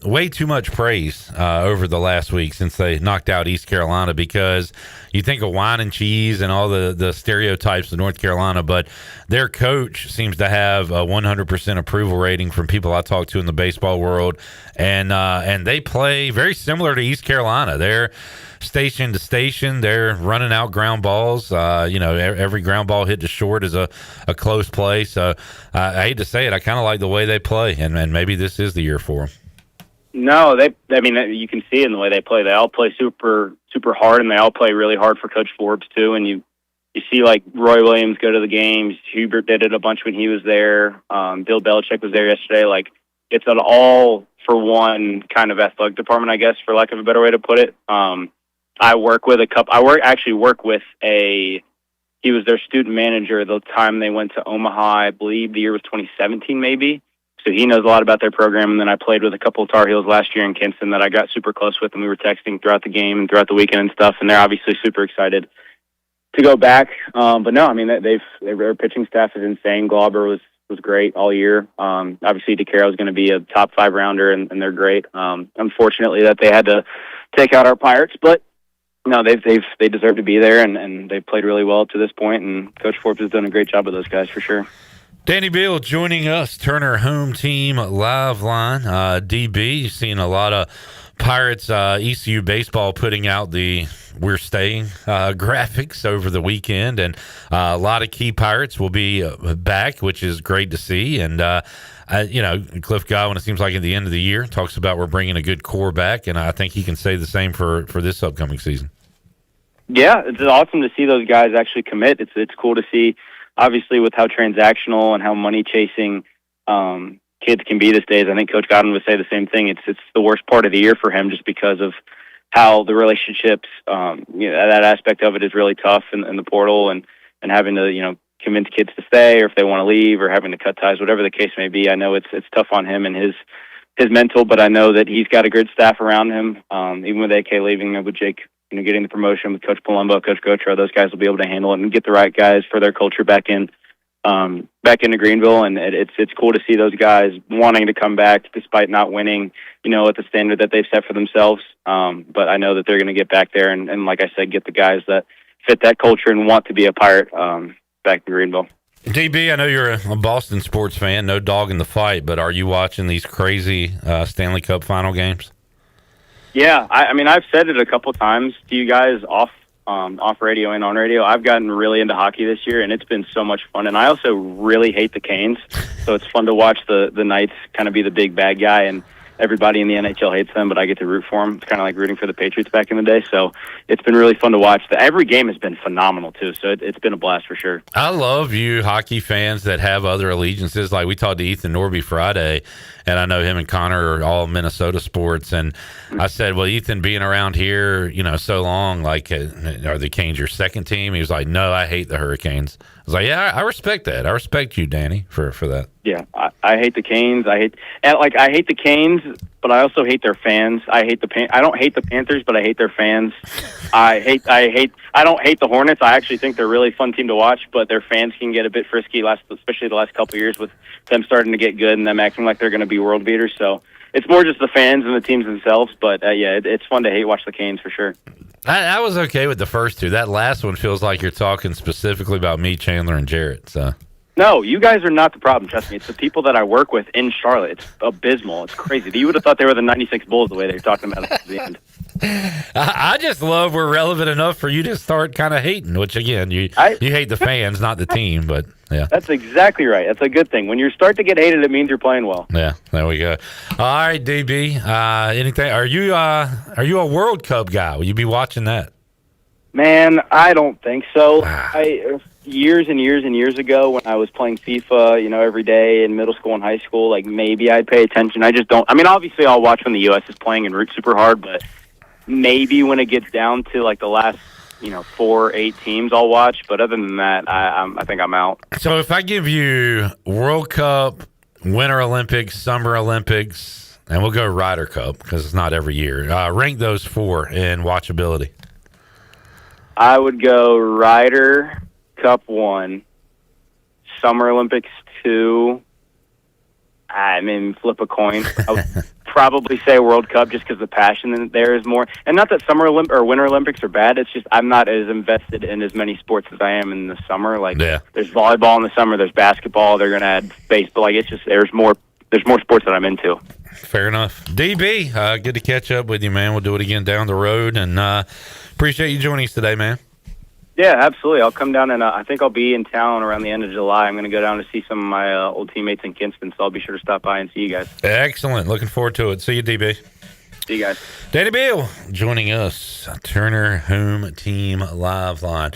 way too much praise over the last week since they knocked out East Carolina, because you think of wine and cheese and all the stereotypes of North Carolina, but their coach seems to have a 100% approval rating from people I talk to in the baseball world, and they play very similar to East Carolina. They're station to station. They're running out ground balls. Every ground ball hit to short is a close play. So I hate to say it, I kind of like the way they play, and maybe this is the year for them. No, you can see it in the way they play. They all play super, super hard, and they all play really hard for Coach Forbes too. And you see like Roy Williams go to the games. Hubert did it a bunch when he was there. Bill Belichick was there yesterday. Like, it's an all for one kind of athletic department, I guess, for lack of a better way to put it. I work with he was their student manager the time they went to Omaha. I believe the year was 2017 maybe. So he knows a lot about their program. And then I played with a couple of Tar Heels last year in Kinston that I got super close with, and we were texting throughout the game and throughout the weekend and stuff. And they're obviously super excited to go back. But no, I mean, their pitching staff is insane. Glauber was great all year. Obviously DeCaro is going to be a top 5 rounder, and they're great. Unfortunately that they had to take out our Pirates, but no, they deserve to be there, and they've played really well up to this point, and Coach Forbes has done a great job with those guys for sure. Danny Beal joining us, Turner Home Team Live Line. DB, you've seen a lot of Pirates ECU baseball putting out the "We're Staying" graphics over the weekend, and a lot of key Pirates will be back, which is great to see. And Cliff Godwin, it seems like at the end of the year, talks about we're bringing a good core back, and I think he can say the same for this upcoming season. Yeah, it's awesome to see those guys actually commit. It's cool to see, obviously, with how transactional and how money chasing kids can be these days. I think Coach Godwin would say the same thing. It's the worst part of the year for him just because of how the relationships, that aspect of it is really tough in the portal and having to, convince kids to stay or if they want to leave or having to cut ties, whatever the case may be. I know it's tough on him and his mental, but I know that he's got a good staff around him. Even with AK leaving, with Jake, getting the promotion with Coach Palumbo, Coach Gotro, those guys will be able to handle it and get the right guys for their culture back into Greenville. And it's cool to see those guys wanting to come back despite not winning, at the standard that they've set for themselves. But I know that they're going to get back there and like I said, get the guys that fit that culture and want to be a Pirate back in Greenville. DB, I know you're a Boston sports fan, no dog in the fight, but are you watching these crazy Stanley Cup final games? Yeah, I mean, I've said it a couple times to you guys off radio and on radio. I've gotten really into hockey this year, and it's been so much fun. And I also really hate the Canes, so it's fun to watch the Knights kind of be the big bad guy, and everybody in the NHL hates them, but I get to root for them. It's kind of like rooting for the Patriots back in the day, so it's been really fun to watch. Every game has been phenomenal, too, so it's been a blast for sure. I love you hockey fans that have other allegiances. Like we talked to Ethan Norby Friday, and I know him and Connor are all Minnesota sports, and I said, well, Ethan, being around here, so long, like, are the Canes your second team? He was like, no, I hate the Hurricanes. I was like, yeah, I respect that. I respect you, Danny, for that. Yeah, I hate the Canes. I hate the Canes, but I also hate their fans. I don't hate the Panthers, but I hate their fans. I don't hate the Hornets. I actually think they're a really fun team to watch, but their fans can get a bit frisky, especially the last couple of years with them starting to get good and them acting like they're going to be world beaters. So it's more just the fans and the teams themselves. But it's fun to watch the Canes for sure. I was okay with the first two. That last one feels like you're talking specifically about me, Chandler, and Jarrett. So. No, you guys are not the problem. Trust me. It's the people that I work with in Charlotte. It's abysmal. It's crazy. You would have thought they were the 96 Bulls the way they're talking about it at the end. I just love we're relevant enough for you to start kind of hating, which, again, you hate the fans, not the team, but yeah. That's exactly right. That's a good thing. When you start to get hated, it means you're playing well. Yeah, there we go. All right, DB, anything? Are you a World Cup guy? Will you be watching that? Man, I don't think so. Years and years and years ago when I was playing FIFA, every day in middle school and high school, like maybe I'd pay attention. I just don't. I mean, obviously I'll watch when the U.S. is playing and root super hard, but maybe when it gets down to like the last, 4 or 8 teams I'll watch. But other than that, I think I'm out. So if I give you World Cup, Winter Olympics, Summer Olympics, and we'll go Ryder Cup because it's not every year, rank those 4 in watchability. I would go Ryder Cup 1, Summer Olympics 2. I mean, flip a coin. I would probably say World Cup just because the passion there is more. And not that or Winter Olympics are bad. It's just I'm not as invested in as many sports as I am in the summer. Like, there's volleyball in the summer. There's basketball. They're going to add baseball. Like, it's just there's more sports that I'm into. Fair enough. DB, good to catch up with you, man. We'll do it again down the road. And appreciate you joining us today, man. Yeah, absolutely. I'll come down and I think I'll be in town around the end of July. I'm going to go down to see some of my old teammates in Kinston, so I'll be sure to stop by and see you guys. Excellent. Looking forward to it. See you, DB. See you guys. Danny Beal joining us, Turner Home Team Live Line.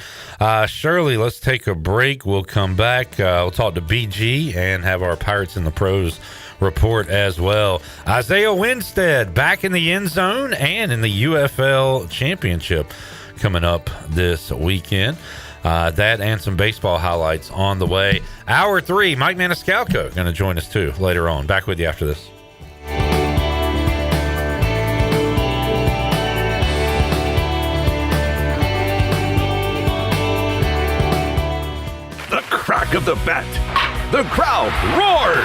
Shirley, let's take a break. We'll come back. We'll talk to BG and have our Pirates in the Pros report as well. Isaiah Winstead back in the end zone and in the UFL Championship coming up this weekend. That and some baseball highlights on the way. Hour 3, Mike Maniscalco going to join us too later on. Back with you after this. The crack of the bat. The crowd roars.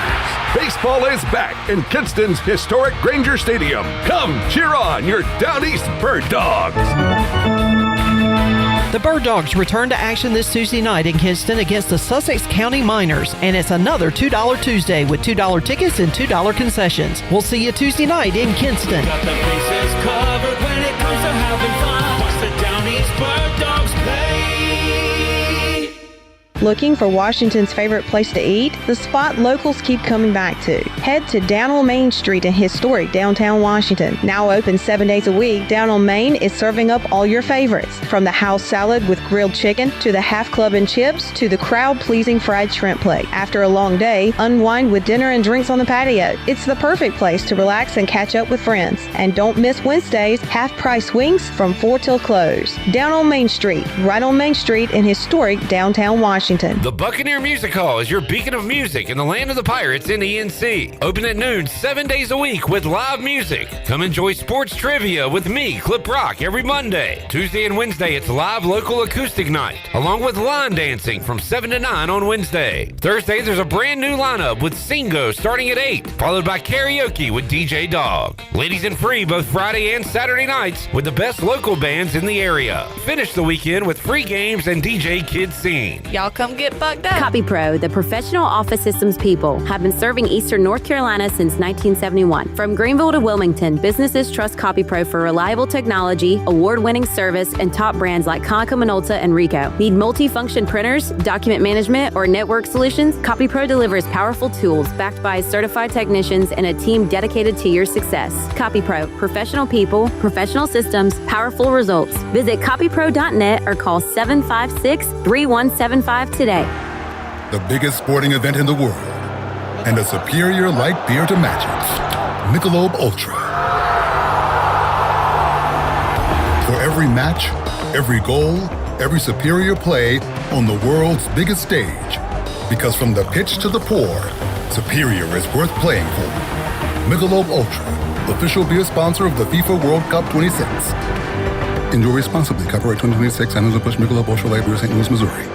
Baseball is back in Kinston's historic Granger Stadium. Come cheer on your Down East Bird Dogs. The Bird Dogs return to action this Tuesday night in Kinston against the Sussex County Miners, and it's another $2 Tuesday with $2 tickets and $2 concessions. We'll see you Tuesday night in Kinston. Got the bases covered when it comes to having fun. Watch the Down East Bird Dogs play. Looking for Washington's favorite place to eat? The spot locals keep coming back to. Head to Down on Main Street in historic downtown Washington. Now open 7 days a week, Down on Main is serving up all your favorites. From the house salad with grilled chicken, to the half club and chips, to the crowd-pleasing fried shrimp plate. After a long day, unwind with dinner and drinks on the patio. It's the perfect place to relax and catch up with friends. And don't miss Wednesdays, half-price wings from 4 till close. Down on Main Street, right on Main Street in historic downtown Washington. The Buccaneer Music Hall is your beacon of music in the land of the Pirates in the NC. Open at noon 7 days a week with live music. Come enjoy sports trivia with me, Clip Rock, every Monday. Tuesday and Wednesday, it's live local acoustic night, along with line dancing from 7 to 9 on Wednesday. Thursday, there's a brand new lineup with Singo starting at 8, followed by karaoke with DJ Dog. Ladies and free both Friday and Saturday nights with the best local bands in the area. Finish the weekend with free games and DJ Kids Scene. Y'all come get bugged up. CopyPro, the professional office systems people, have been serving Eastern North Carolina since 1971. From Greenville to Wilmington, businesses trust CopyPro for reliable technology, award-winning service, and top brands like Konica Minolta and Ricoh. Need multi-function printers, document management, or network solutions? CopyPro delivers powerful tools backed by certified technicians and a team dedicated to your success. CopyPro, professional people, professional systems, powerful results. Visit copypro.net or call 756-3175 today. The biggest sporting event in the world, and a superior light beer to match it. Michelob Ultra. For every match, every goal, every superior play on the world's biggest stage. Because from the pitch to the pour, superior is worth playing for. Michelob Ultra, official beer sponsor of the FIFA World Cup 26. Enjoy responsibly. Copyright 2026, Anheuser-Busch Michelob Ultra Light Beer, St. Louis, Missouri.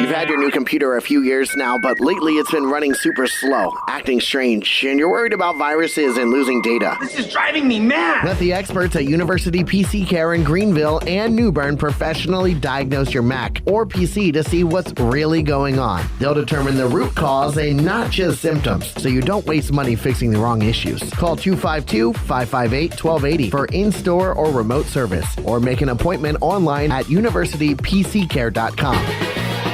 You've had your new computer a few years now, but lately it's been running super slow, acting strange, and you're worried about viruses and losing data. This is driving me mad! Let the experts at University PC Care in Greenville and New Bern professionally diagnose your Mac or PC to see what's really going on. They'll determine the root cause and not just symptoms, so you don't waste money fixing the wrong issues. Call 252-558-1280 for in-store or remote service, or make an appointment online at universitypccare.com.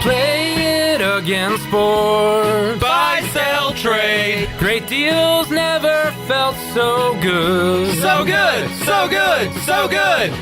Play it again, sport. Buy, sell, trade. Great deals never felt so good. So good, so good, so good.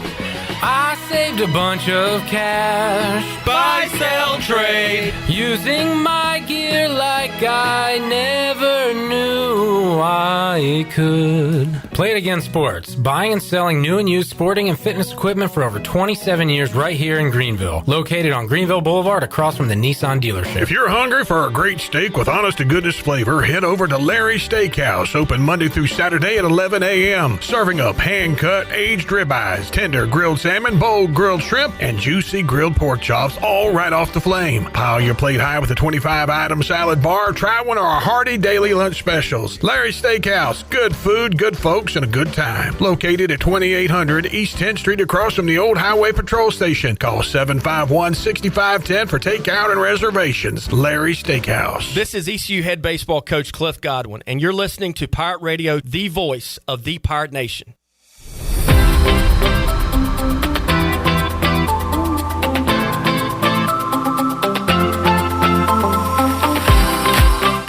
I saved a bunch of cash. Buy, sell, trade. Using my gear like I never knew I could. Play It Again Sports. Buying and selling new and used sporting and fitness equipment for over 27 years right here in Greenville. Located on Greenville Boulevard across from the Nissan dealership. If you're hungry for a great steak with honest-to-goodness flavor, head over to Larry's Steakhouse. Open Monday through Saturday at 11 a.m. Serving up hand-cut, aged ribeyes, tender grilled salmon, bold grilled shrimp, and juicy grilled pork chops, all right off the flame. Pile your plate high with a 25-item salad bar. Try one of our hearty daily lunch specials. Larry's Steakhouse. Good food, good folks, and a good time. Located at 2800 East 10th Street across from the old Highway Patrol Station. Call 751-6510 for takeout and reservations. Larry's Steakhouse. This is ECU head baseball coach Cliff Godwin, and you're listening to Pirate Radio, the voice of the Pirate Nation.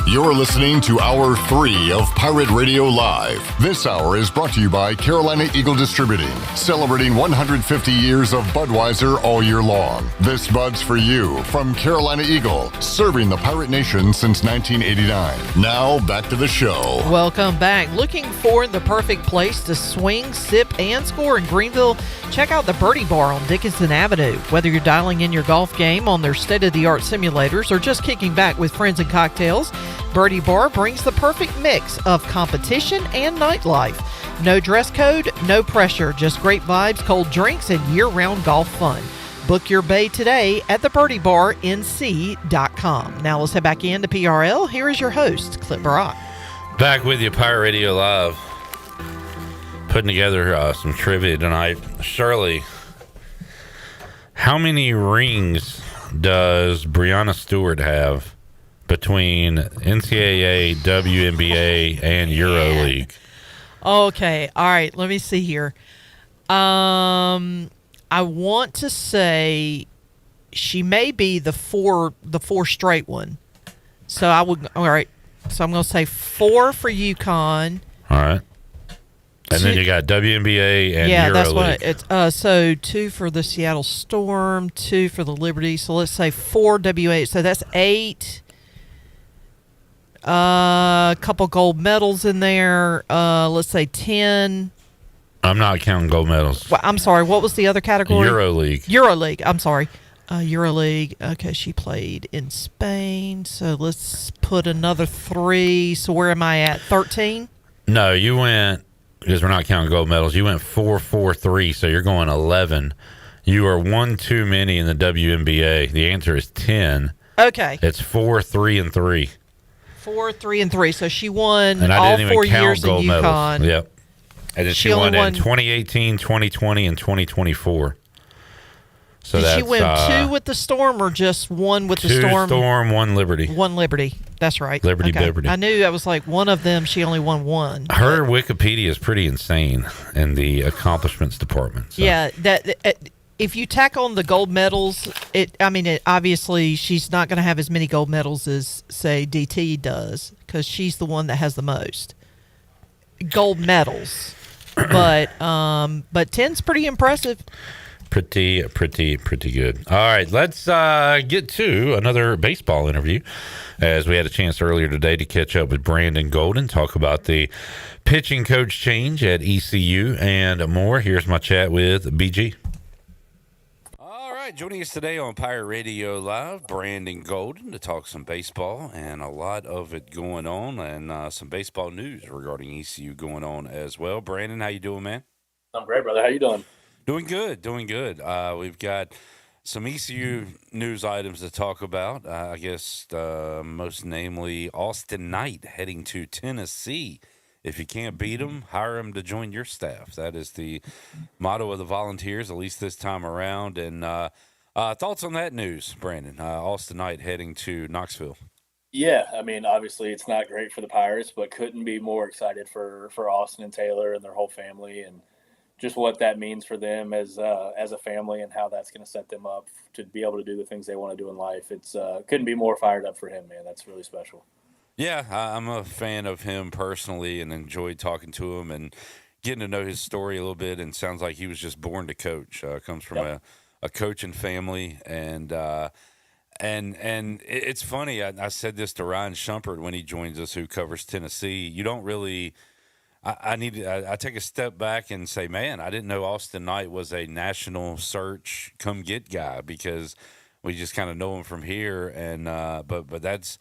You're listening to Hour 3 of Pirate Radio Live. This hour is brought to you by Carolina Eagle Distributing, celebrating 150 years of Budweiser all year long. This Bud's for you from Carolina Eagle, serving the Pirate Nation since 1989. Now, back to the show. Welcome back. Looking for the perfect place to swing, sip, and score in Greenville? Check out the Birdie Bar on Dickinson Avenue. Whether you're dialing in your golf game on their state-of-the-art simulators or just kicking back with friends and cocktails, Birdie Bar brings the perfect mix of competition and nightlife. No dress code, no pressure, just great vibes, cold drinks, and year-round golf fun. Book your bay today at thebirdiebarnc.com. Now let's head back into PRL. Here is your host, Clip Barak. Back with you, Pirate Radio Live. Putting together some trivia tonight. Shirley How many rings does Breanna Stewart have between NCAA, WNBA, and EuroLeague? Okay. All right. Let me see here. I want to say she may be the four straight one. So I would. All right. So I'm going to say 4 for UConn. All right. And then you got WNBA and EuroLeague. That's what it's. So 2 for the Seattle Storm, 2 for the Liberty. So let's say 4 WA. So that's 8. A couple gold medals in there. Let's say 10. I'm not counting gold medals. Well, I'm sorry. What was the other category? EuroLeague. I'm sorry. EuroLeague. Okay, she played in Spain. So let's put another 3. So where am I at? 13? No, you went, because we're not counting gold medals, you went 4, 4, 3. So you're going 11. You are 1 too many in the WNBA. The answer is 10. Okay. It's 4, 3, and 3. 4, 3, and 3. So she won And I all didn't 4 even count years in gold UConn. medals. Yep. And then she only won in 2018, 2020, and 2024. So Did she win 2 with the Storm or just 1 with the Storm? 2 Storm, 1 Liberty. 1 Liberty. That's right. Liberty. I knew I was like one of them. She only won 1. Her Wikipedia is pretty insane in the accomplishments department. So. Yeah, if you tack on the gold medals, obviously she's not going to have as many gold medals as say DT does because she's the one that has the most gold medals. But 10's pretty impressive. Pretty good. All right, let's get to another baseball interview, as we had a chance earlier today to catch up with Brandon Golden, talk about the pitching coach change at ECU and more. Here's my chat with BG. All right, joining us today on Pirate Radio Live, Brandon Golden, to talk some baseball and a lot of it going on, and some baseball news regarding ECU going on as well. Brandon, how you doing, man? I'm great, brother. How you doing? Doing good. We've got some ECU news items to talk about. I guess most namely Austin Knight heading to Tennessee. If you can't beat him, hire him to join your staff. That is the motto of the Volunteers, at least this time around. And thoughts on that news, Brandon? Austin Knight heading to Knoxville. Yeah, obviously it's not great for the Pirates, but couldn't be more excited for Austin and Taylor and their whole family, and just what that means for them as a family and how that's going to set them up to be able to do the things they want to do in life. It's couldn't be more fired up for him, man. That's really special. Yeah, I'm a fan of him personally and enjoyed talking to him and getting to know his story a little bit. And sounds like he was just born to coach. Comes from a coaching family, and it's funny. I said this to Ryan Schumpert when he joins us, who covers Tennessee. You don't really. I take a step back and say, man, I didn't know Austin Knight was a national search come get guy, because we just kind of know him from here. And but that's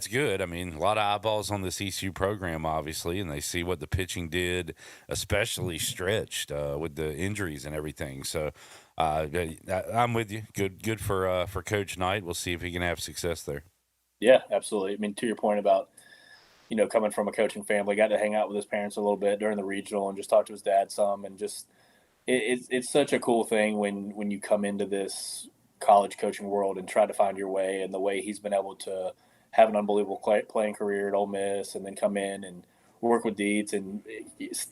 good. A lot of eyeballs on this ECU program, obviously, and they see what the pitching did, especially stretched with the injuries and everything. So I'm with you. Good for Coach Knight. We'll see if he can have success there. Yeah, absolutely. To your point about, coming from a coaching family, got to hang out with his parents a little bit during the regional and just talk to his dad some, and just it's such a cool thing when you come into this college coaching world and try to find your way, and the way he's been able to have an unbelievable playing career at Ole Miss, and then come in and work with Dietz and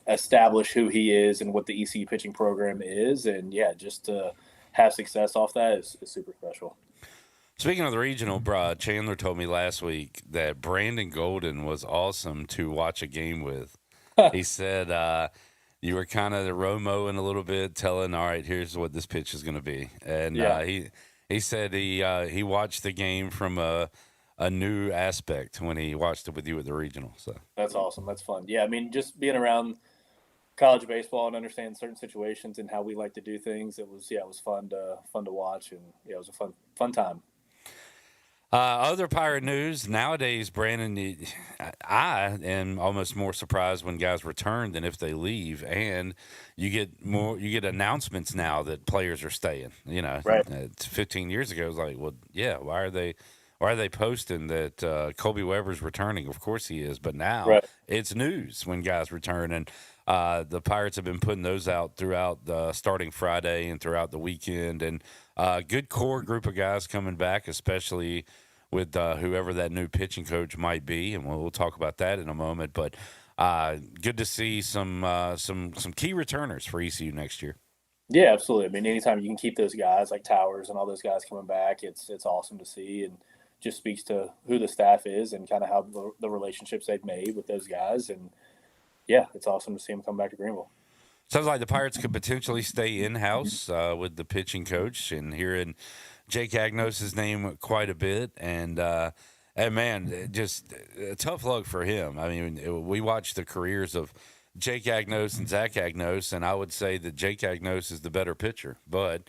establish who he is and what the ECU pitching program is, and just to have success off that is super special. Speaking of the regional, Chandler told me last week that Brandon Golden was awesome to watch a game with. He said you were kind of Romoing a little bit, telling, all right, here's what this pitch is going to be. And he said he watched the game from a new aspect when he watched it with you at the regional. So that's awesome. That's fun. Yeah, just being around college baseball and understanding certain situations and how we like to do things, it was fun to watch, and it was a fun time. Other Pirate news nowadays, Brandon, I am almost more surprised when guys return than if they leave, and you get announcements now that players are staying. Right. 15 years ago, it was like, well, yeah, why are they posting that Colby Weber's returning? Of course he is, but now it's news when guys return. And the Pirates have been putting those out throughout the starting Friday and throughout the weekend, and good core group of guys coming back, especially with whoever that new pitching coach might be, and we'll talk about that in a moment. But good to see some key returners for ECU next year. Yeah, absolutely. I mean, anytime you can keep those guys like Towers and all those guys coming back, it's awesome to see, and just speaks to who the staff is and kind of how the relationships they've made with those guys. And yeah, it's awesome to see them come back to Greenville. Sounds like the Pirates could potentially stay in-house with the pitching coach, and hearing Jake Agnos' name quite a bit. And man, just tough luck for him. I mean, we watched the careers of Jake Agnos and Zach Agnos, and I would say that Jake Agnos is the better pitcher. But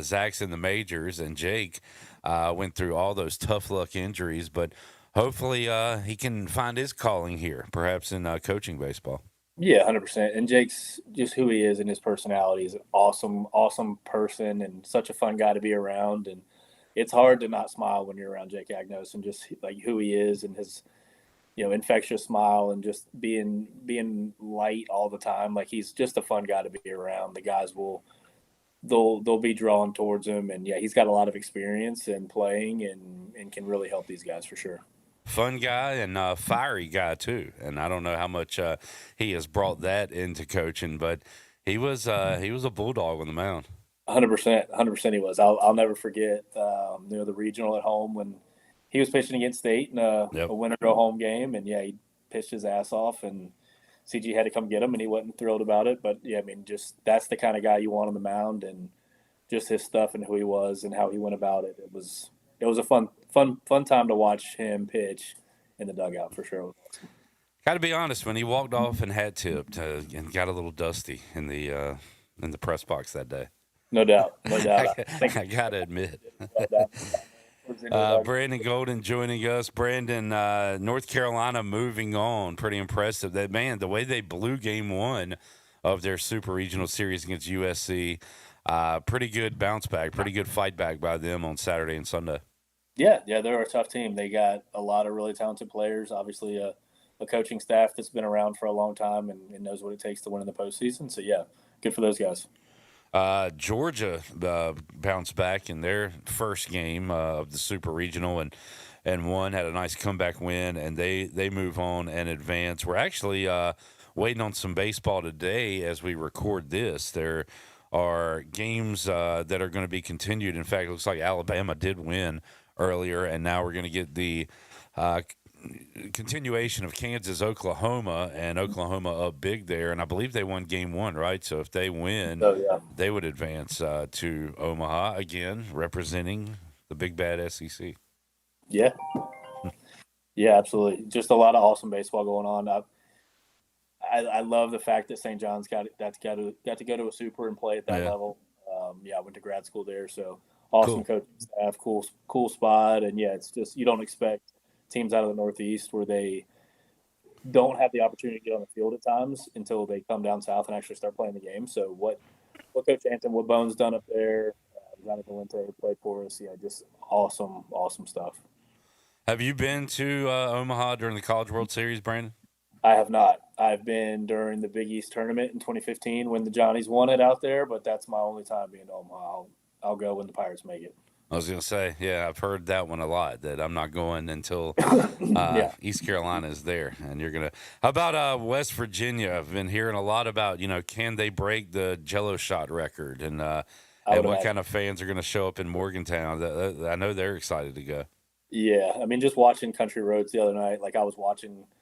Zach's in the majors, and Jake went through all those tough luck injuries. But hopefully he can find his calling here, perhaps in coaching baseball. Yeah, 100%. And Jake's just who he is and his personality is an awesome person and such a fun guy to be around. And it's hard to not smile when you're around Jake Agnos and just like who he is and his, infectious smile and just being light all the time. Like, he's just a fun guy to be around. The guys they'll be drawn towards him. And yeah, he's got a lot of experience in playing and can really help these guys for sure. Fun guy and fiery guy too, and I don't know how much he has brought that into coaching, but he was a bulldog on the mound. 100% he was. I'll never forget the regional at home when he was pitching against State in a winner go home game, and yeah, he pitched his ass off, and CG had to come get him, and he wasn't thrilled about it. But yeah, I mean, just that's the kind of guy you want on the mound, and just his stuff and who he was and how he went about it. It was a fun time to watch him pitch in the dugout for sure. Got to be honest, when he walked off and hat tipped and got a little dusty in the press box that day. No doubt. I got to admit. Brandon Golden joining us. Brandon, North Carolina moving on. Pretty impressive. That, man, the way they blew game one of their Super Regional Series against USC, pretty good bounce back, pretty good fight back by them on Saturday and Sunday. Yeah, they're a tough team. They got a lot of really talented players. Obviously, a coaching staff that's been around for a long time and knows what it takes to win in the postseason. So, yeah, good for those guys. Georgia bounced back in their first game of the Super Regional and won, had a nice comeback win, and they move on and advance. We're actually waiting on some baseball today as we record this. There are games that are going to be continued. In fact, it looks like Alabama did win earlier, and now we're going to get the continuation of Kansas, Oklahoma, and Oklahoma up big there. And I believe they won game one, right? So if they win, they would advance to Omaha again, representing the big bad SEC. Yeah. Yeah, absolutely. Just a lot of awesome baseball going on. I love the fact that St. John's got to go to a super and play at that level. I went to grad school there, so awesome coaching staff, cool spot, and yeah, it's just you don't expect teams out of the Northeast where they don't have the opportunity to get on the field at times until they come down south and actually start playing the game. So what Coach Anton, what Bone's done up there, Johnny Valente played for us, yeah, just awesome stuff. Have you been to Omaha during the College World Series, Brandon? I have not. I've been during the Big East tournament in 2015 when the Johnnies won it out there, but that's my only time being to Omaha. I'll go when the Pirates make it. I was going to say, yeah, I've heard that one a lot, that I'm not going until East Carolina is there. And you're going to – how about West Virginia? I've been hearing a lot about, can they break the Jello shot record and what kind of fans are going to show up in Morgantown. I know they're excited to go. Yeah, I mean, just watching Country Roads the other night, like I was watching –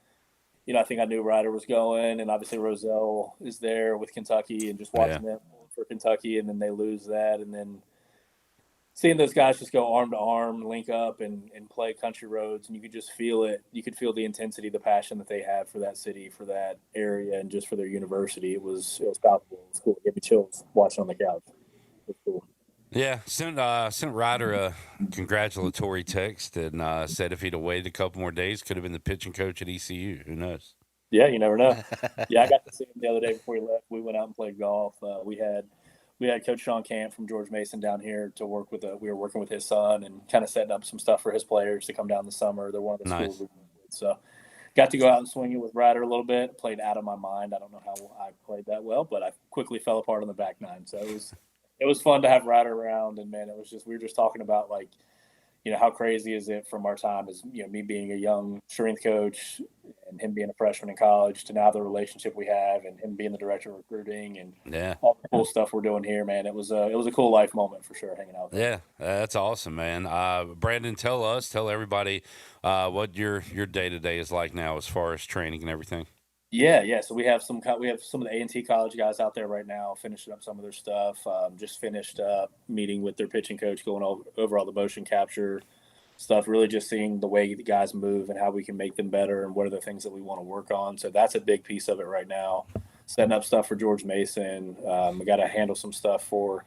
I think I knew Ryder was going, and obviously Roselle is there with Kentucky, and just watching them for Kentucky, and then they lose that, and then seeing those guys just go arm to arm, link up, and play Country Roads, and you could just feel it. You could feel the intensity, the passion that they have for that city, for that area, and just for their university. It was palpable. It was cool. It gave me chills watching on the couch. It was cool. Yeah, sent Ryder a congratulatory text and said if he'd have waited a couple more days, could have been the pitching coach at ECU. Who knows? Yeah, you never know. Yeah, I got to see him the other day before he left. We went out and played golf. We had Coach Sean Camp from George Mason down here to work with. We were working with his son and kind of setting up some stuff for his players to come down this summer. They're one of the schools we work with. So got to go out and swing it with Ryder a little bit. Played out of my mind. I don't know how I played that well, but I quickly fell apart on the back nine. So it was fun to have Ryder around. And man, we were just talking about like, how crazy is it from our time as, me being a young strength coach and him being a freshman in college to now the relationship we have and him being the director of recruiting and all the cool stuff we're doing here, man. It was a cool life moment for sure hanging out there. Yeah, that's awesome, man. Brandon, tell everybody what your day-to-day is like now as far as training and everything. Yeah. So we have some of the A&T college guys out there right now finishing up some of their stuff. Just finished meeting with their pitching coach, going over all the motion capture stuff, really just seeing the way the guys move and how we can make them better and what are the things that we want to work on. So that's a big piece of it right now. Setting up stuff for George Mason. We got to handle some stuff for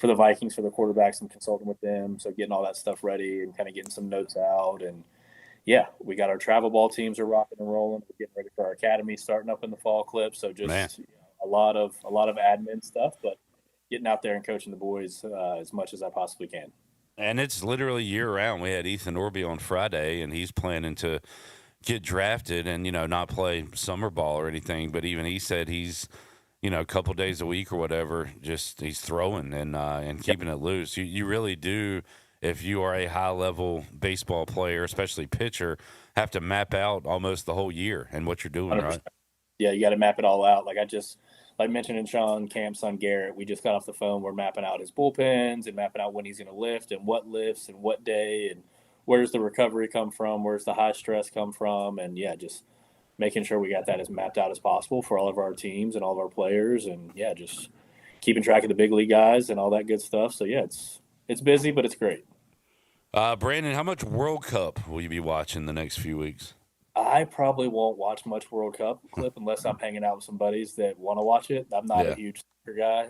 the Vikings, for the quarterbacks, and consulting with them. So getting all that stuff ready and kind of getting some notes out. And yeah, we got our travel ball teams are rocking and rolling. We're getting ready for our academy starting up in the fall clip. So just a lot of admin stuff, but getting out there and coaching the boys as much as I possibly can. And it's literally year round. We had Ethan Orby on Friday, and he's planning to get drafted and, not play summer ball or anything. But even he said he's, a couple days a week or whatever, just he's throwing and keeping it loose. You really do. If you are a high-level baseball player, especially pitcher, have to map out almost the whole year and what you're doing, 100%. Right? Yeah, you got to map it all out. Like mentioning Sean Camp's son Garrett, we just got off the phone. We're mapping out his bullpens and mapping out when he's going to lift and what lifts and what day and where's the recovery come from, where's the high stress come from, and just making sure we got that as mapped out as possible for all of our teams and all of our players, and just keeping track of the big league guys and all that good stuff. So it's busy, but it's great. Brandon, how much World Cup will you be watching the next few weeks? I probably won't watch much World Cup clip unless I'm hanging out with some buddies that want to watch it. I'm not a huge soccer guy.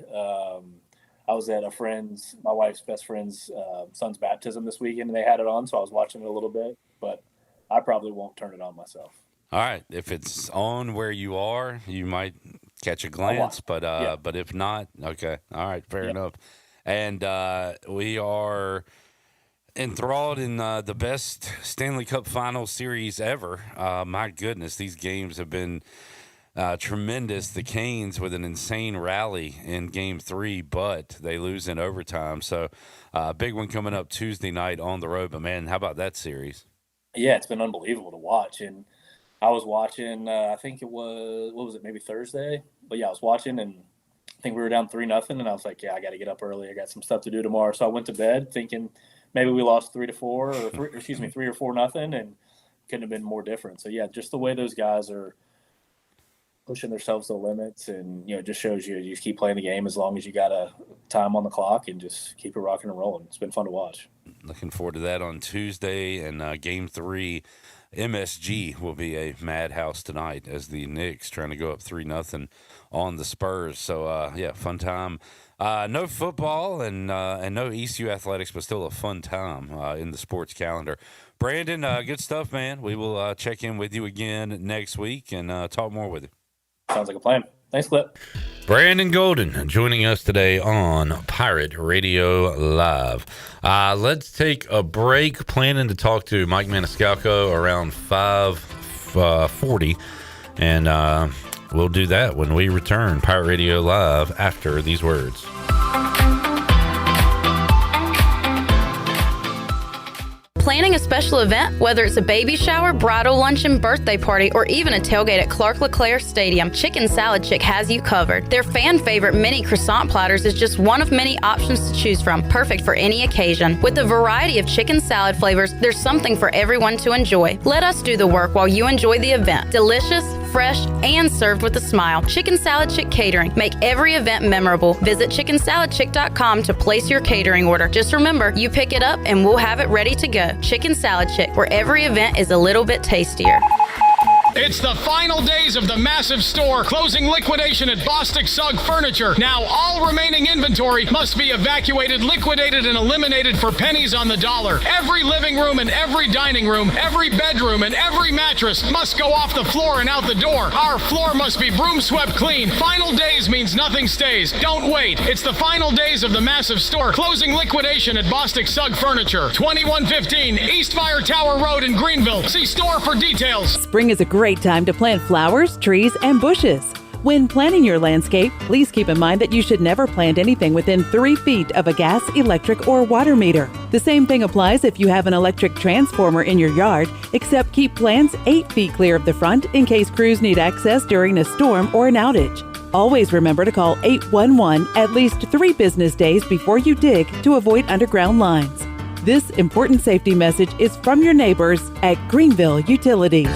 I was at my wife's best friend's son's baptism this weekend, and they had it on, so I was watching it a little bit, but I probably won't turn it on myself. All right. If it's on where you are, you might catch a glance, but if not, okay. All right, fair enough. And we are enthralled in the best Stanley Cup final series ever. My goodness, these games have been tremendous. The Canes with an insane rally in Game 3, but they lose in overtime. So big one coming up Tuesday night on the road. But, man, how about that series? Yeah, it's been unbelievable to watch. And I was watching, I think it was, maybe Thursday? But, yeah, I was watching, and I think we were down 3-0, and I was like, I got to get up early. I got some stuff to do tomorrow. So I went to bed thinking – maybe we lost 3-4 or 3 or 4-0, and couldn't have been more different. So just the way those guys are pushing themselves to the limits, and just shows you just keep playing the game as long as you got a time on the clock and just keep it rocking and rolling. It's been fun to watch. Looking forward to that on Tuesday, and Game 3. MSG will be a madhouse tonight as the Knicks trying to go up 3-0 on the Spurs. So fun time. No football and no ECU athletics, but still a fun time in the sports calendar. Brandon, good stuff, man. We will check in with you again next week and talk more with you. Sounds like a plan. Thanks, Clip. Brandon Golden joining us today on Pirate Radio Live. Let's take a break. Planning to talk to Mike Maniscalco around 5:40, and we'll do that when we return. Pirate Radio Live after these words. Planning a special event, whether it's a baby shower, bridal luncheon, birthday party, or even a tailgate at Clark LeClaire Stadium, Chicken Salad Chick has you covered. Their fan favorite mini croissant platters is just one of many options to choose from, perfect for any occasion. With a variety of chicken salad flavors, there's something for everyone to enjoy. Let us do the work while you enjoy the event. Delicious, fresh, and served with a smile. Chicken Salad Chick Catering. Make every event memorable. Visit chickensaladchick.com to place your catering order. Just remember, you pick it up and we'll have it ready to go. Chicken Salad Chick, where every event is a little bit tastier. It's the final days of the massive store closing liquidation at Bostic Sugg Furniture. Now all remaining inventory must be evacuated, liquidated, and eliminated for pennies on the dollar. Every living room and every dining room, every bedroom and every mattress must go off the floor and out the door. Our floor must be broom swept clean. Final days means nothing stays. Don't wait. It's the final days of the massive store closing liquidation at Bostic Sugg Furniture. 2115 East Fire Tower Road in Greenville. See store for details. Spring is a great great time to plant flowers, trees, and bushes. When planning your landscape, please keep in mind that you should never plant anything within 3 feet of a gas, electric, or water meter. The same thing applies if you have an electric transformer in your yard, except keep plants 8 feet clear of the front in case crews need access during a storm or an outage. Always remember to call 811 at least 3 business days before you dig to avoid underground lines. This important safety message is from your neighbors at Greenville Utilities.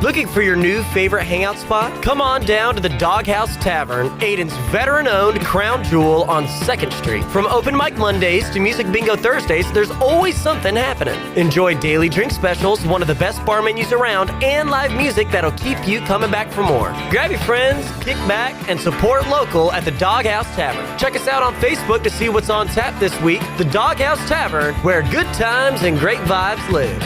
Looking for your new favorite hangout spot? Come on down to the Doghouse Tavern, Aiden's veteran-owned crown jewel on 2nd Street. From open mic Mondays to music bingo Thursdays, there's always something happening. Enjoy daily drink specials, one of the best bar menus around, and live music that'll keep you coming back for more. Grab your friends, kick back, and support local at the Doghouse Tavern. Check us out on Facebook to see what's on tap this week. The Doghouse Tavern, where good times and great vibes live.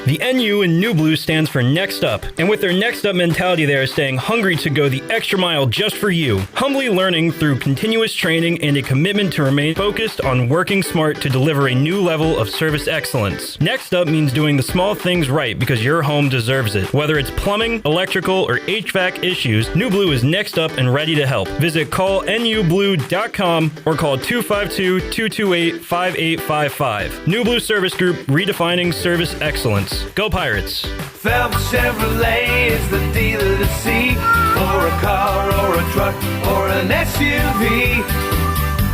The NU in New Blue stands for Next Up, and with their Next Up mentality, they are staying hungry to go the extra mile just for you, humbly learning through continuous training and a commitment to remain focused on working smart to deliver a new level of service excellence. Next Up means doing the small things right because your home deserves it. Whether it's plumbing, electrical, or HVAC issues, New Blue is next up and ready to help. Visit callnublue.com or call 252-228-5855. New Blue Service Group, redefining service excellence. Go Pirates! Phelps Chevrolet is the dealer to see for a car or a truck or an SUV.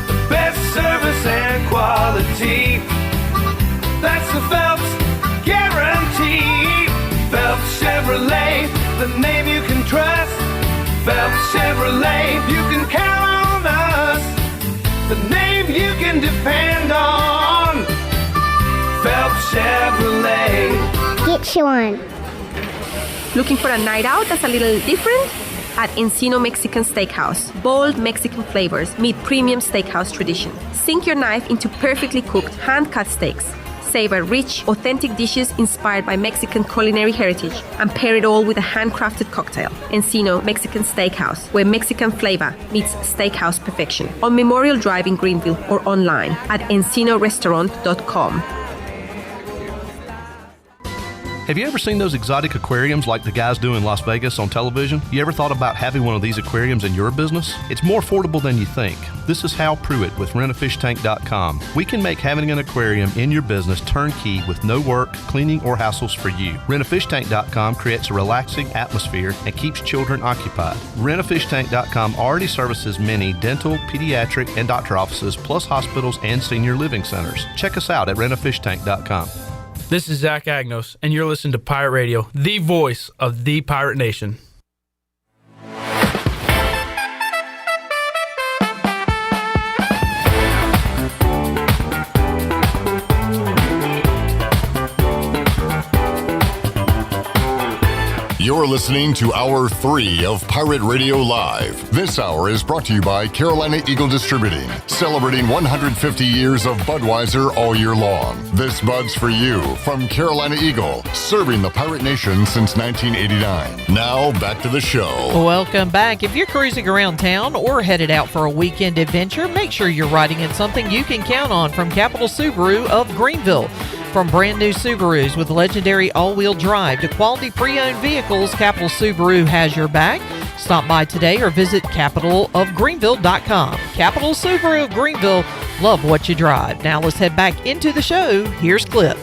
The best service and quality. That's the Phelps guarantee. Phelps Chevrolet, the name you can trust. Phelps Chevrolet, you can count on us. The name you can depend on. Phelps Chevrolet. Dixie. Looking for a night out that's a little different? At Encino Mexican Steakhouse. Bold Mexican flavors meet premium steakhouse tradition. Sink your knife into perfectly cooked, hand-cut steaks. Savor rich, authentic dishes inspired by Mexican culinary heritage and pair it all with a handcrafted cocktail. Encino Mexican Steakhouse, where Mexican flavor meets steakhouse perfection. On Memorial Drive in Greenville or online at encinorestaurant.com. Have you ever seen those exotic aquariums like the guys do in Las Vegas on television? You ever thought about having one of these aquariums in your business? It's more affordable than you think. This is Hal Pruitt with rentafishtank.com. We can make having an aquarium in your business turnkey with no work, cleaning, or hassles for you. Rentafishtank.com creates a relaxing atmosphere and keeps children occupied. Rentafishtank.com already services many dental, pediatric, and doctor offices, plus hospitals and senior living centers. Check us out at rentafishtank.com. This is Zach Agnos, and you're listening to Pirate Radio, the voice of the Pirate Nation. You're listening to Hour 3 of Pirate Radio Live. This hour is brought to you by Carolina Eagle Distributing, celebrating 150 years of Budweiser all year long. This Bud's for you from Carolina Eagle, serving the Pirate Nation since 1989. Now, back to the show. Welcome back. If you're cruising around town or headed out for a weekend adventure, make sure you're riding in something you can count on from Capital Subaru of Greenville. From brand new Subarus with legendary all-wheel drive to quality pre-owned vehicles, Capital Subaru has your back. Stop by today or visit capitalofgreenville.com. Capital Subaru of Greenville, love what you drive. Now let's head back into the show. Here's Cliff.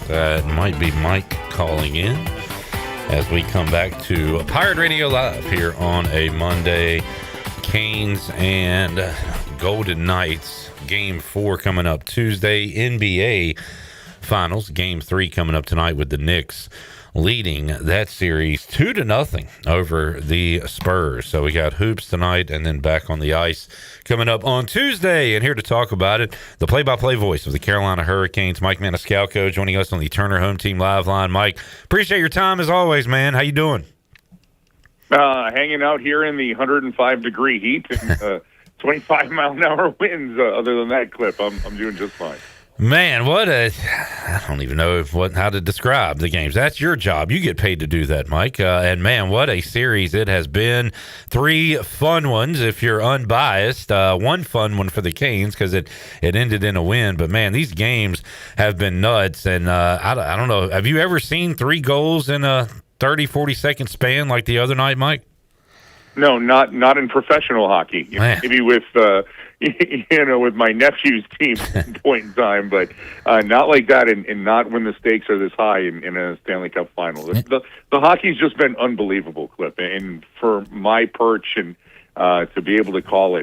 That might be Mike calling in as we come back to Pirate Radio Live here on a Monday. Canes and Golden Knights, Game 4 coming up Tuesday. NBA Finals, Game 3 coming up tonight with the Knicks leading that series 2-0 over the Spurs. So we got hoops tonight and then back on the ice coming up on Tuesday. And here to talk about it, the play-by-play voice of the Carolina Hurricanes, Mike Maniscalco, joining us on the Turner Home Team Live line. Mike, appreciate your time as always, man. How you doing? Hanging out here in the 105-degree heat and 25-mile-an-hour winds. Other than that, Clip, I'm doing just fine. Man, I don't even know how to describe the games. That's your job. You get paid to do that, Mike. And man, what a series it has been. 3 fun ones if you're unbiased. One fun one for the Canes because it ended in a win. But man, these games have been nuts. And I don't know. Have you ever seen 3 goals in a 30, 40-second span like the other night, Mike? No, not in professional hockey. Maybe with with my nephew's team at one point in time, but not like that, and not when the stakes are this high in a Stanley Cup final. The hockey's just been unbelievable, Clip, and for my perch and to be able to call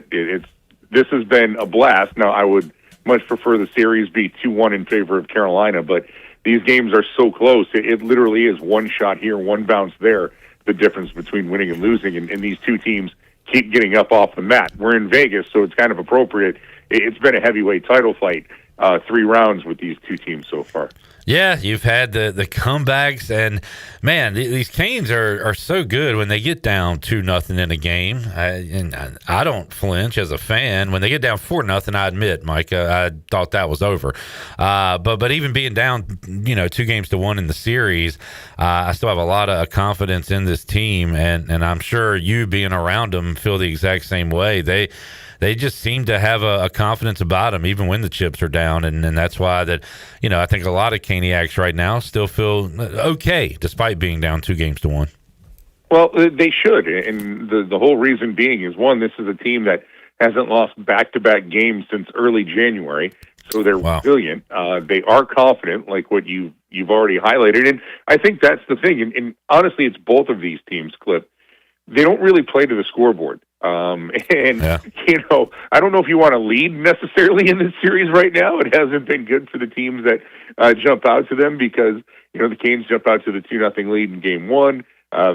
this has been a blast. Now, I would much prefer the series be 2-1 in favor of Carolina, but these games are so close. It literally is one shot here, one bounce there, the difference between winning and losing, and these two teams keep getting up off the mat. We're in Vegas, so it's kind of appropriate. It's been a heavyweight title fight, 3 rounds with these two teams so far. Yeah, you've had the comebacks, and man, these Canes are so good when they get down 2-0 in a game. I don't flinch as a fan when they get down 4-0. I admit, Mike, I thought that was over. But even being down, 2-1 in the series, I still have a lot of confidence in this team, and I'm sure you being around them feel the exact same way. They just seem to have a confidence about them, even when the chips are down, and that's why that I think a lot of Caniacs right now still feel okay despite being down 2-1. Well, they should, and the whole reason being is, one, this is a team that hasn't lost back-to-back games since early January, so they're resilient. They are confident, like what you've already highlighted, and I think that's the thing. And honestly, it's both of these teams, Clip. They don't really play to the scoreboard. I don't know if you want to lead necessarily in this series right now. It hasn't been good for the teams that jump out to them because, the Canes jump out to the 2-0 lead in Game 1.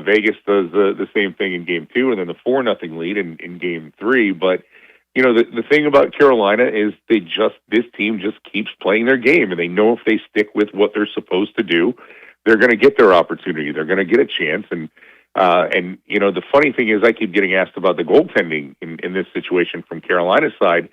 Vegas does the same thing in Game 2, and then the 4-0 lead in Game 3. But, the thing about Carolina is this team just keeps playing their game, and they know if they stick with what they're supposed to do, they're going to get their opportunity. They're going to get a chance, and the funny thing is I keep getting asked about the goaltending in this situation from Carolina's side.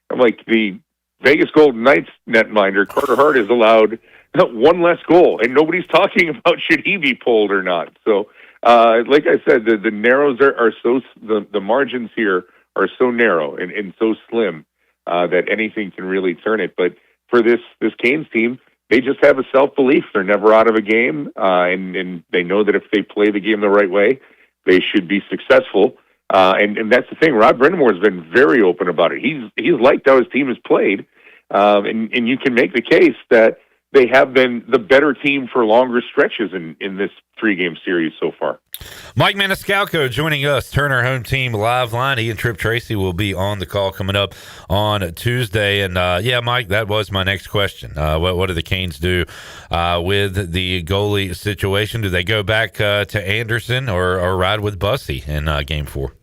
I'm like, the Vegas Golden Knights netminder, Carter Hart, is allowed 1 less goal, and nobody's talking about should he be pulled or not. So, like I said, the narrows are so, the margins here are so narrow and so slim that anything can really turn it. But for this Canes team, they just have a self-belief. They're never out of a game, and they know that if they play the game the right way, they should be successful. And that's the thing. Rob Brindamore has been very open about it. He's liked how his team has played, and you can make the case that they have been the better team for longer stretches in this 3-game series so far. Mike Maniscalco joining us, Turner Home Team Live Line. He and Trip Tracy will be on the call coming up on Tuesday. And, Mike, that was my next question. What do the Canes do with the goalie situation? Do they go back to Anderson or ride with Bussey in Game 4?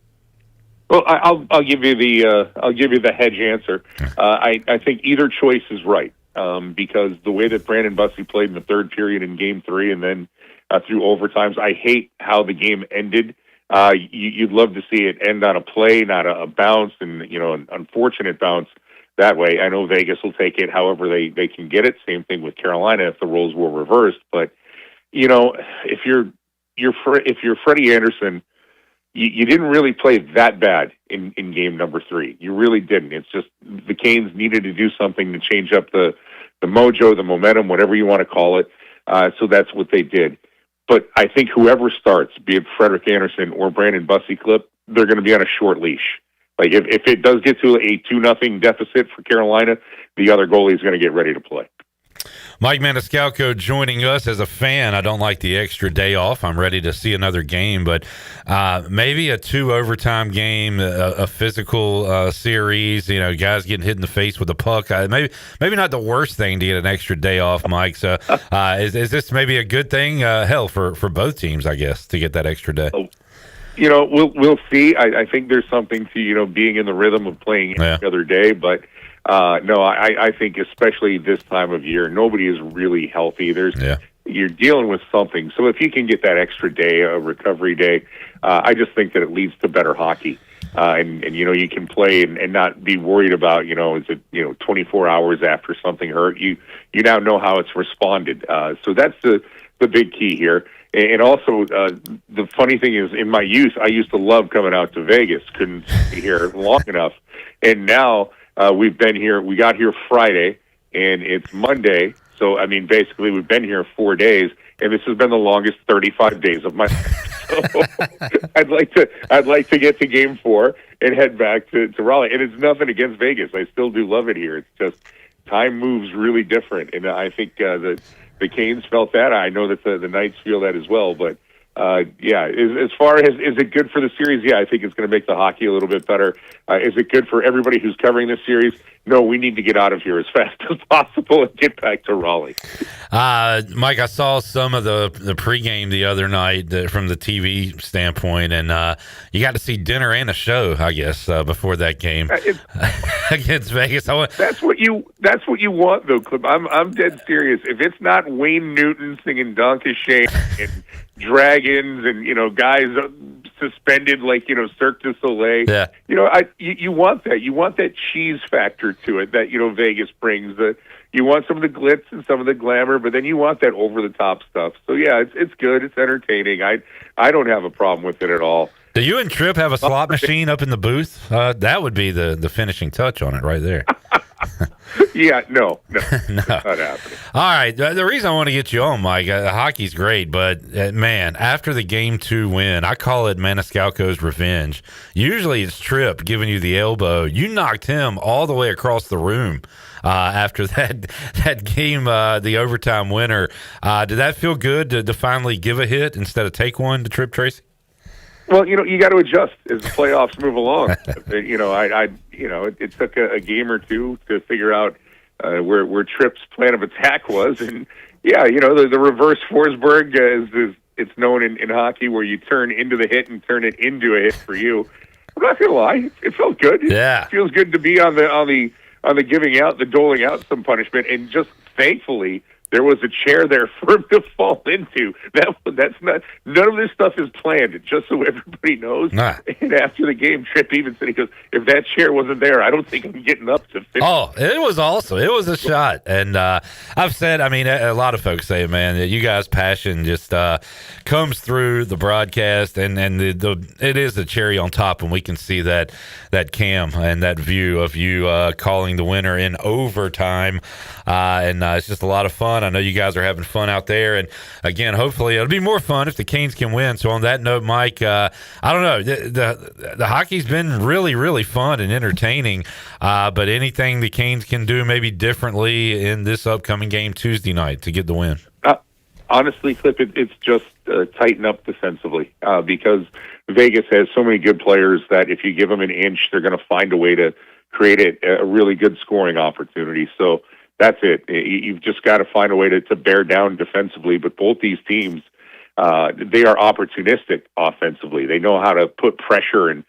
Well, I'll give you the hedge answer. I think either choice is right. Because the way that Brandon Bussey played in the third period in Game 3 and then through overtimes, I hate how the game ended. You'd love to see it end on a play, not a bounce, and an unfortunate bounce that way. I know Vegas will take it however they can get it. Same thing with Carolina if the roles were reversed. But if you're Freddie Anderson, you didn't really play that bad in game number 3. You really didn't. It's just the Canes needed to do something to change up the mojo, the momentum, whatever you want to call it. So that's what they did. But I think whoever starts, be it Frederik Andersen or Brandon Bussey, Clip, they're going to be on a short leash. Like if it does get to a 2-0 deficit for Carolina, the other goalie is going to get ready to play. Mike Maniscalco joining us. As a fan, I don't like the extra day off. I'm ready to see another game, but maybe a 2 overtime game, a physical series, guys getting hit in the face with a puck. Maybe not the worst thing to get an extra day off, Mike. So is this maybe a good thing? For both teams, I guess, to get that extra day. We'll see. I think there's something to, being in the rhythm of playing every other day, but no, I think especially this time of year, nobody is really healthy. You're dealing with something. So if you can get that extra day, a recovery day, I just think that it leads to better hockey. and you can play and not be worried about, is it 24 hours after something hurt. You now know how it's responded. So that's the big key here. And also, the funny thing is, in my youth, I used to love coming out to Vegas. Couldn't be here long enough. And now we've been here. We got here Friday, and it's Monday. So, basically, we've been here 4 days, and this has been the longest 35 days of my life. So I'd like to get to Game 4 and head back to Raleigh. And it's nothing against Vegas. I still do love it here. It's just time moves really different, and I think the Canes felt that. I know that the Knights feel that as well. But, as far as is it good for the series? Yeah, I think it's going to make the hockey a little bit better. Is it good for everybody who's covering this series? No, we need to get out of here as fast as possible and get back to Raleigh. Mike, I saw some of the pregame the other night from the TV standpoint, and you got to see dinner and a show, I guess, before that game against Vegas. That's what you want, though, Clip. I'm dead serious. If it's not Wayne Newton singing Donkey Shane and dragons and guys suspended like Cirque du Soleil, you want that. You want that cheese factor to it that Vegas brings. You want some of the glitz and some of the glamour, but then you want that over the top stuff. So yeah, it's good. It's entertaining. I don't have a problem with it at all. Do you and Tripp have a slot machine up in the booth? That would be the finishing touch on it right there. Yeah, no, it's not happening. All right, the reason I want to get you on, Mike, hockey's great, but man, after the Game 2 win, I call it Maniscalco's revenge. Usually it's Tripp giving you the elbow. You knocked him all the way across the room after that game, the overtime winner. Did that feel good to finally give a hit instead of take one to Tripp Tracy? Well, you got to adjust as the playoffs move along. It took a game or two to figure out where Tripp's plan of attack was, and the reverse Forsberg is it's known in hockey, where you turn into the hit and turn it into a hit for you. I'm not gonna lie, it felt good. Yeah, it feels good to be on the giving out, the doling out some punishment, and just thankfully there was a chair there for him to fall into. That's not. None of this stuff is planned. Just so everybody knows. Nah. And after the game, Tripp even said, he goes, "If that chair wasn't there, I don't think I'm getting up to finish." Oh, it was awesome. It was a shot, and I've said, a lot of folks say, man, that you guys' passion just comes through the broadcast, and it is the cherry on top, and we can see that cam and that view of you calling the winner in overtime, and it's just a lot of fun. I know you guys are having fun out there, and again, hopefully it'll be more fun if the Canes can win. So on that note, Mike, I don't know, the hockey's been really, really fun and entertaining, but anything the Canes can do maybe differently in this upcoming game Tuesday night to get the win? Honestly, Clip, it's just tighten up defensively because Vegas has so many good players that if you give them an inch, they're going to find a way to create a really good scoring opportunity. So that's it. You've just got to find a way to bear down defensively. But both these teams, they are opportunistic offensively. They know how to put pressure and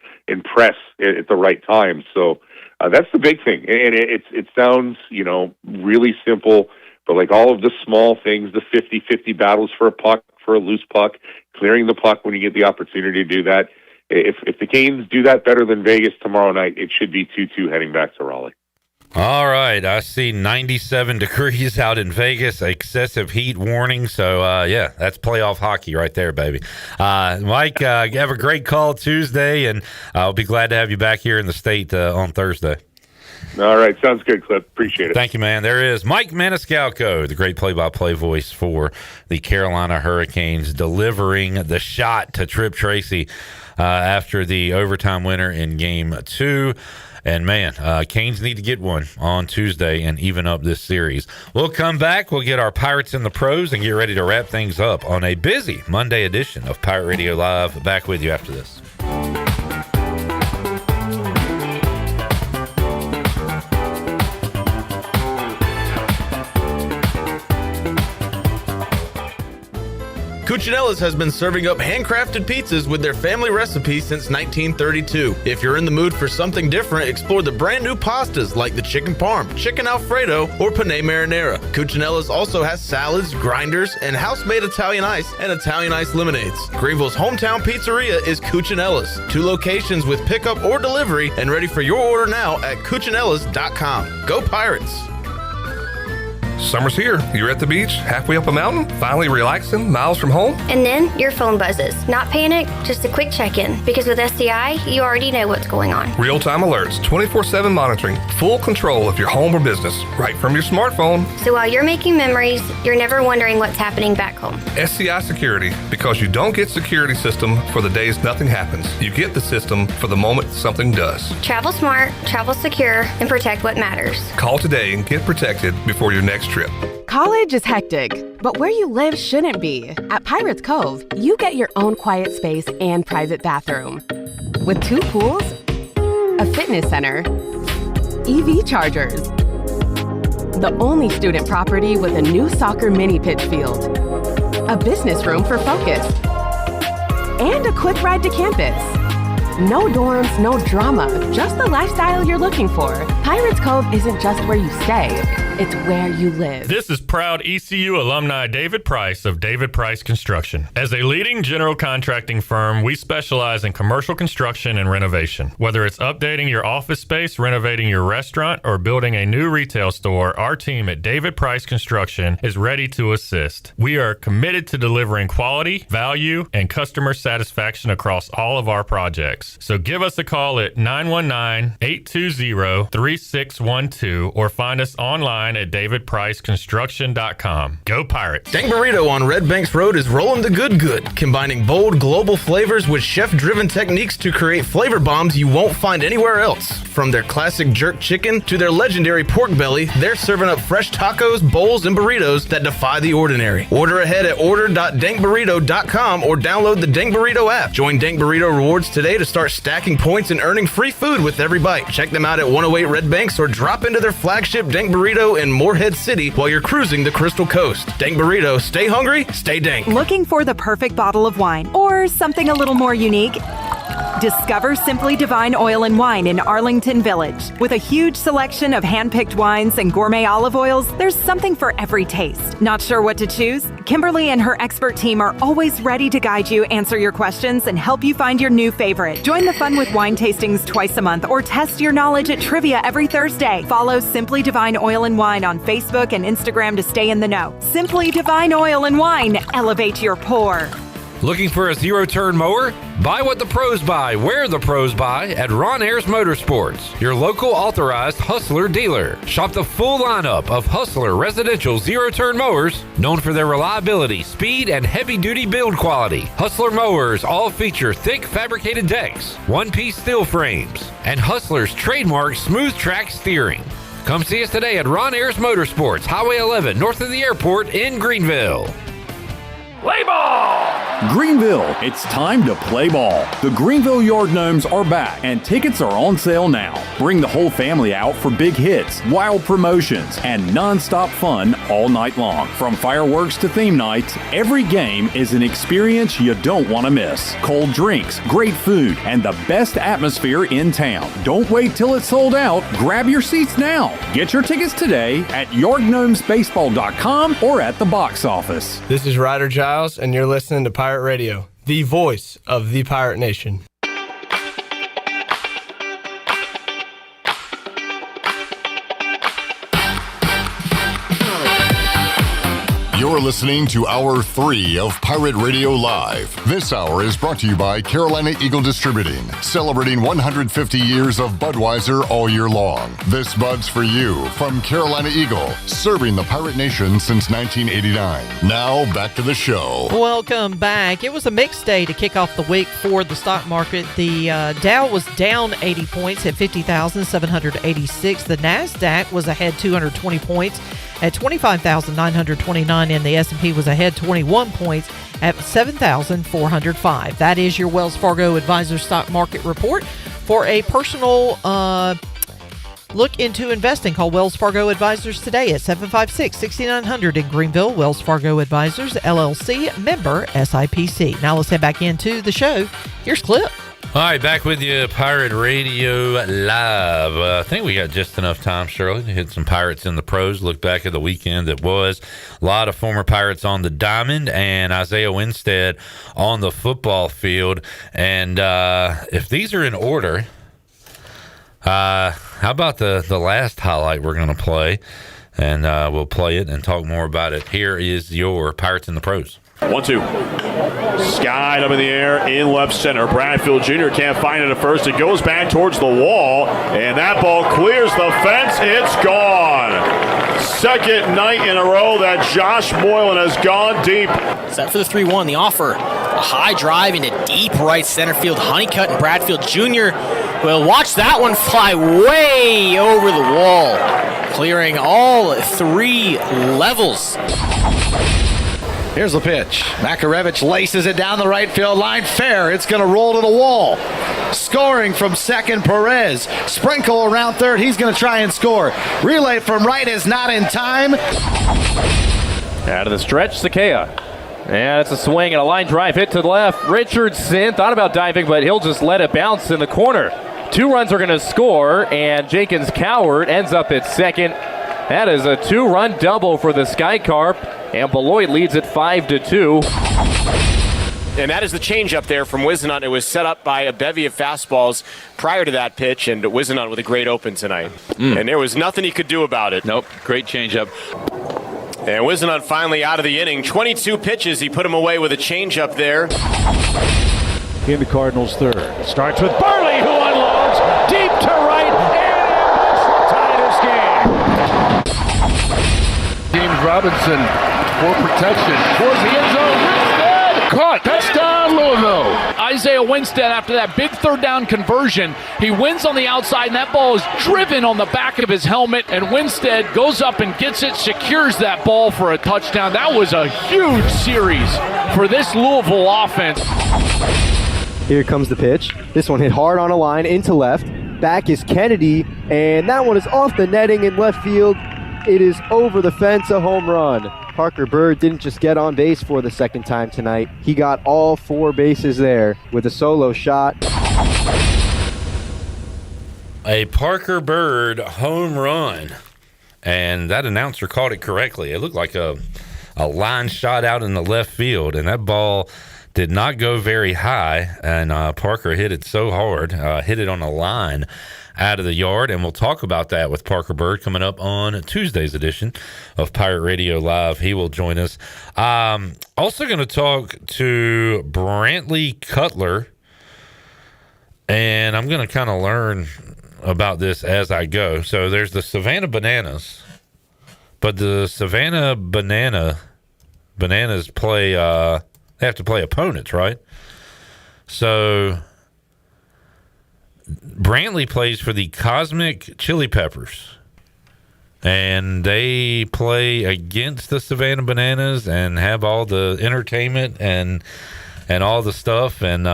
press at the right time. So that's the big thing. And it sounds, really simple, but like all of the small things, the 50-50 battles for a puck, for a loose puck, clearing the puck when you get the opportunity to do that. If the Canes do that better than Vegas tomorrow night, it should be 2-2 heading back to Raleigh. All right, I see 97 degrees out in Vegas, excessive heat warning. So, that's playoff hockey right there, baby. Mike, have a great call Tuesday, and I'll be glad to have you back here in the state on Thursday. All right, sounds good, Clip. Appreciate it. Thank you, man. There is Mike Maniscalco, the great play-by-play voice for the Carolina Hurricanes, delivering the shot to Tripp Tracy after the overtime winner in Game 2. And, man, Canes need to get one on Tuesday and even up this series. We'll come back. We'll get our Pirates in the pros and get ready to wrap things up on a busy Monday edition of Pirate Radio Live. Back with you after this. Cuccinella's has been serving up handcrafted pizzas with their family recipe since 1932. If you're in the mood for something different, explore the brand new pastas like the chicken parm, chicken alfredo, or penne marinara. Cuccinella's also has salads, grinders, and house-made Italian ice and Italian ice lemonades. Greenville's hometown pizzeria is Cuccinella's. 2 locations with pickup or delivery, and ready for your order now at Cuccinellas.com. Go Pirates! Summer's here. You're at the beach, halfway up a mountain, finally relaxing, miles from home. And then your phone buzzes. Not panic, just a quick check-in. Because with SCI, you already know what's going on. Real-time alerts, 24/7 monitoring, full control of your home or business, right from your smartphone. So while you're making memories, you're never wondering what's happening back home. SCI Security, because you don't get security system for the days nothing happens. You get the system for the moment something does. Travel smart, travel secure, and protect what matters. Call today and get protected before your next trip. College is hectic, but where you live shouldn't be. At Pirates Cove, you get your own quiet space and private bathroom. With 2 pools, a fitness center, EV chargers, the only student property with a new soccer mini pitch field, a business room for focus, and a quick ride to campus. No dorms, no drama, just the lifestyle you're looking for. Pirates Cove isn't just where you stay, it's where you live. This is proud ECU alumni David Price of David Price Construction. As a leading general contracting firm, we specialize in commercial construction and renovation. Whether it's updating your office space, renovating your restaurant, or building a new retail store, our team at David Price Construction is ready to assist. We are committed to delivering quality, value, and customer satisfaction across all of our projects. So give us a call at 919-820-3612 or find us online at davidpriceconstruction.com. Go Pirates! Dank Burrito on Red Banks Road is rolling the good, combining bold global flavors with chef-driven techniques to create flavor bombs you won't find anywhere else. From their classic jerk chicken to their legendary pork belly, they're serving up fresh tacos, bowls, and burritos that defy the ordinary. Order ahead at order.dankburrito.com or download the Dank Burrito app. Join Dank Burrito Rewards today to start stacking points and earning free food with every bite. Check them out at 108 Red Banks or drop into their flagship Dank Burrito in Morehead City while you're cruising the Crystal Coast. Dank Burrito, stay hungry, stay dank. Looking for the perfect bottle of wine or something a little more unique? Discover Simply Divine Oil and Wine in Arlington Village. With a huge selection of hand-picked wines and gourmet olive oils, there's something for every taste. Not sure what to choose? Kimberly and her expert team are always ready to guide you, answer your questions, and help you find your new favorite. Join the fun with wine tastings twice a month or test your knowledge at trivia every Thursday. Follow Simply Divine Oil and Wine on Facebook and Instagram to stay in the know. Simply Divine Oil and Wine. Elevate your pour. Looking for a zero-turn mower? Buy what the pros buy, where the pros buy at Ron Ayers Motorsports, your local authorized Hustler dealer. Shop the full lineup of Hustler residential zero-turn mowers, known for their reliability, speed, and heavy-duty build quality. Hustler mowers all feature thick fabricated decks, one-piece steel frames, and Hustler's trademark smooth track steering. Come see us today at Ron Ayers Motorsports, Highway 11, north of the airport in Greenville. Play ball! Greenville, it's time to play ball. The Greenville Yard Gnomes are back, and tickets are on sale now. Bring the whole family out for big hits, wild promotions, and non-stop fun all night long. From fireworks to theme nights, every game is an experience you don't want to miss. Cold drinks, great food, and the best atmosphere in town. Don't wait till it's sold out. Grab your seats now. Get your tickets today at yardgnomesbaseball.com or at the box office. This is Ryder Giles, and you're listening to Pirate Radio, the voice of the Pirate Nation. You're listening to Hour 3 of Pirate Radio Live. This hour is brought to you by Carolina Eagle Distributing, celebrating 150 years of Budweiser all year long. This Bud's for you from Carolina Eagle, serving the Pirate Nation since 1989. Now, back to the show. Welcome back. It was a mixed day to kick off the week for the stock market. The Dow was down 80 points at 50,786. The NASDAQ was ahead 220 points at 25,929, and the S&P was ahead 21 points at 7,405. That is your Wells Fargo Advisor Stock Market Report. For a personal Look into investing. Call Wells Fargo Advisors today at 756-6900 in Greenville. Wells Fargo Advisors, LLC, member SIPC. Now let's head back into the show. Here's Clip. All right, back with you, Pirate Radio Live. I think we got just enough time, Shirley, to hit some Pirates in the pros, look back at the weekend that was. A lot of former Pirates on the diamond and Isaiah Winstead on the football field. And if these are in order, how about the last highlight we're going to play? And we'll play it and talk more about it. Here is your Pirates in the pros. 1-2. Skied up in the air in left center. Bradfield Jr. can't find it at first. It goes back towards the wall, and that ball clears the fence. It's gone. Second night in a row that Josh Moylan has gone deep. Set for the 3-1. The offer. A high drive into deep right center field. Honeycutt and Bradfield Jr. will watch that one fly way over the wall, clearing all three levels. Here's the pitch. Makarevich laces it down the right field line. Fair. It's going to roll to the wall. Scoring from second, Perez. Sprinkle around third. He's going to try and score. Relay from right is not in time. Out of the stretch, Sakea. And it's a swing and a line drive hit to the left. Richardson thought about diving, but he'll just let it bounce in the corner. 2 runs are going to score, and Jenkins Coward ends up at second. That is a 2-run double for the Sky Carp. And Beloit leads it 5-2. And that is the changeup there from Wisenhunt. It was set up by a bevy of fastballs prior to that pitch, and Wisenhunt with a great open tonight. And there was nothing he could do about it. Nope, great changeup. And Wisenhunt finally out of the inning. 22 pitches, he put him away with a changeup there. In the Cardinals' third. Starts with Burley, who unloads deep to right, and Bush will tie this game. James Robinson for protection towards the end zone. Winstead caught. Touchdown, Louisville. Isaiah Winstead, after that big third down conversion, he wins on the outside, and that ball is driven on the back of his helmet, and Winstead goes up and gets it, secures that ball for a touchdown. That was a huge series for this Louisville offense. Here comes the pitch. This one hit hard on a line into left. Back is Kennedy, and that one is off the netting in left field. It is over the fence, a home run. Parker Bird didn't just get on base for the second time tonight. He got all 4 bases there with a solo shot. A Parker Bird home run. And that announcer called it correctly. It looked like a line shot out in the left field, and that ball did not go very high, and Parker hit it so hard, hit it on a line out of the yard, and we'll talk about that with Parker Bird coming up on Tuesday's edition of Pirate Radio Live. He will join us. Also going to talk to Brantley Cutler, and I'm going to kind of learn about this as I go. So there's the Savannah Bananas, but the Savannah Bananas play they have to play opponents, right? So Brantley plays for the Cosmic Chili Peppers, and they play against the Savannah Bananas and have all the entertainment and all the stuff, and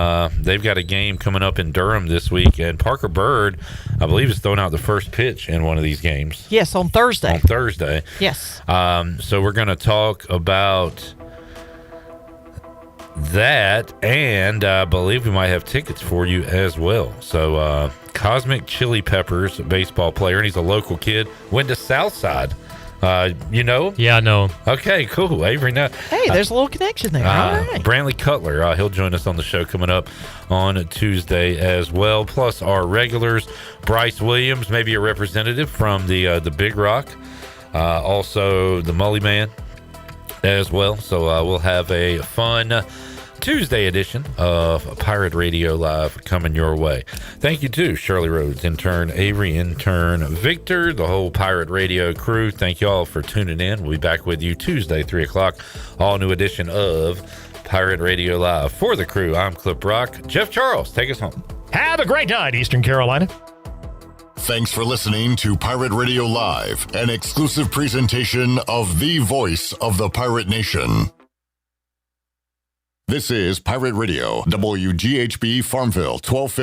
they've got a game coming up in Durham this week, and Parker Bird, I believe, is throwing out the first pitch in one of these games. Yes, on Thursday. Yes. So we're going to talk about that, and I believe we might have tickets for you as well. So Cosmic Chili Peppers baseball player, and he's a local kid, went to Southside. You know him? Yeah, I know him. Okay, cool. Avery, now. Hey, there's a little connection there. All right. Brantley Cutler, he'll join us on the show coming up on Tuesday as well. Plus our regulars, Bryce Williams, maybe a representative from the Big Rock. Also the Mully Man as well. So we'll have a fun Tuesday edition of Pirate Radio Live coming your way. Thank you to Shirley Rhodes, intern Avery, intern Victor, the whole Pirate Radio crew. Thank you all for tuning in. We'll be back with you Tuesday, 3 o'clock, all new edition of Pirate Radio Live. For the crew, I'm Clip Rock. Jeff Charles, take us home. Have a great night, Eastern Carolina. Thanks for listening to Pirate Radio Live, an exclusive presentation of the voice of the Pirate Nation. This is Pirate Radio, WGHB Farmville, 1250.